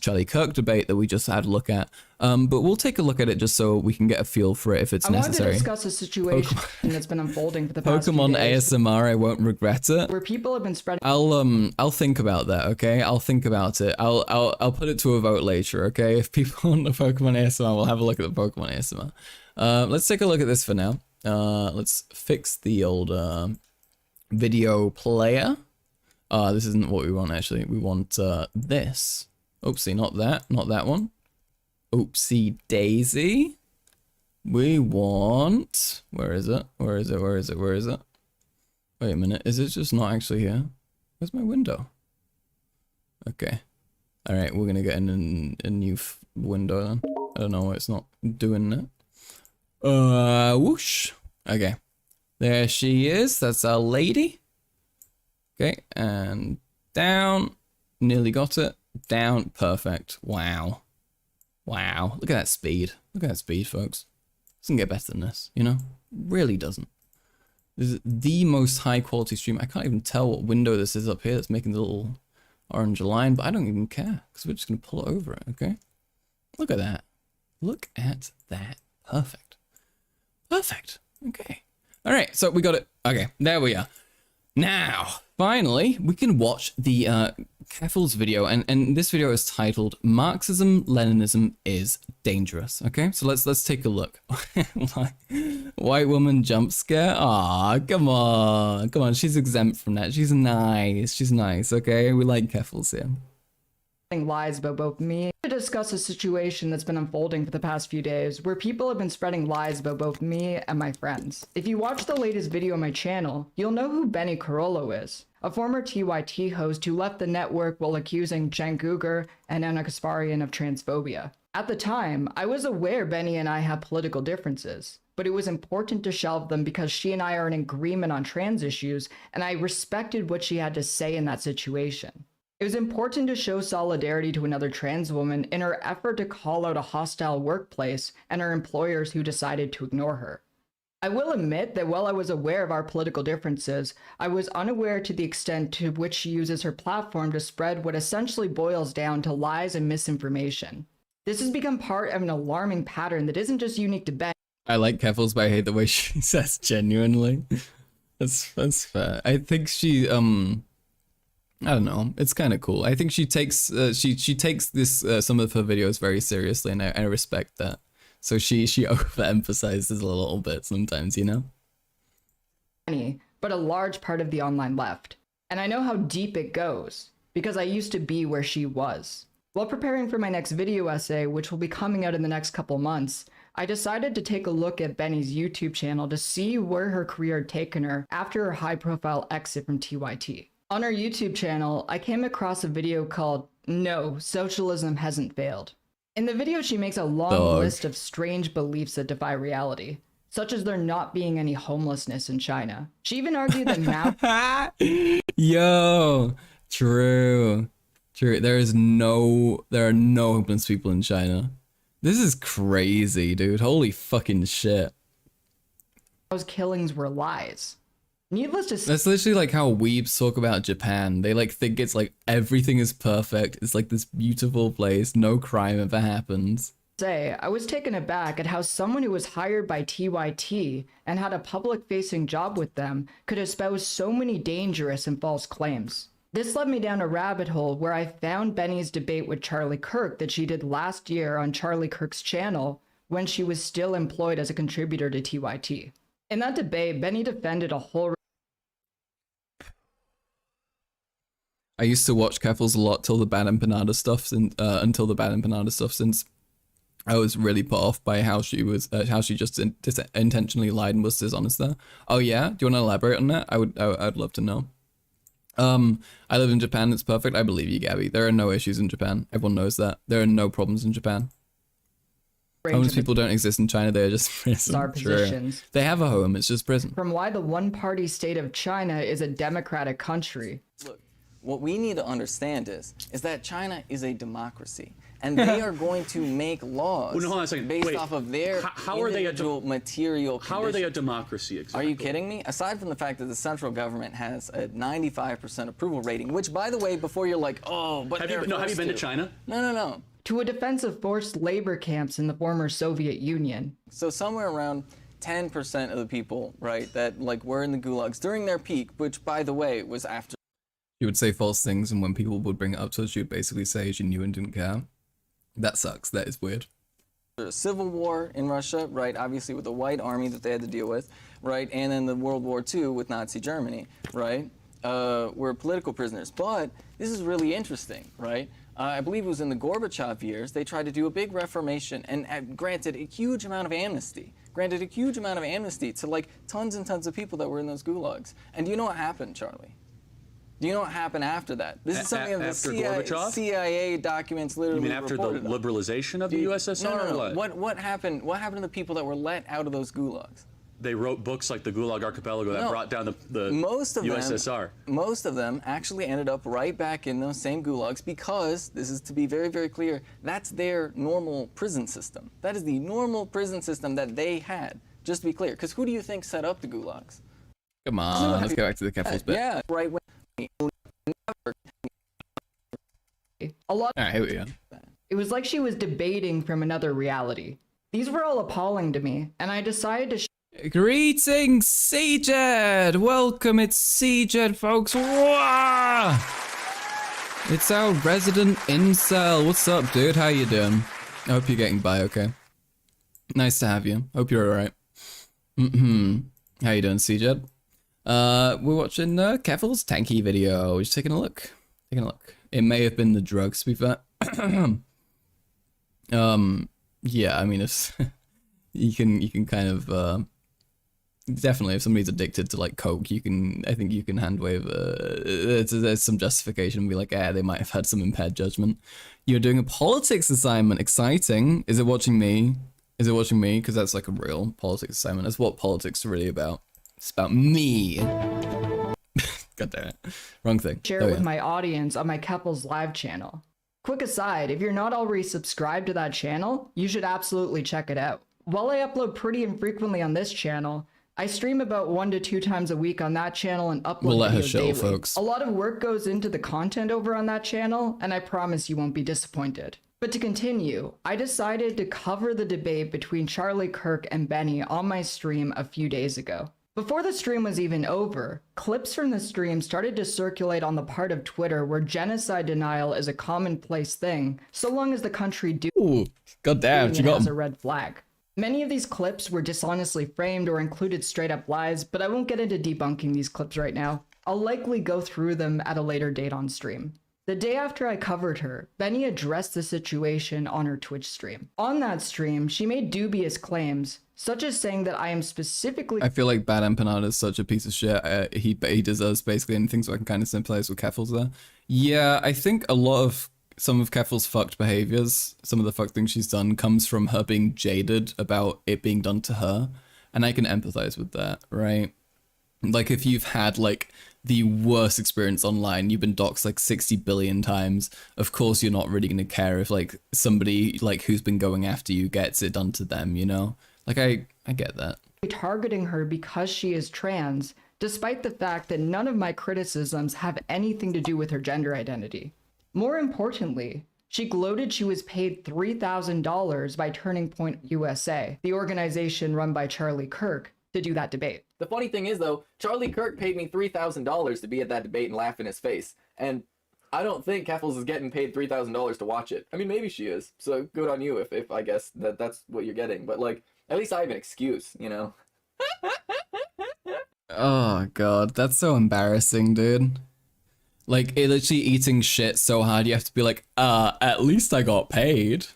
Charlie Kirk debate that we just had a look at. But we'll take a look at it just so we can get a feel for it if it's necessary. I wanted to discuss a situation that's been unfolding for the past few Pokemon days, ASMR, I won't regret it. where people have been spreading. I'll think about that, okay? I'll think about it. I'll put it to a vote later, okay? If people want the Pokemon ASMR, we'll have a look at the Pokemon ASMR. Let's take a look at this for now. Let's fix the old video player. This isn't what we want actually. We want this. Oopsie, not that one. Oopsie daisy. We want, where is it? Wait a minute, is it just not actually here? Where's my window? Okay. All right, we're gonna get in a new window then. I don't know why it's not doing it. Whoosh. Okay. There she is. That's our lady. Okay, and down. Nearly got it. Down. Perfect. Wow. Wow. Look at that speed. Look at that speed, folks. Doesn't get better than this, you know? Really doesn't. This is the most high quality stream. I can't even tell what window this is up here that's making the little orange line, but I don't even care because we're just going to pull it over it, okay? Look at that. Look at that. Perfect. Perfect. Okay. All right, so we got it. Okay, there we are. Now, finally, we can watch the Keffels video, and this video is titled "Marxism Leninism is Dangerous." Okay, so let's take a look. White woman jump scare. Aw, come on. She's exempt from that. She's nice. Okay, we like Keffels here. Lies about both me to discuss a situation that's been unfolding for the past few days where people have been spreading lies about both me and my friends. If you watch the latest video on my channel, you'll know who Benny Carollo is, a former TYT host who left the network while accusing Jen Guger and Anna Kasparian of transphobia. At the time, I was aware Benny and I have political differences, but it was important to shelve them because she and I are in agreement on trans issues, and I respected what she had to say in that situation. It was important to show solidarity to another trans woman in her effort to call out a hostile workplace and her employers who decided to ignore her. I will admit that while I was aware of our political differences, I was unaware to the extent to which she uses her platform to spread what essentially boils down to lies and misinformation. This has become part of an alarming pattern that isn't just unique to Ben. I like Keffels, but I hate the way she says genuinely. That's fair. I think she I don't know. It's kind of cool. I think she takes she takes this some of her videos very seriously, and I respect that. So she overemphasizes a little bit sometimes, you know. But a large part of the online left, and I know how deep it goes because I used to be where she was. While preparing for my next video essay, which will be coming out in the next couple months, I decided to take a look at Benny's YouTube channel to see where her career had taken her after her high-profile exit from TYT. On her YouTube channel, I came across a video called "No, Socialism Hasn't Failed." In the video, she makes a long list of strange beliefs that defy reality, such as there not being any homelessness in China. She even argued that Mao... Yo, true. There are no homeless people in China. This is crazy, dude. Holy fucking shit. Mao's killings were lies. Needless to say, that's literally like how weebs talk about Japan. They like think it's like everything is perfect. It's like this beautiful place. No crime ever happens. I was taken aback at how someone who was hired by TYT and had a public-facing job with them could espouse so many dangerous and false claims. This led me down a rabbit hole where I found Benny's debate with Charlie Kirk that she did last year on Charlie Kirk's channel when she was still employed as a contributor to TYT. In that debate, Benny defended a whole... I used to watch Keffels a lot till the Bad Empanada stuff, until the Bad Empanada stuff, since I was really put off by how she was, how she just intentionally lied and was dishonest there. Oh yeah? Do you want to elaborate on that? I'd love to know. I live in Japan, it's perfect. I believe you, Gabby. There are no issues in Japan. Everyone knows that. There are no problems in Japan. Homeless people don't exist in China, they're just prison. Positions. They have a home, it's just prison. From why the one-party state of China is a democratic country. Look, what we need to understand is that China is a democracy. And they are going to make laws hold on a second. based off of their how are they material conditions. How are they a democracy exactly? Are you kidding me? Aside from the fact that the central government has a 95% approval rating, which, by the way, before you're like, oh, but have you been to China? No. To a defense of forced labor camps in the former Soviet Union. So somewhere around 10% of the people, right, that like were in the gulags during their peak, which, by the way, was after. You would say false things, and when people would bring it up to us, you'd basically say she knew and didn't care. That sucks. That is weird. There's a civil war in Russia, right? Obviously with the white army that they had to deal with, right? And then the World War II with Nazi Germany, right? Were political prisoners. But this is really interesting, right? I believe it was in the Gorbachev years, they tried to do a big reformation and granted a huge amount of amnesty. To like tons and tons of people that were in those gulags. And do you know what happened, Charlie? Do you know what happened after that? This is something that the CIA documents literally You mean after the liberalization of the USSR? No. What happened? What happened to the people that were let out of those gulags? They wrote books like the Gulag Archipelago that brought down the USSR. Most of them actually ended up right back in those same gulags because, this is to be very, very clear, that's their normal prison system. That is the normal prison system that they had, just to be clear. Because who do you think set up the gulags? Come on, let's go back to the Keffels bit. Yeah, right. Alright, here we go. It was like she was debating from another reality. These were all appalling to me, and I decided to Greetings, CJed! Welcome, it's CJed, folks. Wah! It's our resident incel. What's up, dude? How you doing? I hope you're getting by okay. Nice to have you. Hope you're alright. How you doing, CJed? We're watching Keffel's Tankie video. We're just taking a look. It may have been the drugs, to be fair. Yeah, I mean, it's you can kind of definitely, if somebody's addicted to like coke, I think you can hand wave there's some justification and be like, they might have had some impaired judgment. You're doing a politics assignment. Exciting. Is it watching me? Because that's like a real politics assignment. That's what politics are really about. It's about me. God damn it. Wrong thing. Share it with my audience on my Keffels live channel. Quick aside, if you're not already subscribed to that channel, you should absolutely check it out. While I upload pretty infrequently on this channel, I stream about 1 to 2 times a week on that channel and upload videos daily. Folks. A lot of work goes into the content over on that channel, and I promise you won't be disappointed. But to continue, I decided to cover the debate between Charlie Kirk and Benny on my stream a few days ago. Before the stream was even over, clips from the stream started to circulate on the part of Twitter where genocide denial is a commonplace thing, so long as the country goddamn, she got has a red flag. Many of these clips were dishonestly framed or included straight up lies, but I won't get into debunking these clips right now. I'll likely go through them at a later date on stream. The day after I covered her, Benny addressed the situation on her Twitch stream. On that stream, she made dubious claims, such as saying that I am specifically— I feel like Bad Empanada is such a piece of shit. He deserves basically anything, so I can kind of sympathize with Keffel's there. Yeah, I think some of Keffel's fucked behaviors, some of the fucked things she's done, comes from her being jaded about it being done to her. And I can empathize with that, right? Like, if you've had, like, the worst experience online, you've been doxxed, like, 60 billion times, of course you're not really going to care if, like, somebody, like, who's been going after you gets it done to them, you know? Like, I get that. targeting her because she is trans, despite the fact that none of my criticisms have anything to do with her gender identity. More importantly, she gloated she was paid $3,000 by Turning Point USA, the organization run by Charlie Kirk, to do that debate. The funny thing is, though, Charlie Kirk paid me $3,000 to be at that debate and laugh in his face. And I don't think Keffels is getting paid $3,000 to watch it. I mean, maybe she is. So good on you if I guess that's what you're getting. But, like, at least I have an excuse, you know? Oh, God. That's so embarrassing, dude. Like, literally eating shit so hard, you have to be like, at least I got paid.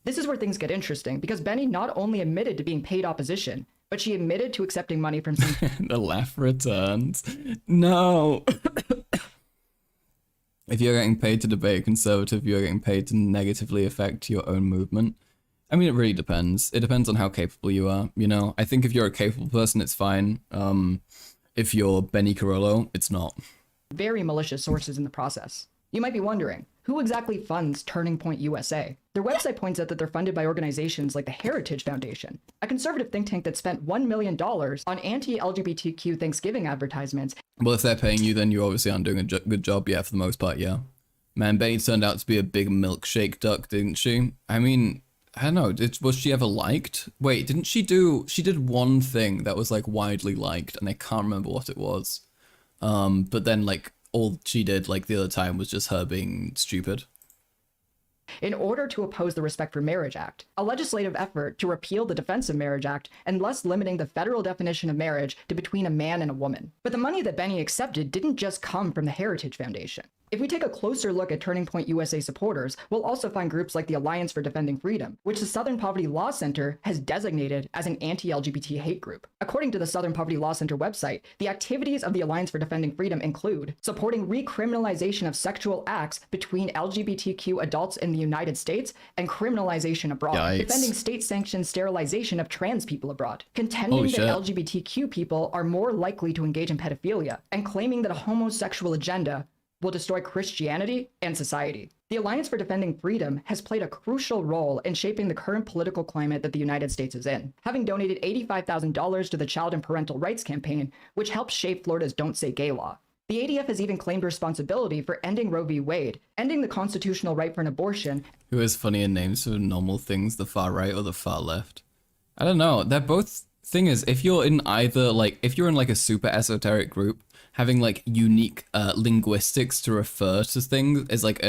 This is where things get interesting, because Benny not only admitted to being paid opposition, but she admitted to accepting money from some— The laugh returns. No. If you're getting paid to debate a conservative, you're getting paid to negatively affect your own movement. I mean, it really depends. It depends on how capable you are, you know? I think if you're a capable person, it's fine. If you're Benny Carollo, it's not. very malicious sources in the process. You might be wondering, who exactly funds Turning Point USA? Their website points out that they're funded by organizations like the Heritage Foundation, a conservative think tank that spent $1 million on anti-LGBTQ Thanksgiving advertisements. Well, if they're paying you, then you obviously aren't doing a good job, yeah, for the most part, yeah. Man, Benny turned out to be a big milkshake duck, didn't she? I mean, I don't know, was she ever liked? Wait, she did one thing that was, like, widely liked, and I can't remember what it was. But then, like, all she did, like, the other time was just her being stupid. In order to oppose the Respect for Marriage Act, a legislative effort to repeal the Defense of Marriage Act and thus limiting the federal definition of marriage to between a man and a woman. But the money that Benny accepted didn't just come from the Heritage Foundation. If we take a closer look at Turning Point USA supporters, we'll also find groups like the Alliance for Defending Freedom, which the Southern Poverty Law Center has designated as an anti-LGBT hate group. According to the Southern Poverty Law Center website, the activities of the Alliance for Defending Freedom include supporting recriminalization of sexual acts between LGBTQ adults in the United States and criminalization abroad, Yikes. defending state-sanctioned sterilization of trans people abroad, contending that LGBTQ people are more likely to engage in pedophilia, and claiming that a homosexual agenda will destroy Christianity and society. The Alliance for Defending Freedom has played a crucial role in shaping the current political climate that the United States is in, having donated $85,000 to the Child and Parental Rights Campaign, which helped shape Florida's Don't Say Gay law. The ADF has even claimed responsibility for ending Roe v. Wade, ending the constitutional right for an abortion. Who has funnier names for normal things, the far right or the far left? I don't know. They're both... Thing is, if you're in either, like, if you're in, like, a super esoteric group, having, like, unique linguistics to refer to things is like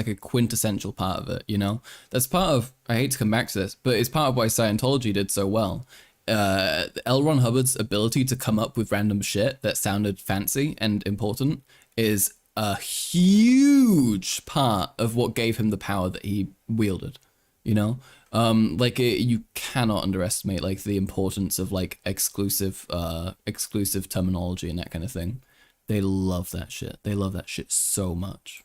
a quintessential part of it, you know? That's part of, I hate to come back to this, but it's part of why Scientology did so well. L. Ron Hubbard's ability to come up with random shit that sounded fancy and important is a huge part of what gave him the power that he wielded, you know? You cannot underestimate, like, the importance of, like, exclusive terminology and that kind of thing. They love that shit. They love that shit so much.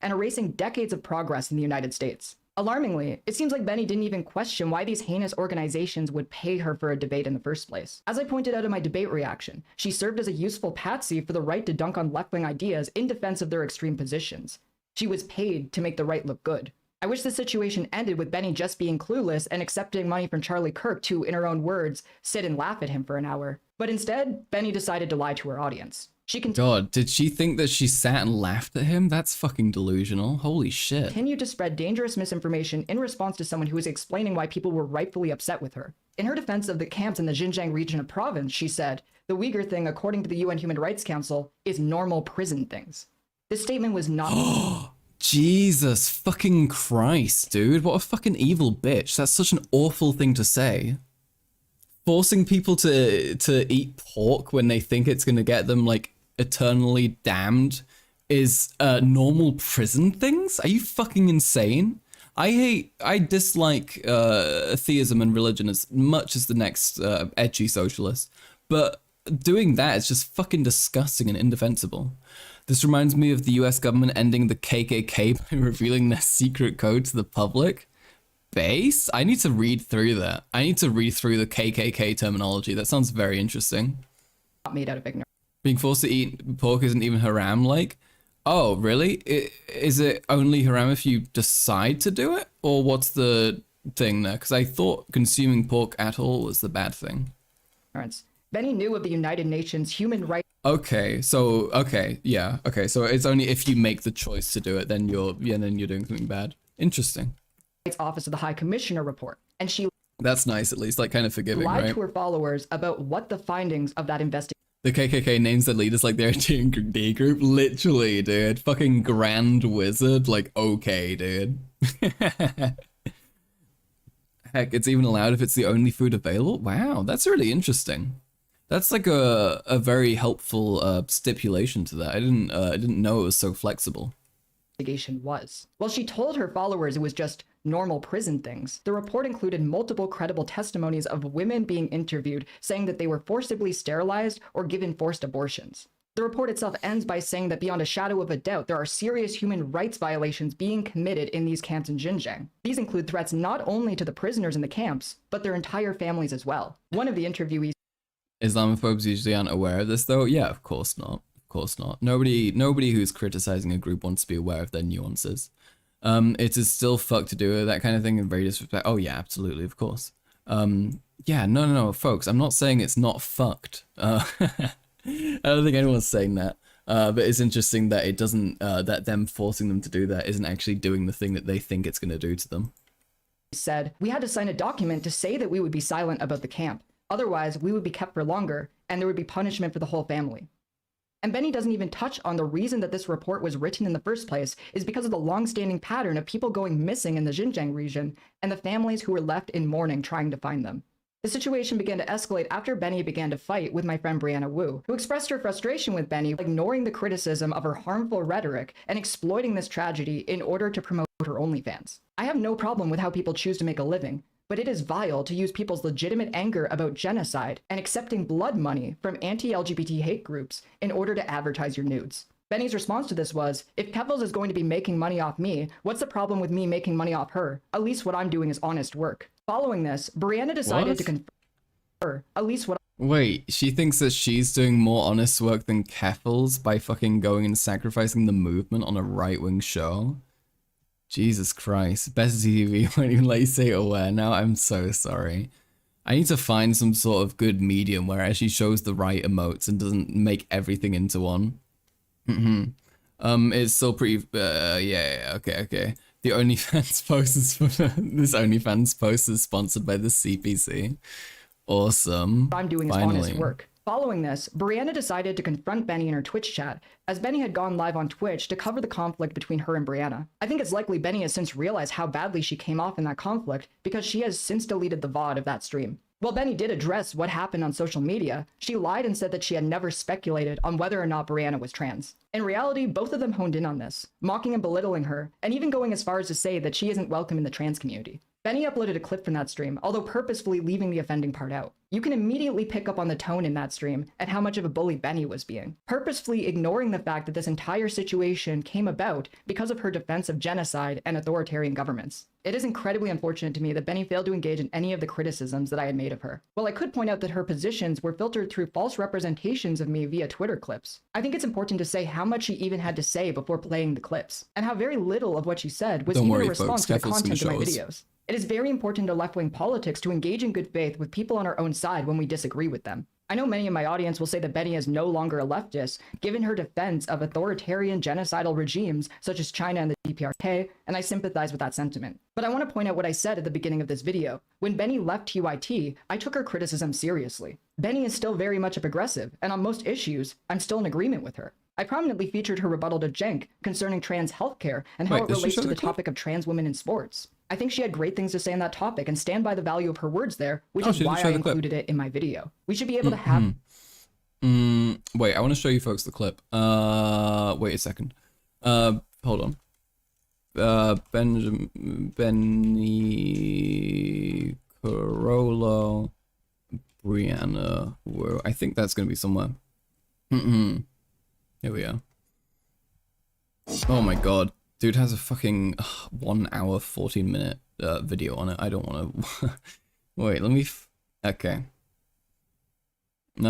And erasing decades of progress in the United States. Alarmingly, it seems like Benny didn't even question why these heinous organizations would pay her for a debate in the first place. As I pointed out in my debate reaction, she served as a useful patsy for the right to dunk on left-wing ideas in defense of their extreme positions. She was paid to make the right look good. I wish the situation ended with Benny just being clueless and accepting money from Charlie Kirk to, in her own words, sit and laugh at him for an hour. But instead, Benny decided to lie to her audience. God, did she think that she sat and laughed at him? That's fucking delusional. Holy shit. Continued to spread dangerous misinformation in response to someone who was explaining why people were rightfully upset with her. In her defense of the camps in the Xinjiang region of province, she said, "The Uyghur thing, according to the UN Human Rights Council, is normal prison things." This statement was not... Jesus fucking Christ, dude. What a fucking evil bitch. That's such an awful thing to say. Forcing people to eat pork when they think it's gonna get them, like, eternally damned is normal prison things? Are you fucking insane? I dislike theism and religion as much as the next edgy socialist, but doing that is just fucking disgusting and indefensible. This reminds me of the US government ending the KKK by revealing their secret code to the public. Base? I need to read through that. I need to read through the KKK terminology. That sounds very interesting. Not made out of ignorance. Being forced to eat pork isn't even haram, like? Oh, really? Is it only haram if you decide to do it? Or what's the thing there? Because I thought consuming pork at all was the bad thing. Benny knew of the United Nations human rights. Okay, so so it's only if you make the choice to do it, then you're doing something bad. Interesting. Office of the High Commissioner report, and she That's nice, at least, like kind of forgiving, lied right? to her followers about what the findings of that investigation. The KKK names their leaders like they're a D group. Literally, dude. Fucking Grand Wizard. Like, okay, dude. Heck, it's even allowed if it's the only food available? Wow, that's really interesting. That's like a very helpful stipulation to that. I didn't know it was so flexible. Investigation was. Well, she told her followers it was just normal prison things. The report included multiple credible testimonies of women being interviewed saying that they were forcibly sterilized or given forced abortions. The report itself ends by saying that beyond a shadow of a doubt, there are serious human rights violations being committed in these camps in Xinjiang. These include threats not only to the prisoners in the camps, but their entire families as well. One of the interviewees. Islamophobes usually aren't aware of this, though? Yeah, of course not. Of course not. Nobody who's criticizing a group wants to be aware of their nuances. It is still fucked to do that kind of thing and very disrespect. Oh yeah, absolutely, of course. Yeah, no, folks, I'm not saying it's not fucked. I don't think anyone's saying that. But it's interesting that it doesn't, that them forcing them to do that isn't actually doing the thing that they think it's going to do to them. Said, we had to sign a document to say that we would be silent about the camp. Otherwise, we would be kept for longer, and there would be punishment for the whole family. And Benny doesn't even touch on the reason that this report was written in the first place is because of the long-standing pattern of people going missing in the Xinjiang region and the families who were left in mourning trying to find them. The situation began to escalate after Benny began to fight with my friend Brianna Wu, who expressed her frustration with Benny, ignoring the criticism of her harmful rhetoric and exploiting this tragedy in order to promote her OnlyFans. I have no problem with how people choose to make a living, but it is vile to use people's legitimate anger about genocide and accepting blood money from anti-LGBT hate groups in order to advertise your nudes. Benny's response to this was, if Kevils is going to be making money off me, what's the problem with me making money off her? At least what I'm doing is honest work. Following this, Brianna decided to confirm her, at least what. Wait, she thinks that she's doing more honest work than Keffels by fucking going and sacrificing the movement on a right-wing show? Jesus Christ. Better TV won't even let you say aware now. I'm so sorry. I need to find some sort of good medium where it actually shows the right emotes and doesn't make everything into one. It's still pretty, okay. The OnlyFans post is this OnlyFans post is sponsored by the CPC. Awesome. I'm doing is Finally. honest work. Following this, Brianna decided to confront Benny in her Twitch chat, as Benny had gone live on Twitch to cover the conflict between her and Brianna. I think it's likely Benny has since realized how badly she came off in that conflict, because she has since deleted the VOD of that stream. While Benny did address what happened on social media, she lied and said that she had never speculated on whether or not Brianna was trans. In reality, both of them honed in on this, mocking and belittling her, and even going as far as to say that she isn't welcome in the trans community. Benny uploaded a clip from that stream, although purposefully leaving the offending part out. You can immediately pick up on the tone in that stream and how much of a bully Benny was being, purposefully ignoring the fact that this entire situation came about because of her defense of genocide and authoritarian governments. It is incredibly unfortunate to me that Benny failed to engage in any of the criticisms that I had made of her. While I could point out that her positions were filtered through false representations of me via Twitter clips, I think it's important to say how much she even had to say before playing the clips, and how very little of what she said was even a response to the content of my videos. It is very important to left-wing politics to engage in good faith with people on our own side when we disagree with them. I know many in my audience will say that Benny is no longer a leftist, given her defense of authoritarian genocidal regimes such as China and the DPRK, and I sympathize with that sentiment. But I want to point out what I said at the beginning of this video. When Benny left TYT, I took her criticism seriously. Benny is still very much a progressive, and on most issues, I'm still in agreement with her. I prominently featured her rebuttal to Cenk concerning trans healthcare and how it relates to the topic of trans women in sports. I think she had great things to say on that topic and stand by the value of her words there, which is why I included it in my video. We should be able to have... Wait, I want to show you folks the clip. Wait a second. Hold on. Benny Carolo, Brianna. Whoa, I think that's gonna be somewhere. Here we are. Oh my god, dude has a fucking 1 hour 14-minute video on it. I don't want to. Wait, let me. Okay. Wait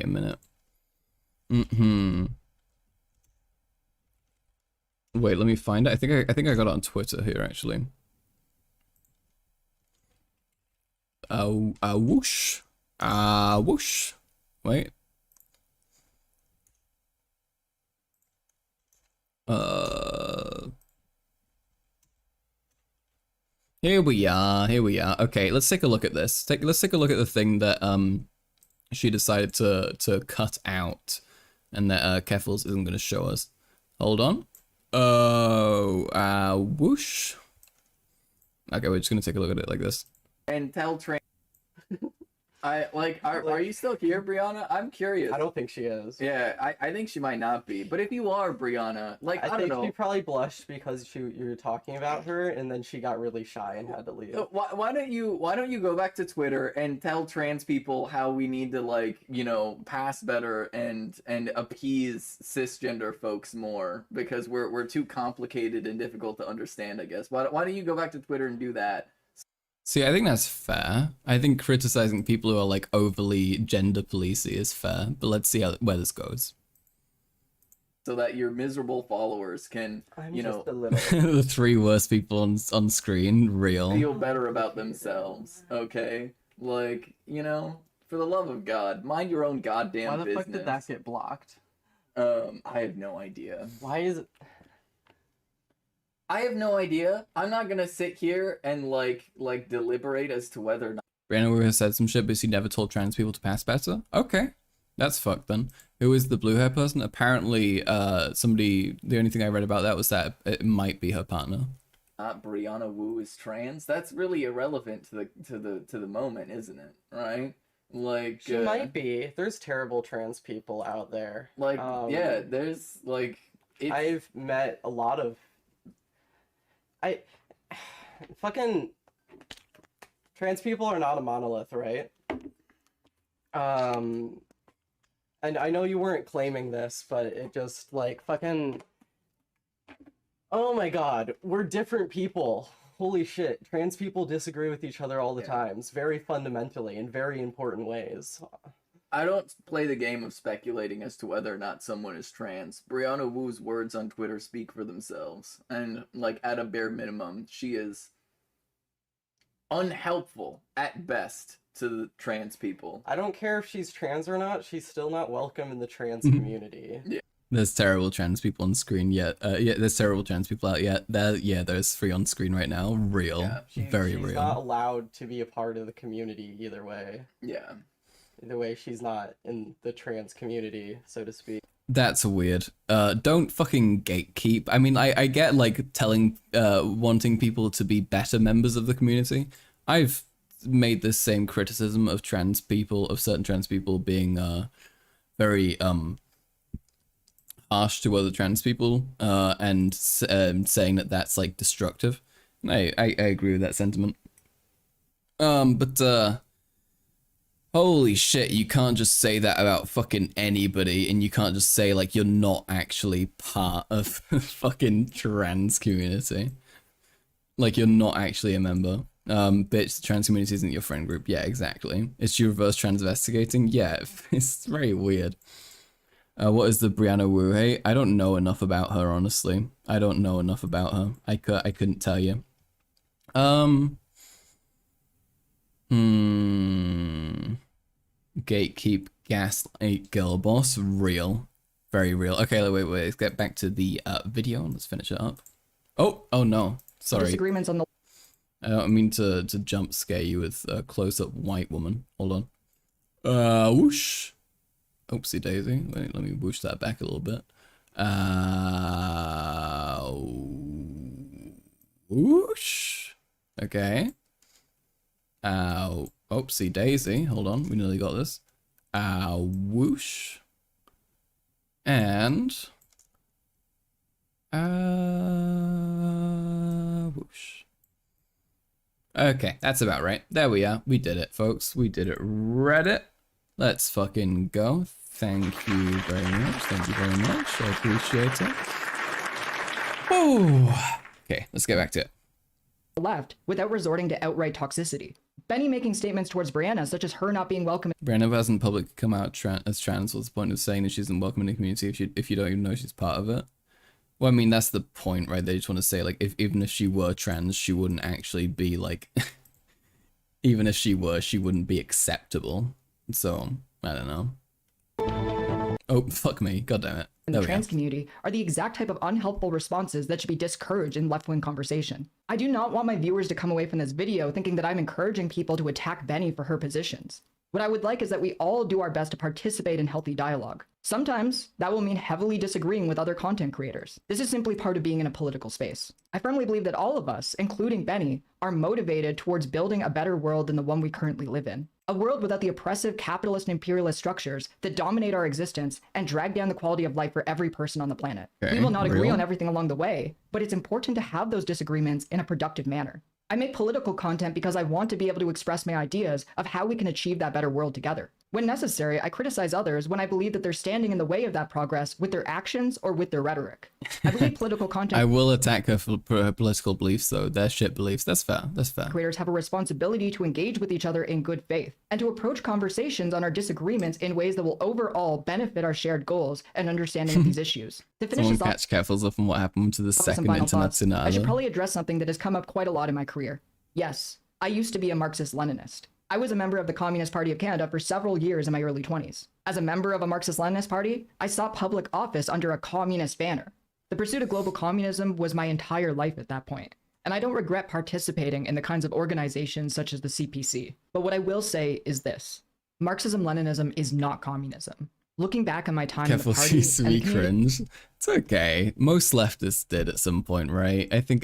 a minute. Wait, let me find it. I think I got it on Twitter here actually. Whoosh. Whoosh. Wait. Here we are. Okay, let's take a look at this. Let's take a look at the thing that she decided to cut out, and that Keffels isn't going to show us. Hold on. Whoosh. Okay, we're just gonna take a look at it like this. And tell Train. Are you still here, Brianna? I'm curious. I don't think she is. Yeah, I think she might not be. But if you are, Brianna, I don't think know. she probably blushed because you were talking about her, and then she got really shy and had to leave. Why don't you go back to Twitter and tell trans people how we need to pass better and appease cisgender folks more, because we're too complicated and difficult to understand, I guess. Why don't you go back to Twitter and do that? See, I think that's fair. I think criticizing people who are like overly gender policey is fair, but let's see where this goes. So that your miserable followers can, just a little. The 3 worst people on screen, real. Feel better about themselves, okay? For the love of God, mind your own goddamn business. Why the fuck did that get blocked? I have no idea. Why is it? I have no idea. I'm not gonna sit here and deliberate as to whether or not. Brianna has said some shit, but she never told trans people to pass better. Okay, that's fucked then. Who is the blue hair person? Apparently, somebody. The only thing I read about that was that it might be her partner. Brianna Wu is trans. That's really irrelevant to the moment, isn't it? Right? She might be. There's terrible trans people out there. Yeah, there's I've met a lot of. Fucking trans people are not a monolith, right? And I know you weren't claiming this, but it just fucking. Oh my god, we're different people. Holy shit, trans people disagree with each other all the times, very fundamentally, in very important ways. I don't play the game of speculating as to whether or not someone is trans. Brianna Wu's words on Twitter speak for themselves. And, at a bare minimum, she is unhelpful at best to the trans people. I don't care if she's trans or not, she's still not welcome in the trans community. Yeah. There's terrible trans people on screen yet. There's terrible trans people out yet. There's 3 on screen right now. Real. Yeah, very real. She's not allowed to be a part of the community either way. Yeah. Either way, she's not in the trans community, so to speak. That's weird. Don't fucking gatekeep. I mean, I get telling, wanting people to be better members of the community. I've made this same criticism of certain trans people being, very, harsh to other trans people, and saying that that's destructive. And I agree with that sentiment. Holy shit, you can't just say that about fucking anybody, and you can't just say you're not actually part of the fucking trans community. You're not actually a member. Bitch, the trans community isn't your friend group. Yeah, exactly. Is she reverse transvestigating? Yeah, it's very weird. What is the Brianna Wu hate? I don't know enough about her, honestly. I don't know enough about her. I couldn't tell you. Gatekeep, gaslight, girl boss, real. Very real. Okay, wait, let's get back to the video. Let's finish it up. Oh no. Sorry. Disagreements on the. I don't mean to jump scare you with a close-up white woman. Hold on. Whoosh. Oopsie daisy. Wait, let me whoosh that back a little bit. Whoosh. Okay. Oopsie daisy. Hold on. We nearly got this. Whoosh. And whoosh. Okay, that's about right. There we are. We did it, folks. We did it. Reddit. Let's fucking go. Thank you very much. Thank you very much. I appreciate it. Oh. Okay, let's get back to it. Left without resorting to outright toxicity. Benny making statements towards Brianna, such as her not being welcome. Brianna hasn't publicly come out as trans. What's the point of saying that she isn't welcome in the community if you don't even know she's part of it? Well, I mean, that's the point, right? They just want to say, like, even if she were trans, she wouldn't actually be, like... even if she were, she wouldn't be acceptable. So, I don't know. Oh, fuck me. God damn it. In the trans community are the exact type of unhelpful responses that should be discouraged in left-wing conversation. I do not want my viewers to come away from this video thinking that I'm encouraging people to attack Benny for her positions. What I would like is that we all do our best to participate in healthy dialogue. Sometimes that will mean heavily disagreeing with other content creators. This is simply part of being in a political space. I firmly believe that all of us, including Benny, are motivated towards building a better world than the one we currently live in. A world without the oppressive capitalist and imperialist structures that dominate our existence and drag down the quality of life for every person on the planet. Okay, we will not agree on everything along the way, but it's important to have those disagreements in a productive manner. I make political content because I want to be able to express my ideas of how we can achieve that better world together. When necessary, I criticize others when I believe that they're standing in the way of that progress with their actions or with their rhetoric. I believe political content... I will attack her for her political beliefs, though. Their shit beliefs. That's fair. That's fair. Creators have a responsibility to engage with each other in good faith and to approach conversations on our disagreements in ways that will overall benefit our shared goals and understanding of these issues. To finish Someone this catch careful's up on what happened to the second Internationale. I should probably address something that has come up quite a lot in my career. Yes, I used to be a Marxist-Leninist. I was a member of the Communist Party of Canada for several years in my early 20s. As a member of a Marxist-Leninist party, I sought public office under a communist banner. The pursuit of global communism was my entire life at that point, and I don't regret participating in the kinds of organizations such as the CPC. But what I will say is this: Marxism-Leninism is not communism. Looking back on my time in the party, seems to be cringe. It's okay. Most leftists did at some point, right? I think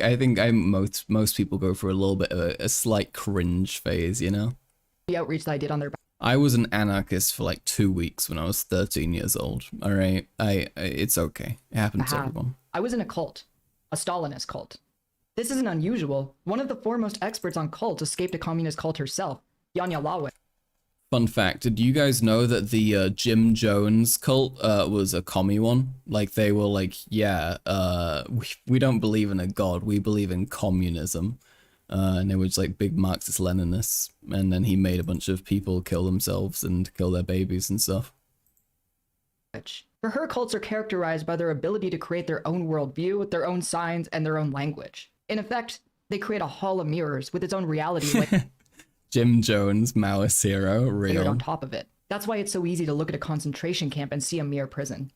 most people go through a little bit of a slight cringe phase, you know? The outreach that I did on their... I was an anarchist for like 2 weeks when I was 13 years old. All right, it's okay. It happens to everyone. I was in a cult, a Stalinist cult. This isn't unusual. One of the foremost experts on cults escaped a communist cult herself, Yanya Lawe. Fun fact, did you guys know that the Jim Jones cult was a commie one? Like, they were like, yeah, we don't believe in a god, we believe in communism. And they were just like big Marxist-Leninists. And then he made a bunch of people kill themselves and kill their babies and stuff. For her, cults are characterized by their ability to create their own worldview, their own signs, and their own language. In effect, they create a hall of mirrors with its own reality. Jim Jones, Maoist hero, real. On top of it. That's why it's so easy to look at a concentration camp and see a mere prison.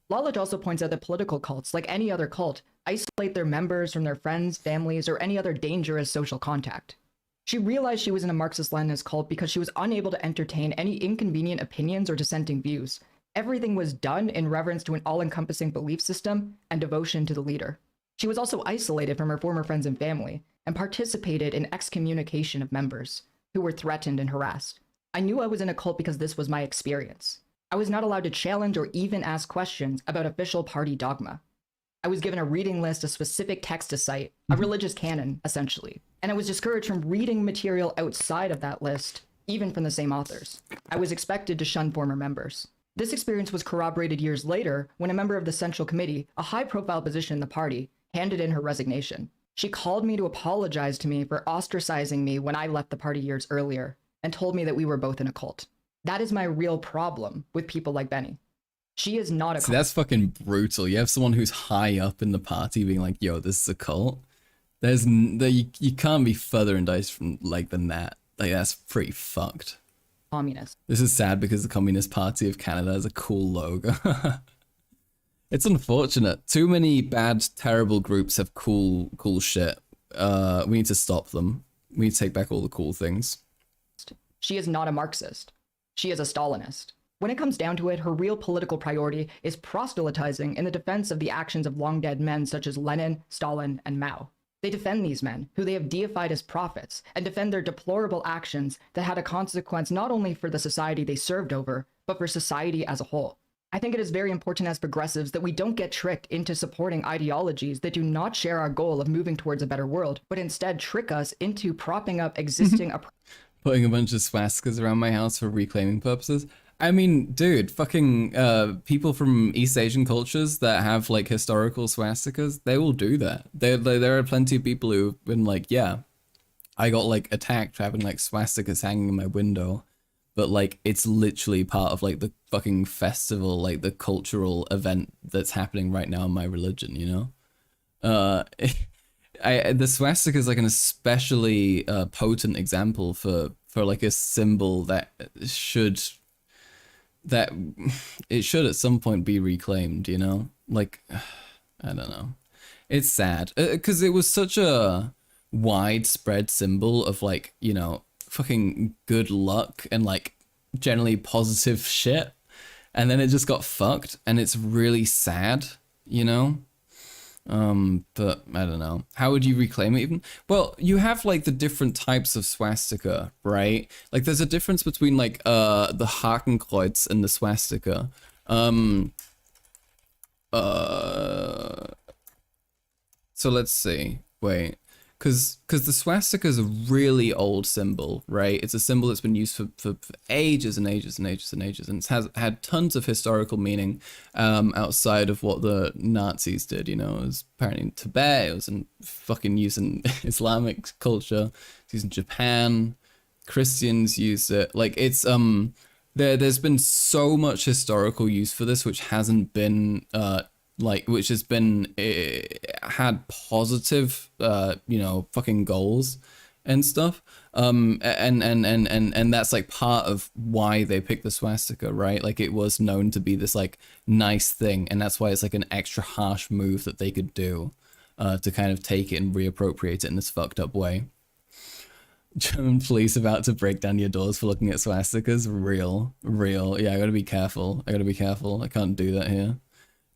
Lawlett also points out that political cults, like any other cult, isolate their members from their friends, families, or any other dangerous social contact. She realized she was in a Marxist-Leninist cult because she was unable to entertain any inconvenient opinions or dissenting views. Everything was done in reverence to an all-encompassing belief system and devotion to the leader. She was also isolated from her former friends and family, and participated in excommunication of members who were threatened and harassed. I knew I was in a cult because this was my experience. I was not allowed to challenge or even ask questions about official party dogma. I was given a reading list, a specific text to cite, a religious canon, essentially. And I was discouraged from reading material outside of that list, even from the same authors. I was expected to shun former members. This experience was corroborated years later when a member of the Central Committee, a high-profile position in the party, handed in her resignation. She called me to apologize to me for ostracizing me when I left the party years earlier, and told me that we were both in a cult. That is my real problem with people like Benny. She is not a cult. See, that's fucking brutal. You have someone who's high up in the party being like, yo, this is a cult. You can't be further indicted from than that. Like, that's pretty fucked. Communist. This is sad because the Communist Party of Canada has a cool logo. It's unfortunate. Too many bad, terrible groups have cool shit. We need to stop them. We need to take back all the cool things. She is not a Marxist. She is a Stalinist. When it comes down to it, her real political priority is proselytizing in the defense of the actions of long-dead men such as Lenin, Stalin, and Mao. They defend these men, who they have deified as prophets, and defend their deplorable actions that had a consequence not only for the society they served over, but for society as a whole. I think it is very important as progressives that we don't get tricked into supporting ideologies that do not share our goal of moving towards a better world, but instead trick us into propping up existing Putting a bunch of swastikas around my house for reclaiming purposes. I mean, dude, fucking people from East Asian cultures that have like historical swastikas, they will do that. There are plenty of people who've been like, yeah, I got like attacked for having like swastikas hanging in my window, but like it's literally part of like the fucking festival, like the cultural event that's happening right now in my religion, you know? The swastika is like an especially potent example for like a symbol that it should at some point be reclaimed, you know? Like, I don't know. It's sad because it was such a widespread symbol of like, you know, fucking good luck and like generally positive shit. And then it just got fucked and it's really sad, you know? But I don't know. How would you reclaim it even? Well, you have like the different types of swastika, right? Like there's a difference between like the Hakenkreuz and the swastika. So let's see. Wait. Because the swastika is a really old symbol, right? It's a symbol that's been used for ages and ages and ages and ages, and it has had tons of historical meaning outside of what the Nazis did, you know. It was apparently in Tibet, it was in fucking use in Islamic culture, it's used in Japan, Christians used it. Like, it's, there's been so much historical use for this, which hasn't been, which has been had positive you know, fucking goals and stuff, and that's like part of why they picked the swastika, right? Like it was known to be this like nice thing, and that's why it's like an extra harsh move that they could do to kind of take it and reappropriate it in this fucked up way. German police about to break down your doors for looking at swastikas. Real. Yeah, I gotta be careful. I can't do that here.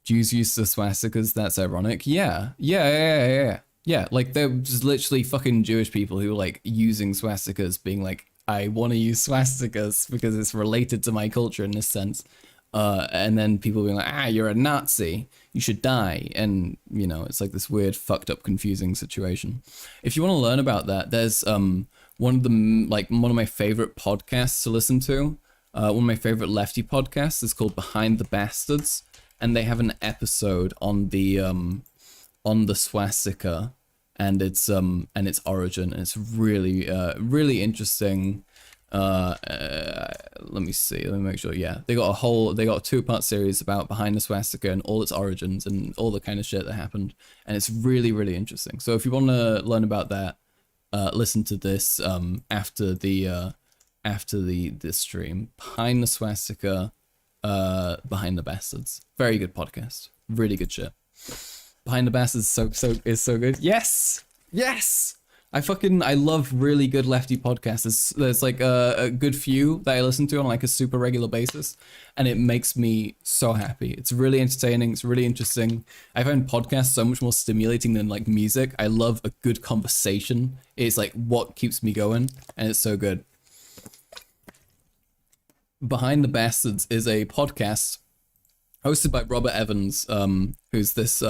Jews use the swastikas, that's ironic. Yeah, like they're just literally fucking Jewish people who are like using swastikas, being like, I want to use swastikas because it's related to my culture in this sense. And then people being like, you're a Nazi, you should die. And, you know, it's like this weird, fucked up, confusing situation. If you want to learn about that, there's one of my favorite podcasts to listen to. One of my favorite lefty podcasts is called Behind the Bastards. And they have an episode on the swastika and its origin, and it's really really interesting. Let me see. Let me make sure. Yeah, they got a 2-part series about behind the swastika and all its origins and all the kind of shit that happened, and it's really really interesting. So if you want to learn about that, listen to this after the stream. Behind the swastika. Behind the Bastards, very good podcast, really good shit. Behind the Bastards is so good. Yes I love really good lefty podcasts. There's like a good few that I listen to on like a super regular basis, and it makes me so happy. It's really entertaining, it's really interesting. I find podcasts so much more stimulating than like music. I love a good conversation. It's like what keeps me going, and it's so good. Behind the Bastards is a podcast hosted by Robert Evans, who's this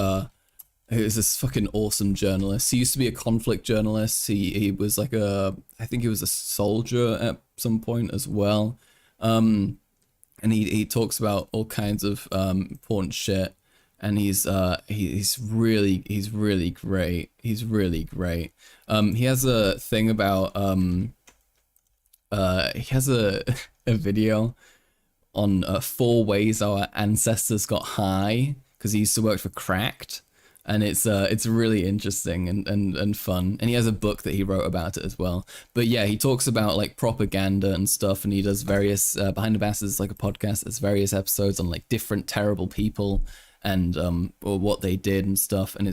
fucking awesome journalist. He used to be a conflict journalist. He was like I think he was a soldier at some point as well. And he talks about all kinds of important shit. And he's really great. He's really great. He has a thing about he has a video on 4 ways our ancestors got high, because he used to work for Cracked, and it's really interesting and fun. And he has a book that he wrote about it as well. But yeah, he talks about like propaganda and stuff, and he does various Behind the Bastards, like a podcast. There's various episodes on like different terrible people and or what they did and stuff, and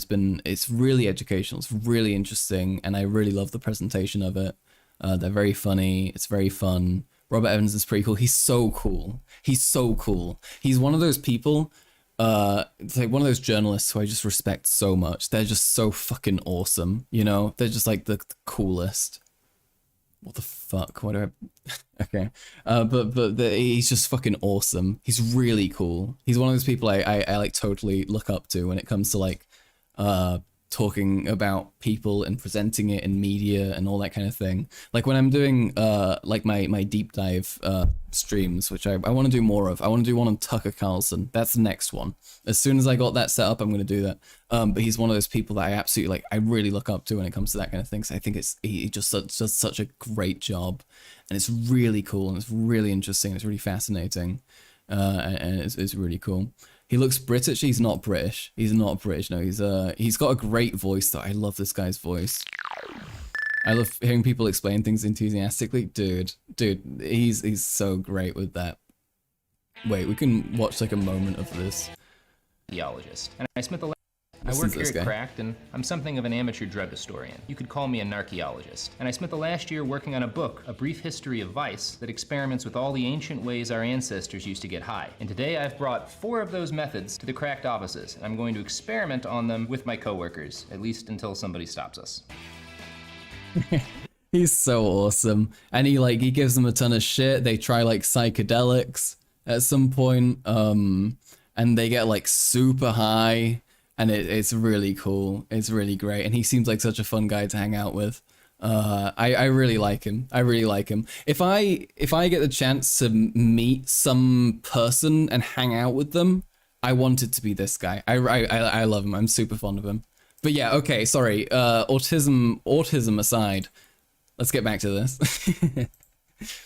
it's really educational, it's really interesting, and I really love the presentation of it. They're very funny, it's very fun. Robert Evans is pretty cool. He's so cool. He's one of those people it's like one of those journalists who I just respect so much. They're just so fucking awesome, you know? They're just like the coolest. What the fuck? What do I... Okay. He's just fucking awesome. He's really cool. He's one of those people I like totally look up to when it comes to like talking about people and presenting it in media and all that kind of thing. Like when I'm doing like my deep dive streams, which I want to do more of. I want to do one on Tucker Carlson. That's the next one. As soon as I got that set up, I'm going to do that. But he's one of those people that I absolutely like. I really look up to when it comes to that kind of thing. So I think he just does such a great job, and it's really cool and it's really interesting. It's really fascinating, and it's really cool. He looks British. He's not British. He's not British. No, he's got a great voice though. I love this guy's voice. I love hearing people explain things enthusiastically. Dude, he's so great with that. Wait, we can watch like a moment of this. Geologist. And I spent the I work here at Cracked, and I'm something of an amateur drug historian. You could call me an archaeologist. And I spent the last year working on a book, A Brief History of Vice, that experiments with all the ancient ways our ancestors used to get high. And today I've brought 4 of those methods to the Cracked offices, and I'm going to experiment on them with my coworkers, at least until somebody stops us. He's so awesome. And he gives them a ton of shit. They try like psychedelics at some point, and they get like super high. And it's really cool. It's really great. And he seems like such a fun guy to hang out with. I really like him. I really like him. If I get the chance to meet some person and hang out with them, I want it to be this guy. I love him. I'm super fond of him. But yeah, okay, sorry. Autism aside, let's get back to this.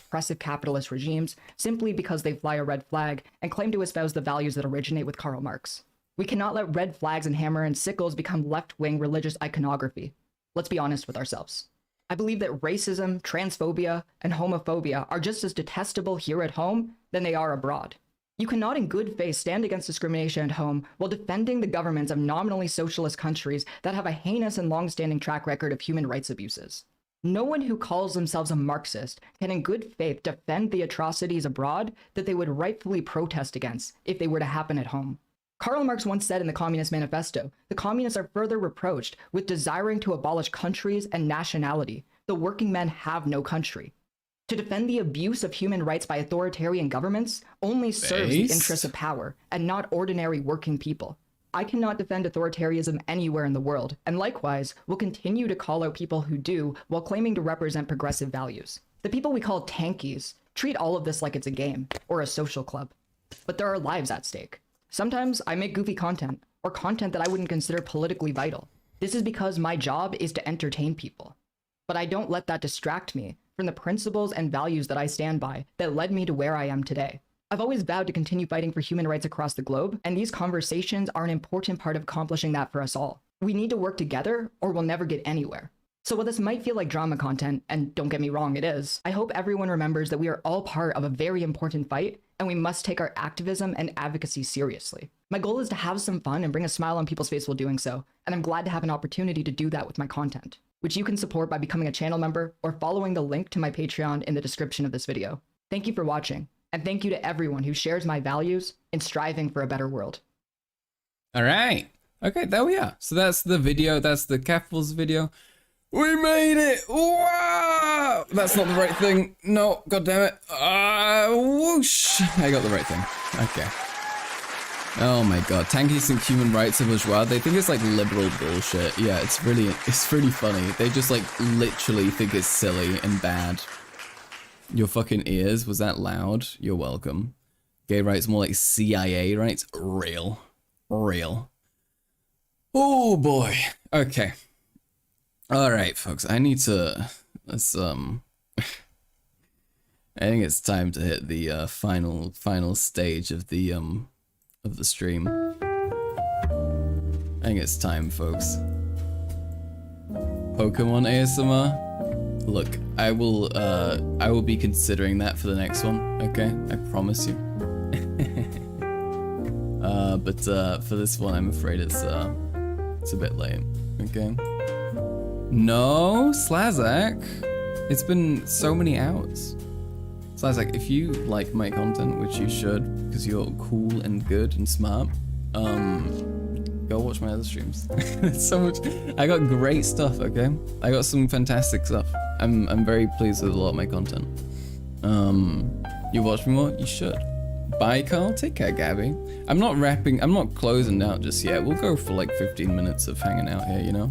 Oppressive capitalist regimes simply because they fly a red flag and claim to espouse the values that originate with Karl Marx. We cannot let red flags and hammer and sickles become left-wing religious iconography. Let's be honest with ourselves. I believe that racism, transphobia, and homophobia are just as detestable here at home than they are abroad. You cannot in good faith stand against discrimination at home while defending the governments of nominally socialist countries that have a heinous and long-standing track record of human rights abuses. No one who calls themselves a Marxist can in good faith defend the atrocities abroad that they would rightfully protest against if they were to happen at home. Karl Marx once said in the Communist Manifesto, the communists are further reproached with desiring to abolish countries and nationality. The working men have no country. To defend the abuse of human rights by authoritarian governments only serves the interests of power and not ordinary working people. I cannot defend authoritarianism anywhere in the world, and likewise will continue to call out people who do while claiming to represent progressive values. The people we call tankies treat all of this like it's a game or a social club, but there are lives at stake. Sometimes I make goofy content, or content that I wouldn't consider politically vital. This is because my job is to entertain people. But I don't let that distract me from the principles and values that I stand by that led me to where I am today. I've always vowed to continue fighting for human rights across the globe, and these conversations are an important part of accomplishing that for us all. We need to work together, or we'll never get anywhere. So while this might feel like drama content, and don't get me wrong, it is, I hope everyone remembers that we are all part of a very important fight, and we must take our activism and advocacy seriously. My goal is to have some fun and bring a smile on people's face while doing so, and I'm glad to have an opportunity to do that with my content, which you can support by becoming a channel member or following the link to my Patreon in the description of this video. Thank you for watching, and thank you to everyone who shares my values in striving for a better world. All right. Okay, there we are. So that's the video. That's the Capitals video. We made it! Wow! That's not the right thing. No, god damn it. Whoosh! I got the right thing. Okay. Oh my god. Tankies think human rights are bourgeois. They think it's like liberal bullshit. Yeah, it's really funny. They just like literally think it's silly and bad. Your fucking ears, was that loud? You're welcome. Gay rights more like CIA rights? Real. Oh boy. Okay. All right, folks. I need to. Let's I think it's time to hit the final stage of the stream. I think it's time, folks. Pokemon ASMR. Look, I will be considering that for the next one. Okay, I promise you. But for this one, I'm afraid it's a bit late. Okay. No, Slazak. It's been so many hours. Slazak, if you like my content, which you should, because you're cool and good and smart, Go watch my other streams. So much. I got great stuff. Okay, I got some fantastic stuff. I'm very pleased with a lot of my content. You watch me more? You should. Bye, Carl. Take care, Gabby. I'm not closing out just yet. We'll go for like 15 minutes of hanging out here, you know?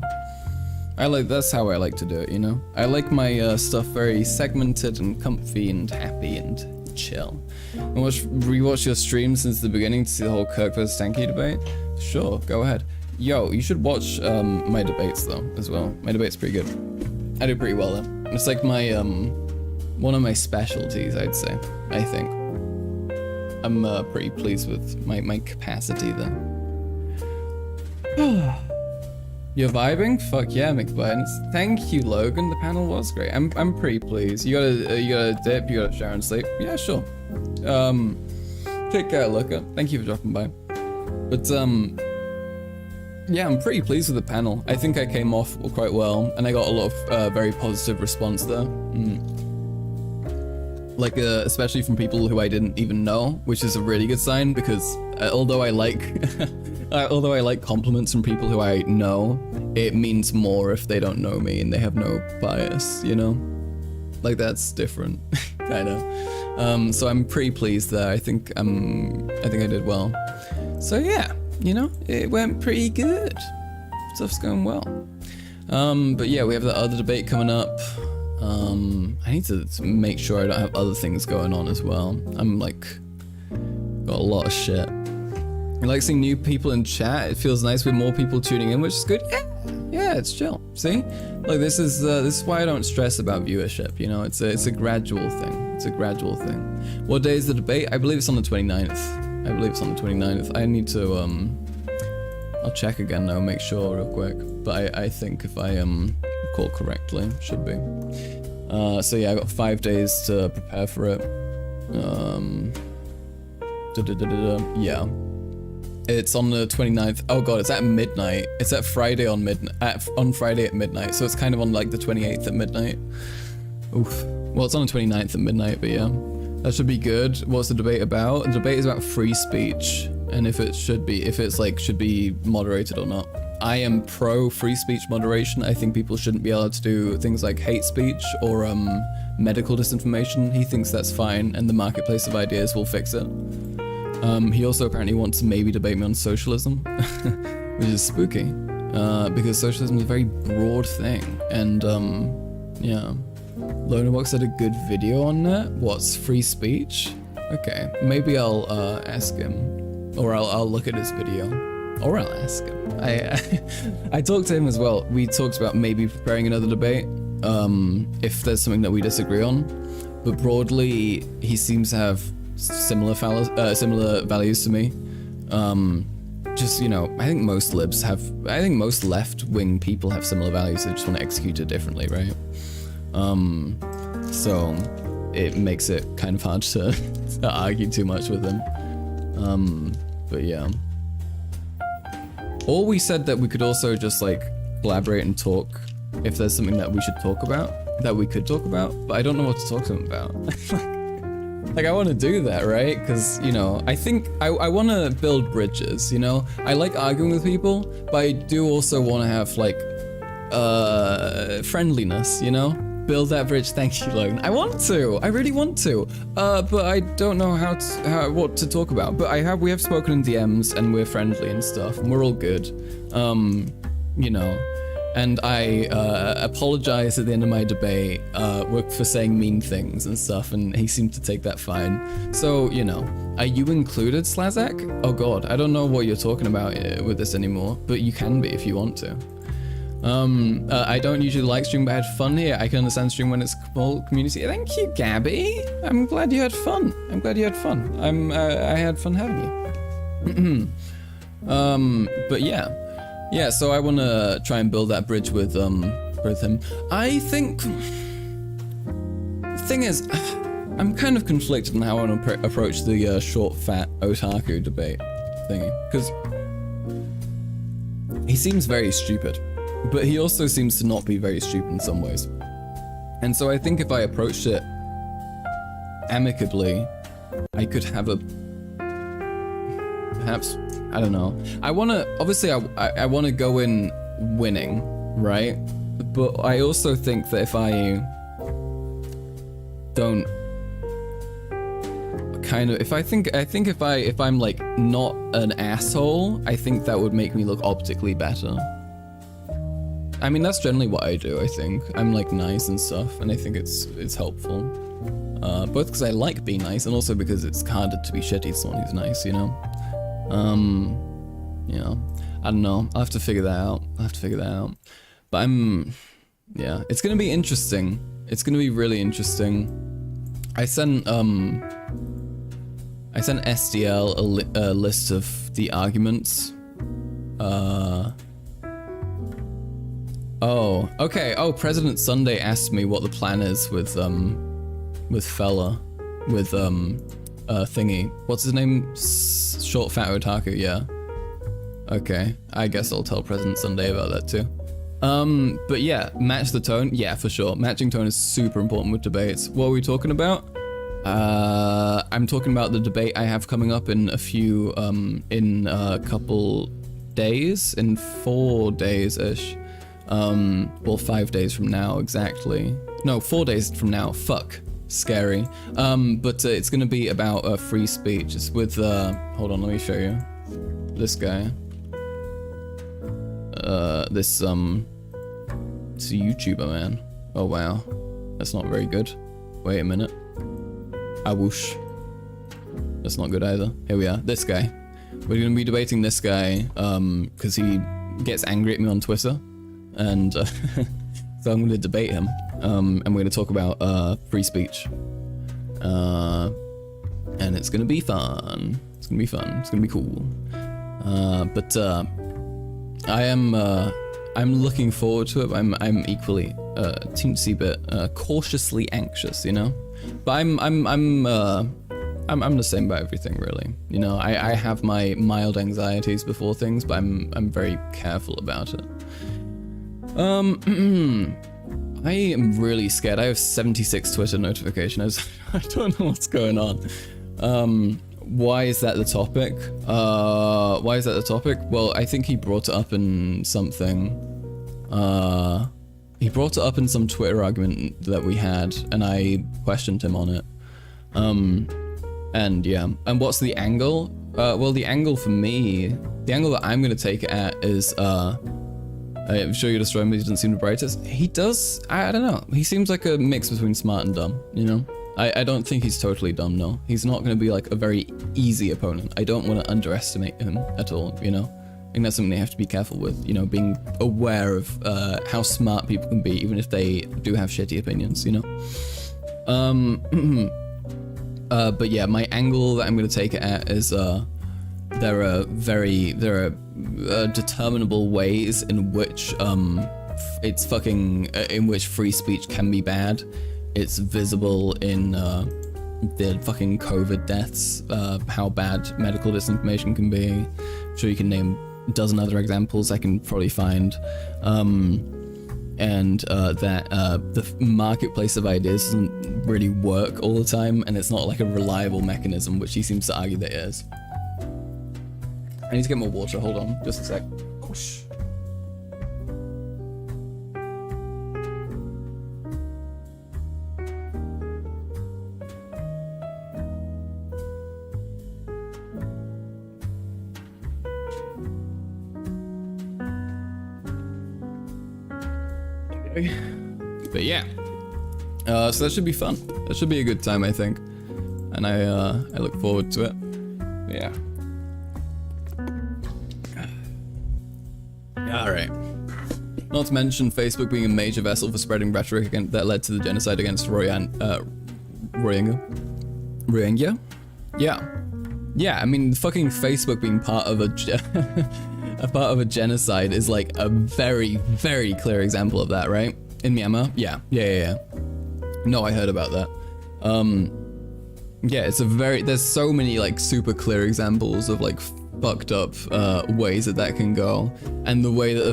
That's how I like to do it, you know? I like my stuff very segmented and comfy and happy and chill. And rewatch your stream since the beginning to see the whole Kirk versus Tankie debate? Sure, go ahead. Yo, you should watch my debates though, as well. My debate's pretty good. I do pretty well though. It's like my, one of my specialties, I'd say, I think. I'm pretty pleased with my capacity there. You're vibing? Fuck yeah, McButtons. Thank you, Logan. The panel was great. I'm pretty pleased. You got a dip. You got a shower and sleep. Yeah, sure. Take care, Luca. Thank you for dropping by. But yeah, I'm pretty pleased with the panel. I think I came off quite well, and I got a lot of very positive response there. Like, especially from people who I didn't even know, which is a really good sign, because although I like compliments from people who I know, it means more if they don't know me and they have no bias, you know? Like, that's different, kinda. So I'm pretty pleased there. I think I did well. So yeah, you know, it went pretty good. Stuff's going well. But yeah, we have the other debate coming up. I need to make sure I don't have other things going on as well. I'm like, got a lot of shit. I like seeing new people in chat. It feels nice with more people tuning in, which is good. Yeah, it's chill. See, like this is why I don't stress about viewership. You know, it's a gradual thing. It's a gradual thing. What day is the debate? I believe it's on the 29th. I need to I'll check again though, make sure real quick. But I think if I recall correctly, should be. So yeah, I got 5 days to prepare for it. Yeah. It's on the 29th. Oh god, it's at midnight. It's at Friday on Friday at midnight. So it's kind of on like the 28th at midnight. Oof. Well, it's on the 29th at midnight, but yeah. That should be good. What's the debate about? The debate is about free speech and if it's should be moderated or not. I am pro free speech moderation. I think people shouldn't be able to do things like hate speech or medical disinformation. He thinks that's fine and the marketplace of ideas will fix it. He also apparently wants to maybe debate me on socialism, which is spooky, because socialism is a very broad thing, and yeah. Lonerbox had a good video on that. What's free speech? Okay, maybe I'll ask him, or I'll look at his video, or I'll ask him. I talked to him as well. We talked about maybe preparing another debate, if there's something that we disagree on, but broadly he seems to have similar values to me. Just, you know, I think most left-wing people have similar values. They just want to execute it differently, right? So it makes it kind of hard to argue too much with them. But yeah. Or we said that we could also just like collaborate and talk if there's something that we should talk about, that we could talk about, but I don't know what to talk to him about. Like, I want to do that, right? Because, you know, I think I want to build bridges, you know? I like arguing with people, but I do also want to have, like, friendliness, you know? Build that bridge. Thank you, Logan. I want to. I really want to. But I don't know what to talk about. But we have spoken in DMs, and we're friendly and stuff, and we're all good. You know. And I apologized at the end of my debate for saying mean things and stuff, and he seemed to take that fine. So, you know, are you included, Slazak? Oh god, I don't know what you're talking about with this anymore, but you can be if you want to. I don't usually like stream, but I had fun here. I can understand stream when it's small community. Thank you, Gabby. I'm glad you had fun. I had fun having you. But yeah. Yeah, so I want to try and build that bridge with him. I think the thing is, I'm kind of conflicted on how I want to approach the short, fat otaku debate thingy, because he seems very stupid, but he also seems to not be very stupid in some ways. And so I think if I approached it amicably, I could have perhaps, I don't know. I wanna, obviously I wanna go in winning, right? But I also think that if I don't kind of, I think if I'm like not an asshole, I think that would make me look optically better. I mean, that's generally what I do, I think. I'm like nice and stuff, and I think it's helpful. Both because I like being nice, and also because it's harder to be shitty to someone who's nice, you know? You know, I don't know. I'll have to figure that out. But yeah, it's gonna be interesting. It's gonna be really interesting. I sent SDL a list of the arguments. Oh, okay. Oh, President Sunday asked me what the plan is with fella, with thingy. What's his name? Short fat otaku. Yeah. Okay. I guess I'll tell President Sunday about that too. But yeah, match the tone. Yeah, for sure. Matching tone is super important with debates. What are we talking about? I'm talking about the debate I have coming up in in a couple days, in 4 days-ish. Well, 5 days from now, exactly. No, 4 days from now, fuck. Scary. But it's gonna be about free speech. It's with, hold on, let me show you. This guy. It's a YouTuber, man. Oh, wow. That's not very good. Wait a minute. I whoosh. That's not good either. Here we are. This guy. We're gonna be debating this guy, because he gets angry at me on Twitter. And so I'm gonna debate him. And we're gonna talk about free speech. And it's gonna be fun. It's gonna be fun. It's gonna be cool. But I'm looking forward to it. I'm equally a teensy bit cautiously anxious, you know. But I'm the same about everything, really. You know, I have my mild anxieties before things, but I'm very careful about it. I am really scared. I have 76 Twitter notifications. I don't know what's going on. Why is that the topic? Why is that the topic? Well, I think he brought it up in something. He brought it up in some Twitter argument that we had, and I questioned him on it. And yeah, and what's the angle? Well, the angle for me, the angle that I'm gonna take it at is, I'm sure you destroy him, but he doesn't seem the brightest. He does, I don't know. He seems like a mix between smart and dumb, you know? I don't think he's totally dumb, no. He's not gonna be like a very easy opponent. I don't wanna underestimate him at all, you know? I think that's something they have to be careful with, you know, being aware of how smart people can be, even if they do have shitty opinions, you know? But yeah, my angle that I'm gonna take it at is, there are determinable ways in which in which free speech can be bad. It's visible in the fucking COVID deaths, how bad medical disinformation can be. I'm sure you can name a dozen other examples I can probably find. And that the marketplace of ideas doesn't really work all the time, and it's not like a reliable mechanism, which he seems to argue that it is. I need to get more water, hold on, just a sec. Whoosh. But yeah, so that should be fun. That should be a good time, I think, and I look forward to it. Yeah. All right. Not to mention Facebook being a major vessel for spreading rhetoric that led to the genocide against Rohingya. Yeah. I mean, fucking Facebook being part of a genocide is like a very, very clear example of that, right? In Myanmar? Yeah. No, I heard about that. Yeah, it's there's so many like super clear examples of like fucked up ways that can go, and the way that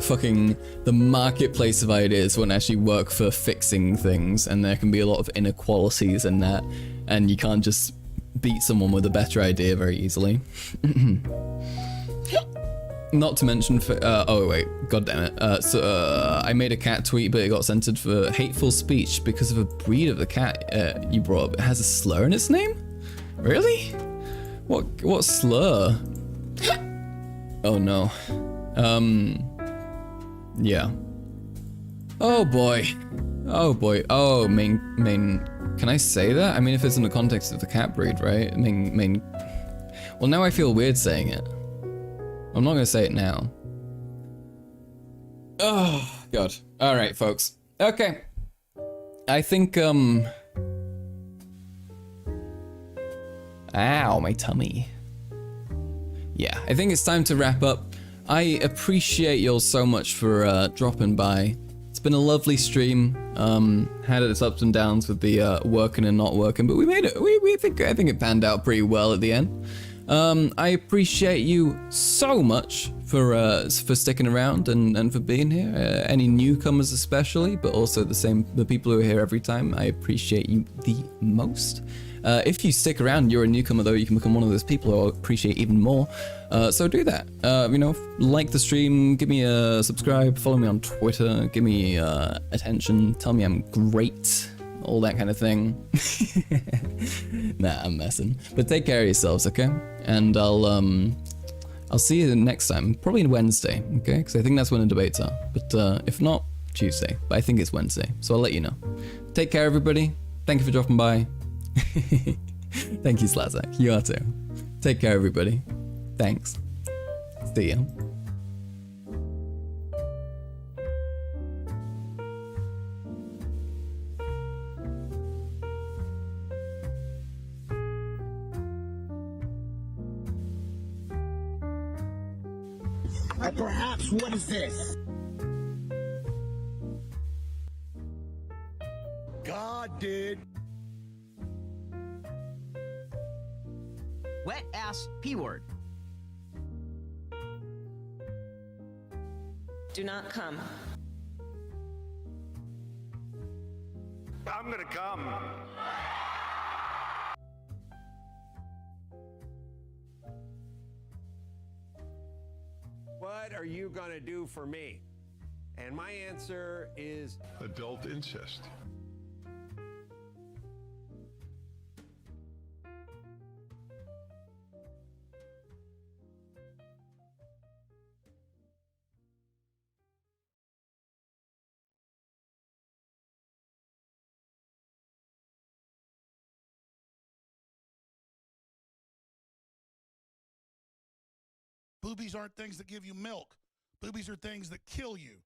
the marketplace of ideas won't actually work for fixing things, and there can be a lot of inequalities in that, and you can't just beat someone with a better idea very easily. Not to mention for, oh wait, god damn it. I made a cat tweet, but it got censored for hateful speech because of a breed of the cat you brought up. It has a slur in its name? Really? What slur? Oh no. Yeah. Oh boy. Oh boy. Oh, can I say that? I mean, if it's in the context of the cat breed, right? Well, now I feel weird saying it. I'm not gonna say it now. Oh, God. Alright, folks. Okay. I think, ow, my tummy. Yeah, I think it's time to wrap up. I appreciate y'all so much for dropping by. It's been a lovely stream. Had its ups and downs with the working and not working, but we made it. I think it panned out pretty well at the end. I appreciate you so much for sticking around and for being here. Any newcomers especially, but also the people who are here every time. I appreciate you the most. If you stick around, you're a newcomer though, you can become one of those people who I'll appreciate even more. So do that. You know, like the stream, give me a subscribe, follow me on Twitter, give me attention, tell me I'm great, all that kind of thing. Nah, I'm messing. But take care of yourselves, okay? And I'll see you next time, probably Wednesday, okay? Because I think that's when the debates are. But if not, Tuesday. But I think it's Wednesday, so I'll let you know. Take care, everybody. Thank you for dropping by. Thank you, Slazak. You are too. Take care, everybody. Thanks. See ya. Or perhaps, what is this? God did. Wet ass P-word. Do not come. I'm gonna come. What are you gonna do for me? And my answer is adult incest. Boobies aren't things that give you milk. Boobies are things that kill you.